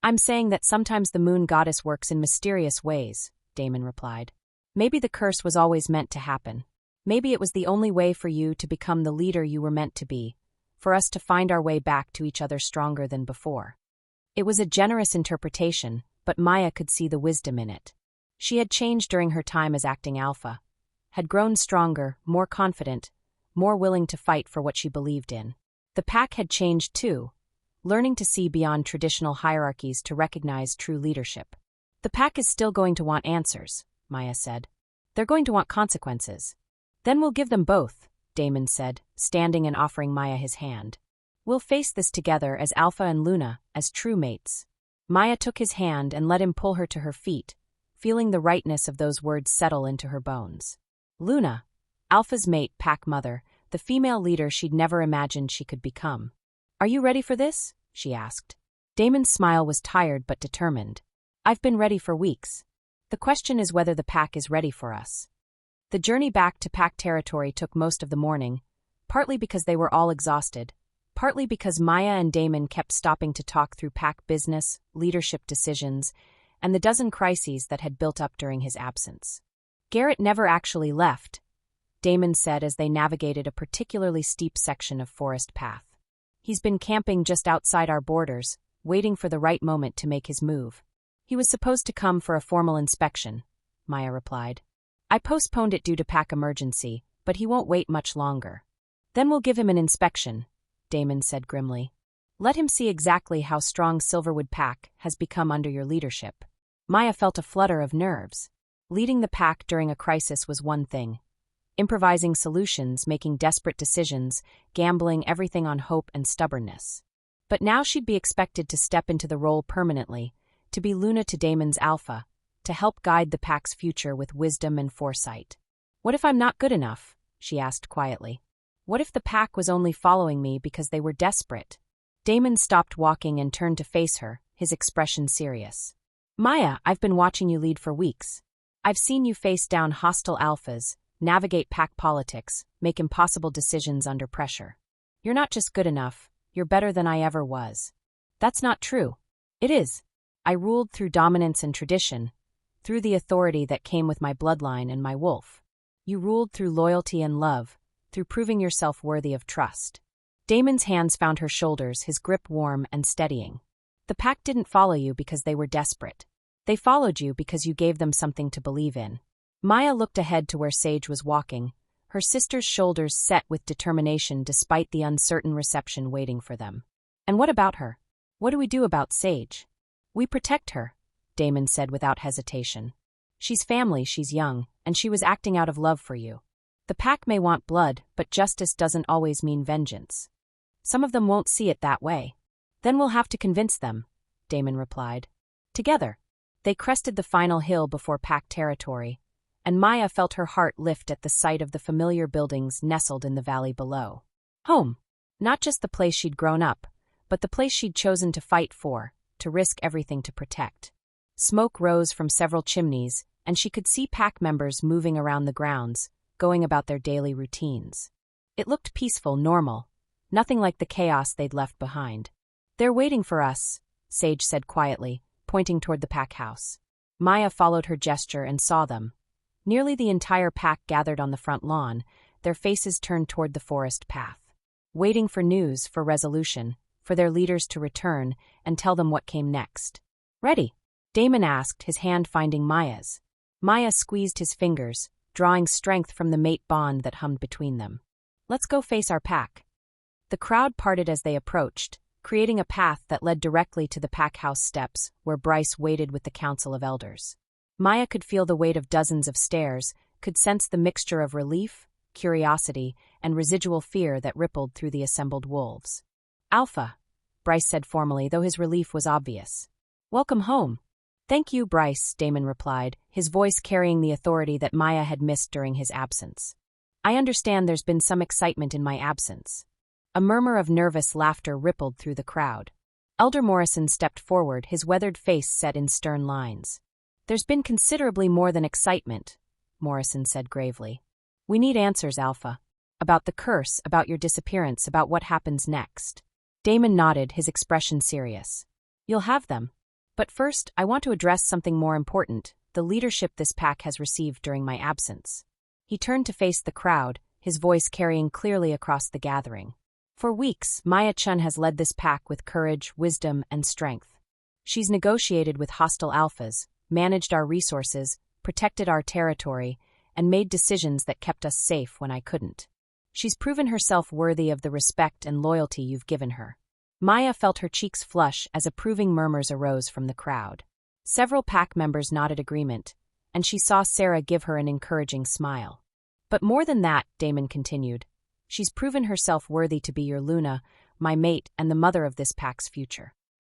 "I'm saying that sometimes the moon goddess works in mysterious ways," Damon replied. "Maybe the curse was always meant to happen. Maybe it was the only way for you to become the leader you were meant to be, for us to find our way back to each other stronger than before." It was a generous interpretation, but Maya could see the wisdom in it. She had changed during her time as acting alpha, had grown stronger, more confident, more willing to fight for what she believed in. The pack had changed too, learning to see beyond traditional hierarchies to recognize true leadership. "The pack is still going to want answers," Maya said. "They're going to want consequences." "Then we'll give them both," Damon said, standing and offering Maya his hand. "We'll face this together as Alpha and Luna, as true mates." Maya took his hand and let him pull her to her feet, feeling the rightness of those words settle into her bones. Luna, Alpha's mate, pack mother, the female leader she'd never imagined she could become. "Are you ready for this?" she asked. Damon's smile was tired but determined. "I've been ready for weeks. The question is whether the pack is ready for us." The journey back to pack territory took most of the morning, partly because they were all exhausted, partly because Maya and Damon kept stopping to talk through pack business, leadership decisions, and the dozen crises that had built up during his absence. "Garrett never actually left," Damon said as they navigated a particularly steep section of forest path. "He's been camping just outside our borders, waiting for the right moment to make his move. He was supposed to come for a formal inspection," Maya replied. "I postponed it due to pack emergency, but he won't wait much longer." "Then we'll give him an inspection," Damon said grimly. "Let him see exactly how strong Silverwood Pack has become under your leadership." Maya felt a flutter of nerves. Leading the pack during a crisis was one thing. Improvising solutions, making desperate decisions, gambling everything on hope and stubbornness. But now she'd be expected to step into the role permanently, to be Luna to Damon's Alpha, to help guide the pack's future with wisdom and foresight. "What if I'm not good enough?" she asked quietly. "What if the pack was only following me because they were desperate?" Damon stopped walking and turned to face her, his expression serious. "Maya, I've been watching you lead for weeks. I've seen you face down hostile alphas, navigate pack politics, make impossible decisions under pressure. You're not just good enough, you're better than I ever was." "That's not true." "It is. I ruled through dominance and tradition, through the authority that came with my bloodline and my wolf. You ruled through loyalty and love, through proving yourself worthy of trust." Damon's hands found her shoulders, his grip warm and steadying. "The pack didn't follow you because they were desperate. They followed you because you gave them something to believe in." Maya looked ahead to where Sage was walking, her sister's shoulders set with determination despite the uncertain reception waiting for them. "And what about her? What do we do about Sage?" "We protect her," Damon said without hesitation. "She's family, she's young, and she was acting out of love for you. The pack may want blood, but justice doesn't always mean vengeance. Some of them won't see it that way." "Then we'll have to convince them," Damon replied. Together, they crested the final hill before pack territory, and Maya felt her heart lift at the sight of the familiar buildings nestled in the valley below. Home. Not just the place she'd grown up, but the place she'd chosen to fight for, to risk everything to protect. Smoke rose from several chimneys, and she could see pack members moving around the grounds, going about their daily routines. It looked peaceful, normal, nothing like the chaos they'd left behind. "They're waiting for us," Sage said quietly, pointing toward the pack house. Maya followed her gesture and saw them. Nearly the entire pack gathered on the front lawn, their faces turned toward the forest path. Waiting for news, for resolution, for their leaders to return and tell them what came next. "Ready?" Damon asked, his hand finding Maya's. Maya squeezed his fingers, drawing strength from the mate bond that hummed between them. "Let's go face our pack." The crowd parted as they approached, creating a path that led directly to the pack house steps, where Bryce waited with the council of elders. Maya could feel the weight of dozens of stares, could sense the mixture of relief, curiosity, and residual fear that rippled through the assembled wolves. "Alpha," Bryce said formally, though his relief was obvious. "Welcome home." "Thank you, Bryce," Damon replied, his voice carrying the authority that Maya had missed during his absence. "I understand there's been some excitement in my absence." A murmur of nervous laughter rippled through the crowd. Elder Morrison stepped forward, his weathered face set in stern lines. "There's been considerably more than excitement," Morrison said gravely. "We need answers, Alpha. About the curse, about your disappearance, about what happens next." Damon nodded, his expression serious. "You'll have them. But first, I want to address something more important, the leadership this pack has received during my absence." He turned to face the crowd, his voice carrying clearly across the gathering. "For weeks, Maya Chun has led this pack with courage, wisdom, and strength. She's negotiated with hostile alphas, managed our resources, protected our territory, and made decisions that kept us safe when I couldn't. She's proven herself worthy of the respect and loyalty you've given her." Maya felt her cheeks flush as approving murmurs arose from the crowd. Several pack members nodded agreement, and she saw Sarah give her an encouraging smile. "But more than that," Damon continued, "she's proven herself worthy to be your Luna, my mate, and the mother of this pack's future."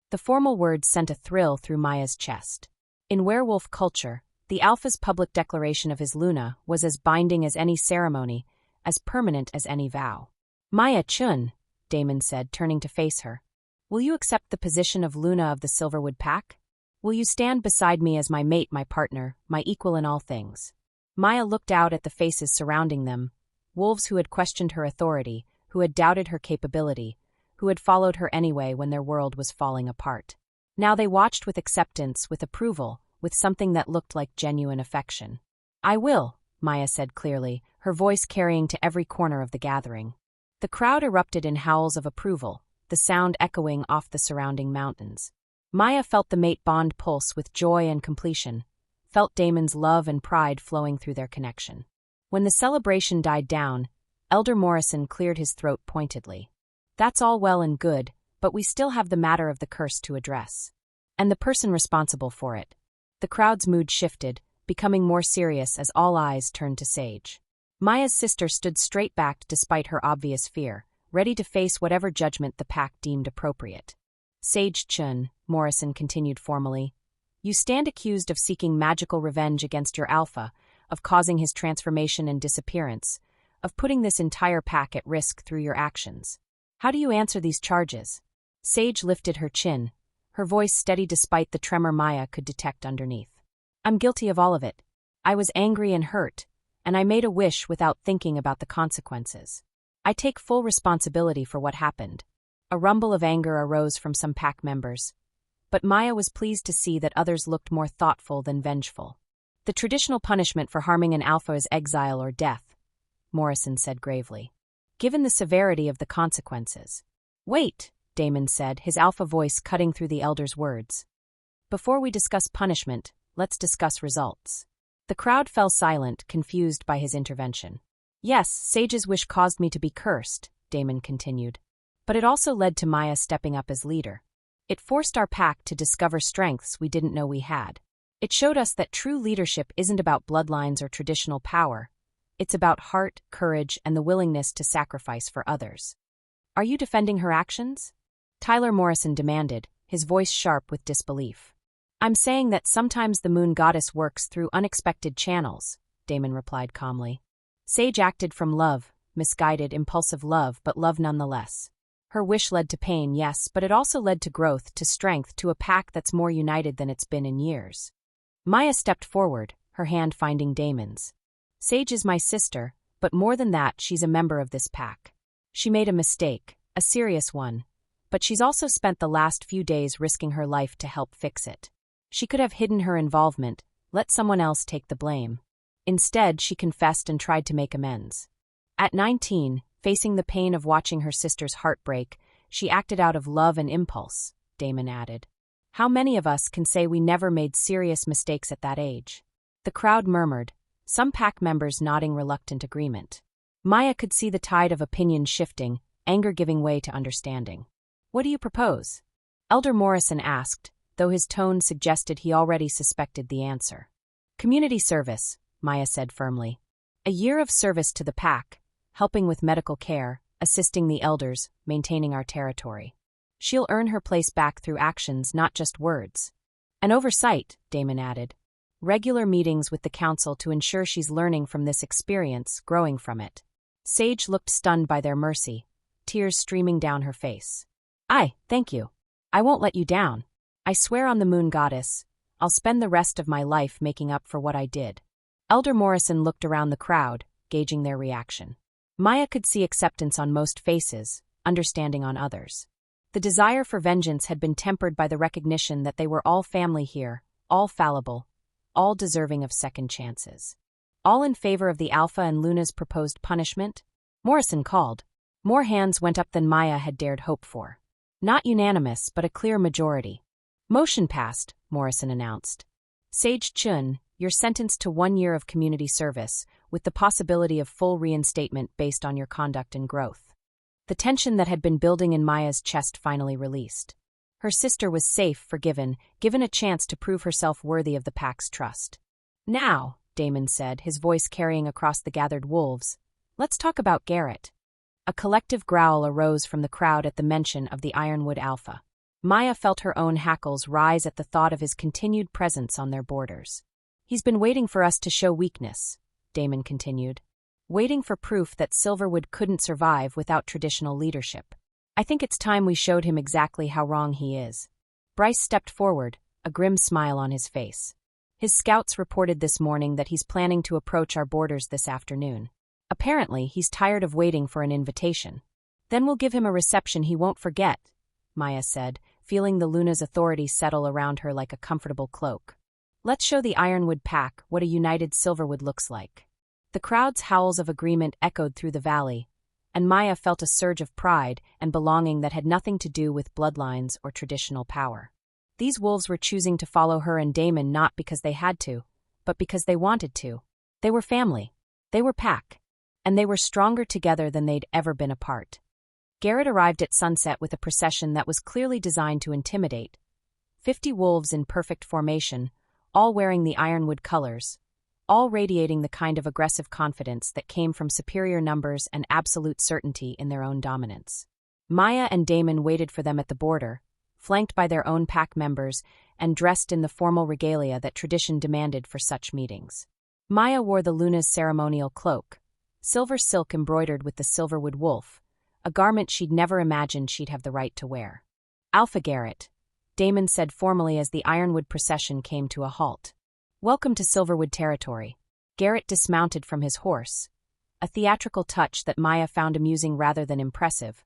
The formal words sent a thrill through Maya's chest. In werewolf culture, the Alpha's public declaration of his Luna was as binding as any ceremony, as permanent as any vow. "Maya Chun," Damon said, turning to face her, "will you accept the position of Luna of the Silverwood Pack? Will you stand beside me as my mate, my partner, my equal in all things?" Maya looked out at the faces surrounding them, wolves who had questioned her authority, who had doubted her capability, who had followed her anyway when their world was falling apart. Now they watched with acceptance, with approval, with something that looked like genuine affection. "I will," Maya said clearly, her voice carrying to every corner of the gathering. The crowd erupted in howls of approval, the sound echoing off the surrounding mountains. Maya felt the mate bond pulse with joy and completion, felt Damon's love and pride flowing through their connection. When the celebration died down, Elder Morrison cleared his throat pointedly. "That's all well and good, but we still have the matter of the curse to address. And the person responsible for it." The crowd's mood shifted, becoming more serious as all eyes turned to Sage. Maya's sister stood straight-backed despite her obvious fear, ready to face whatever judgment the pack deemed appropriate. "Sage Chun," Morrison continued formally, "you stand accused of seeking magical revenge against your Alpha, of causing his transformation and disappearance, of putting this entire pack at risk through your actions. How do you answer these charges?" Sage lifted her chin, her voice steady despite the tremor Maya could detect underneath. "I'm guilty of all of it. I was angry and hurt, and I made a wish without thinking about the consequences. I take full responsibility for what happened." A rumble of anger arose from some pack members, but Maya was pleased to see that others looked more thoughtful than vengeful. "The traditional punishment for harming an alpha is exile or death," Morrison said gravely, "given the severity of the consequences." "Wait," Damon said, his alpha voice cutting through the elder's words. "Before we discuss punishment, let's discuss results." The crowd fell silent, confused by his intervention. "Yes, Sage's wish caused me to be cursed," Damon continued. "But it also led to Maya stepping up as leader. It forced our pack to discover strengths we didn't know we had. It showed us that true leadership isn't about bloodlines or traditional power. It's about heart, courage, and the willingness to sacrifice for others." "Are you defending her actions?" Tyler Morrison demanded, his voice sharp with disbelief. "I'm saying that sometimes the moon goddess works through unexpected channels," Damon replied calmly. "Sage acted from love, misguided, impulsive love, but love nonetheless. Her wish led to pain, yes, but it also led to growth, to strength, to a pack that's more united than it's been in years. Maya stepped forward, her hand finding Damon's. Sage is my sister, but more than that, she's a member of this pack. She made a mistake, a serious one, but she's also spent the last few days risking her life to help fix it. She could have hidden her involvement, let someone else take the blame. Instead, she confessed and tried to make amends. At 19, facing the pain of watching her sister's heartbreak, she acted out of love and impulse, Damon added. How many of us can say we never made serious mistakes at that age? The crowd murmured, some pack members nodding reluctant agreement. Maya could see the tide of opinion shifting, anger giving way to understanding. What do you propose? Elder Morrison asked, though his tone suggested he already suspected the answer. Community service, Maya said firmly. A year of service to the pack, helping with medical care, assisting the elders, maintaining our territory. She'll earn her place back through actions, not just words. An oversight, Damon added. Regular meetings with the council to ensure she's learning from this experience, growing from it. Sage looked stunned by their mercy, tears streaming down her face. Thank you. I won't let you down. I swear on the moon goddess, I'll spend the rest of my life making up for what I did. Elder Morrison looked around the crowd, gauging their reaction. Maya could see acceptance on most faces, understanding on others. The desire for vengeance had been tempered by the recognition that they were all family here, all fallible, all deserving of second chances. All in favor of the Alpha and Luna's proposed punishment? Morrison called. More hands went up than Maya had dared hope for. Not unanimous, but a clear majority. Motion passed, Morrison announced. Sage Chun, you're sentenced to 1 year of community service, with the possibility of full reinstatement based on your conduct and growth. The tension that had been building in Maya's chest finally released. Her sister was safe, forgiven, given a chance to prove herself worthy of the pack's trust. Now, Damon said, his voice carrying across the gathered wolves, let's talk about Garrett. A collective growl arose from the crowd at the mention of the Ironwood Alpha. Maya felt her own hackles rise at the thought of his continued presence on their borders. He's been waiting for us to show weakness, Damon continued. Waiting for proof that Silverwood couldn't survive without traditional leadership. I think it's time we showed him exactly how wrong he is. Bryce stepped forward, a grim smile on his face. His scouts reported this morning that he's planning to approach our borders this afternoon. Apparently, he's tired of waiting for an invitation. Then we'll give him a reception he won't forget, Maya said, feeling the Luna's authority settle around her like a comfortable cloak. Let's show the Ironwood pack what a united Silverwood looks like. The crowd's howls of agreement echoed through the valley, and Maya felt a surge of pride and belonging that had nothing to do with bloodlines or traditional power. These wolves were choosing to follow her and Damon not because they had to, but because they wanted to. They were family. They were pack. And they were stronger together than they'd ever been apart. Garrett arrived at sunset with a procession that was clearly designed to intimidate. 50 wolves in perfect formation, all wearing the Ironwood colors, all radiating the kind of aggressive confidence that came from superior numbers and absolute certainty in their own dominance. Maya and Damon waited for them at the border, flanked by their own pack members and dressed in the formal regalia that tradition demanded for such meetings. Maya wore the Luna's ceremonial cloak, silver silk embroidered with the Silverwood wolf, a garment she'd never imagined she'd have the right to wear. Alpha Garrett, Damon said formally as the Ironwood procession came to a halt. Welcome to Silverwood territory. Garrett dismounted from his horse, a theatrical touch that Maya found amusing rather than impressive,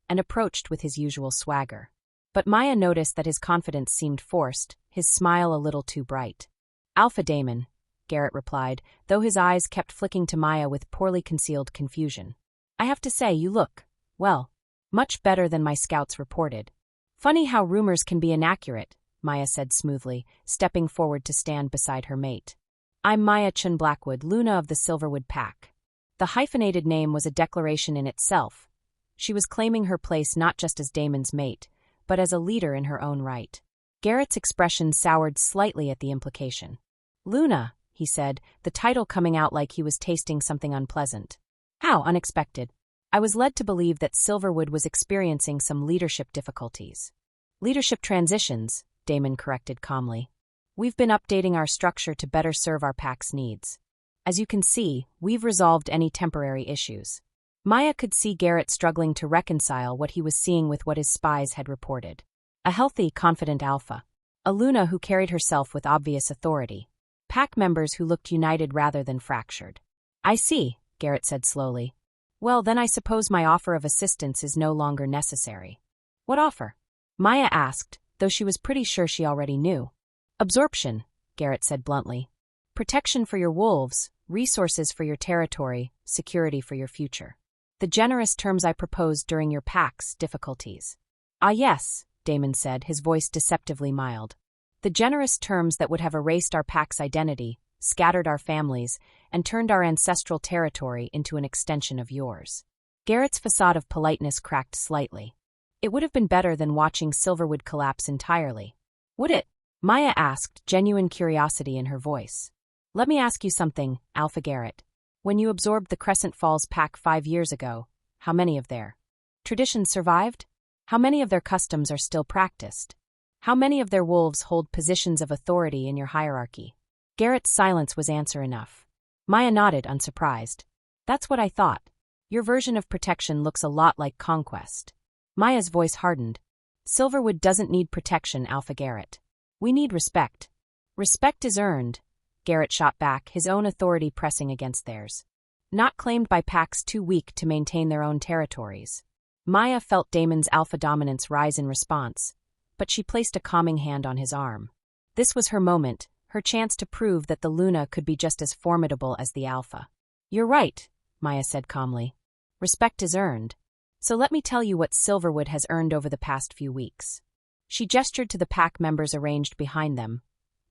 and approached with his usual swagger. But Maya noticed that his confidence seemed forced, his smile a little too bright. Alpha Damon, Garrett replied, though his eyes kept flicking to Maya with poorly concealed confusion. I have to say, you look, well, much better than my scouts reported. Funny how rumors can be inaccurate, Maya said smoothly, stepping forward to stand beside her mate. I'm Maya Chun Blackwood, Luna of the Silverwood Pack. The hyphenated name was a declaration in itself. She was claiming her place not just as Damon's mate, but as a leader in her own right. Garrett's expression soured slightly at the implication. Luna, he said, the title coming out like he was tasting something unpleasant. How unexpected. I was led to believe that Silverwood was experiencing some leadership difficulties. Leadership transitions, Damon corrected calmly. We've been updating our structure to better serve our pack's needs. As you can see, we've resolved any temporary issues. Maya could see Garrett struggling to reconcile what he was seeing with what his spies had reported. A healthy, confident alpha. A Luna who carried herself with obvious authority. Pack members who looked united rather than fractured. I see, Garrett said slowly. Well, then I suppose my offer of assistance is no longer necessary. What offer? Maya asked, though she was pretty sure she already knew. Absorption, Garrett said bluntly. Protection for your wolves, resources for your territory, security for your future. The generous terms I proposed during your pack's difficulties. Ah yes, Damon said, his voice deceptively mild. The generous terms that would have erased our pack's identity, scattered our families, and turned our ancestral territory into an extension of yours. Garrett's facade of politeness cracked slightly. It would have been better than watching Silverwood collapse entirely. Would it? Maya asked, genuine curiosity in her voice. Let me ask you something, Alpha Garrett. When you absorbed the Crescent Falls pack 5 years ago, how many of their traditions survived? How many of their customs are still practiced? How many of their wolves hold positions of authority in your hierarchy? Garrett's silence was answer enough. Maya nodded, unsurprised. That's what I thought. Your version of protection looks a lot like conquest. Maya's voice hardened. Silverwood doesn't need protection, Alpha Garrett. We need respect. Respect is earned, Garrett shot back, his own authority pressing against theirs. Not claimed by packs too weak to maintain their own territories. Maya felt Damon's alpha dominance rise in response, but she placed a calming hand on his arm. This was her moment, her chance to prove that the Luna could be just as formidable as the alpha. You're right, Maya said calmly. Respect is earned. So let me tell you what Silverwood has earned over the past few weeks. She gestured to the pack members arranged behind them,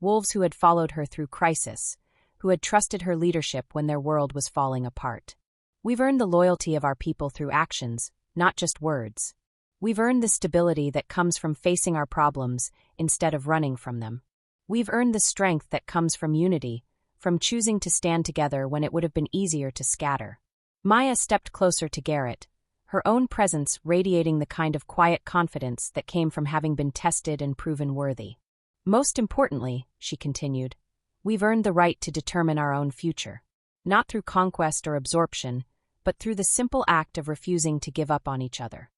wolves who had followed her through crisis, who had trusted her leadership when their world was falling apart. We've earned the loyalty of our people through actions, not just words. We've earned the stability that comes from facing our problems instead of running from them. We've earned the strength that comes from unity, from choosing to stand together when it would have been easier to scatter. Maya stepped closer to Garrett, her own presence radiating the kind of quiet confidence that came from having been tested and proven worthy. Most importantly, she continued, we've earned the right to determine our own future. Not through conquest or absorption, but through the simple act of refusing to give up on each other.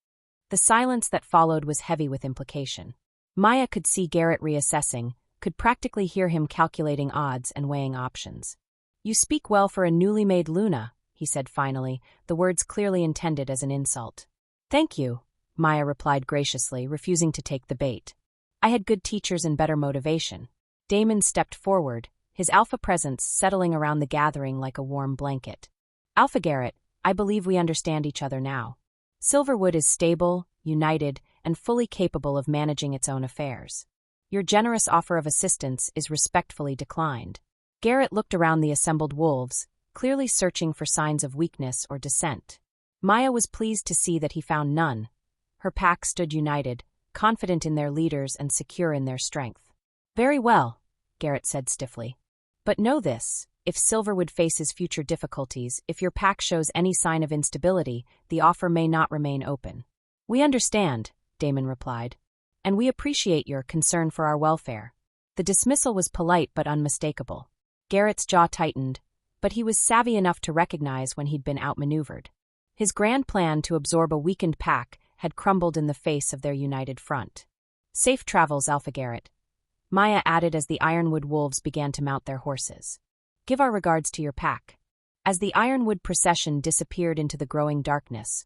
The silence that followed was heavy with implication. Maya could see Garrett reassessing, could practically hear him calculating odds and weighing options. You speak well for a newly made Luna, he said finally, the words clearly intended as an insult. Thank you, Maya replied graciously, refusing to take the bait. I had good teachers and better motivation. Damon stepped forward, his alpha presence settling around the gathering like a warm blanket. Alpha Garrett, I believe we understand each other now. Silverwood is stable, united, and fully capable of managing its own affairs. Your generous offer of assistance is respectfully declined. Garrett looked around the assembled wolves, clearly searching for signs of weakness or dissent. Maya was pleased to see that he found none. Her pack stood united, confident in their leaders and secure in their strength. Very well, Garrett said stiffly. But know this, if Silverwood faces future difficulties, if your pack shows any sign of instability, the offer may not remain open. We understand, Damon replied. And we appreciate your concern for our welfare. The dismissal was polite but unmistakable. Garrett's jaw tightened, but he was savvy enough to recognize when he'd been outmaneuvered. His grand plan to absorb a weakened pack had crumbled in the face of their united front. Safe travels, Alpha Garrett, Maya added as the Ironwood wolves began to mount their horses. Give our regards to your pack. As the Ironwood procession disappeared into the growing darkness,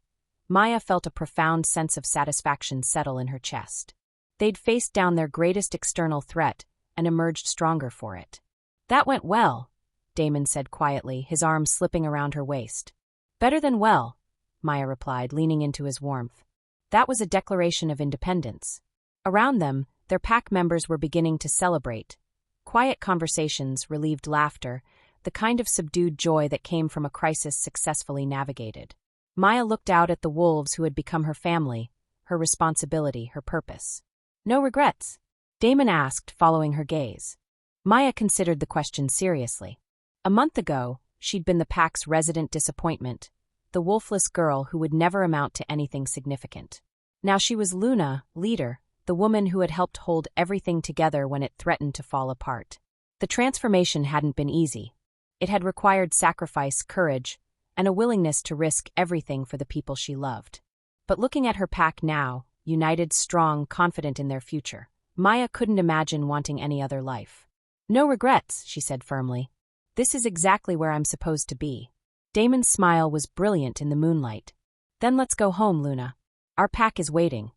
Maya felt a profound sense of satisfaction settle in her chest. They'd faced down their greatest external threat and emerged stronger for it. That went well, Damon said quietly, his arm slipping around her waist. Better than well, Maya replied, leaning into his warmth. That was a declaration of independence. Around them, their pack members were beginning to celebrate. Quiet conversations, relieved laughter, the kind of subdued joy that came from a crisis successfully navigated. Maya looked out at the wolves who had become her family, her responsibility, her purpose. No regrets? Damon asked, following her gaze. Maya considered the question seriously. A month ago, she'd been the pack's resident disappointment, the wolfless girl who would never amount to anything significant. Now she was Luna, leader, the woman who had helped hold everything together when it threatened to fall apart. The transformation hadn't been easy. It had required sacrifice, courage, and a willingness to risk everything for the people she loved. But looking at her pack now, united, strong, confident in their future, Maya couldn't imagine wanting any other life. "No regrets," she said firmly. "This is exactly where I'm supposed to be." Damon's smile was brilliant in the moonlight. "Then let's go home, Luna. Our pack is waiting."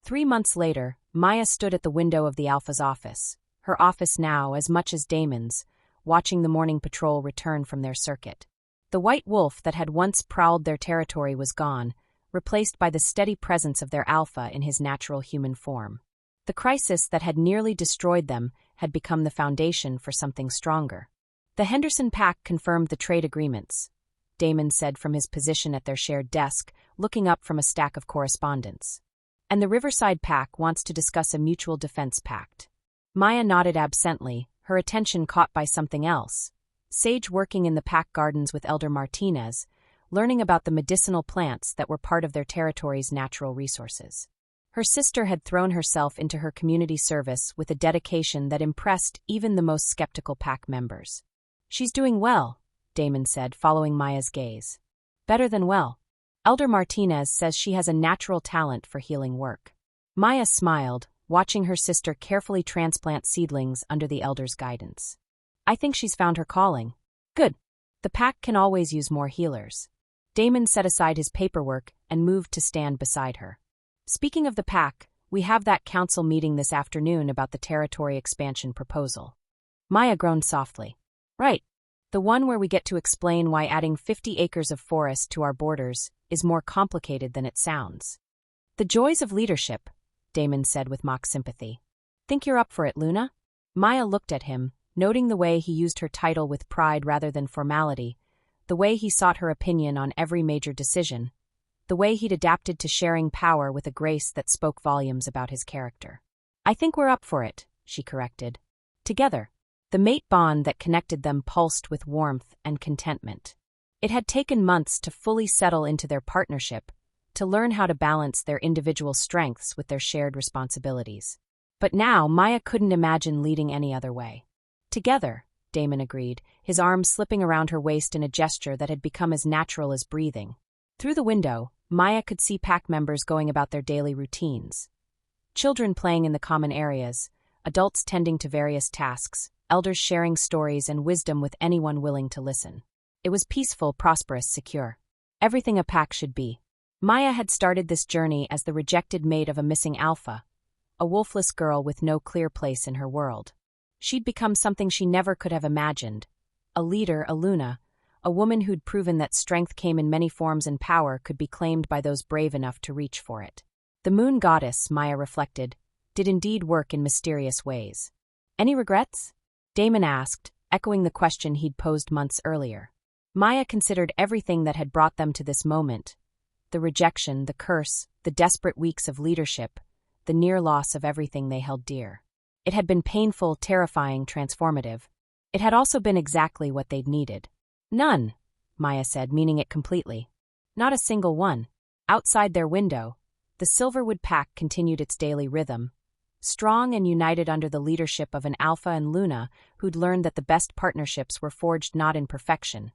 3 months later, Maya stood at the window of the Alpha's office, her office now as much as Damon's, watching the morning patrol return from their circuit. The white wolf that had once prowled their territory was gone, replaced by the steady presence of their Alpha in his natural human form. The crisis that had nearly destroyed them had become the foundation for something stronger. The Henderson pack confirmed the trade agreements, Damon said from his position at their shared desk, looking up from a stack of correspondence. "And the Riverside pack wants to discuss a mutual defense pact." Maya nodded absently, her attention caught by something else. Sage working in the pack gardens with Elder Martinez, learning about the medicinal plants that were part of their territory's natural resources. Her sister had thrown herself into her community service with a dedication that impressed even the most skeptical pack members. "She's doing well," Damon said, following Maya's gaze. "Better than well. Elder Martinez says she has a natural talent for healing work." Maya smiled, watching her sister carefully transplant seedlings under the elder's guidance. "I think she's found her calling." "Good. The pack can always use more healers." Damon set aside his paperwork and moved to stand beside her. "Speaking of the pack, we have that council meeting this afternoon about the territory expansion proposal." Maya groaned softly. "Right. The one where we get to explain why adding 50 acres of forest to our borders is more complicated than it sounds." "The joys of leadership," Damon said with mock sympathy. "Think you're up for it, Luna?" Maya looked at him, noting the way he used her title with pride rather than formality, the way he sought her opinion on every major decision, the way he'd adapted to sharing power with a grace that spoke volumes about his character. "I think we're up for it," she corrected. Together, the mate bond that connected them pulsed with warmth and contentment. It had taken months to fully settle into their partnership, to learn how to balance their individual strengths with their shared responsibilities. But now Maya couldn't imagine leading any other way. "Together," Damon agreed, his arms slipping around her waist in a gesture that had become as natural as breathing. Through the window, Maya could see pack members going about their daily routines. Children playing in the common areas, adults tending to various tasks, elders sharing stories and wisdom with anyone willing to listen. It was peaceful, prosperous, secure. Everything a pack should be. Maya had started this journey as the rejected mate of a missing alpha, a wolfless girl with no clear place in her world. She'd become something she never could have imagined. A leader, a Luna, a woman who'd proven that strength came in many forms and power could be claimed by those brave enough to reach for it. The moon goddess, Maya reflected, did indeed work in mysterious ways. "Any regrets?" Damon asked, echoing the question he'd posed months earlier. Maya considered everything that had brought them to this moment. The rejection, the curse, the desperate weeks of leadership, the near loss of everything they held dear. It had been painful, terrifying, transformative. It had also been exactly what they'd needed. "None," Maya said, meaning it completely. Not a single one. Outside their window, the Silverwood pack continued its daily rhythm, strong and united under the leadership of an Alpha and Luna who'd learned that the best partnerships were forged not in perfection,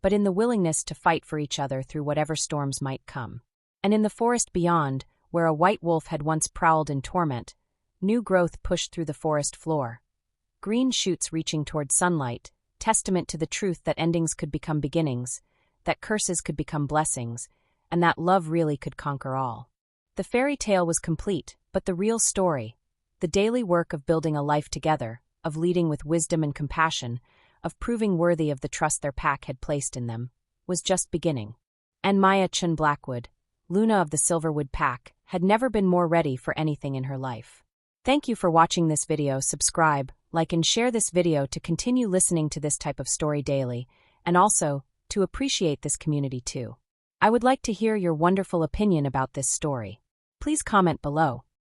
but in the willingness to fight for each other through whatever storms might come. And in the forest beyond, where a white wolf had once prowled in torment, new growth pushed through the forest floor. Green shoots reaching toward sunlight, testament to the truth that endings could become beginnings, that curses could become blessings, and that love really could conquer all. The fairy tale was complete, but the real story, the daily work of building a life together, of leading with wisdom and compassion, of proving worthy of the trust their pack had placed in them, was just beginning. And Maya Chun Blackwood, Luna of the Silverwood pack, had never been more ready for anything in her life. Thank you for watching this video. Subscribe, like and share this video to continue listening to this type of story daily, and also to appreciate this community too. I would like to hear your wonderful opinion about this story. Please comment below.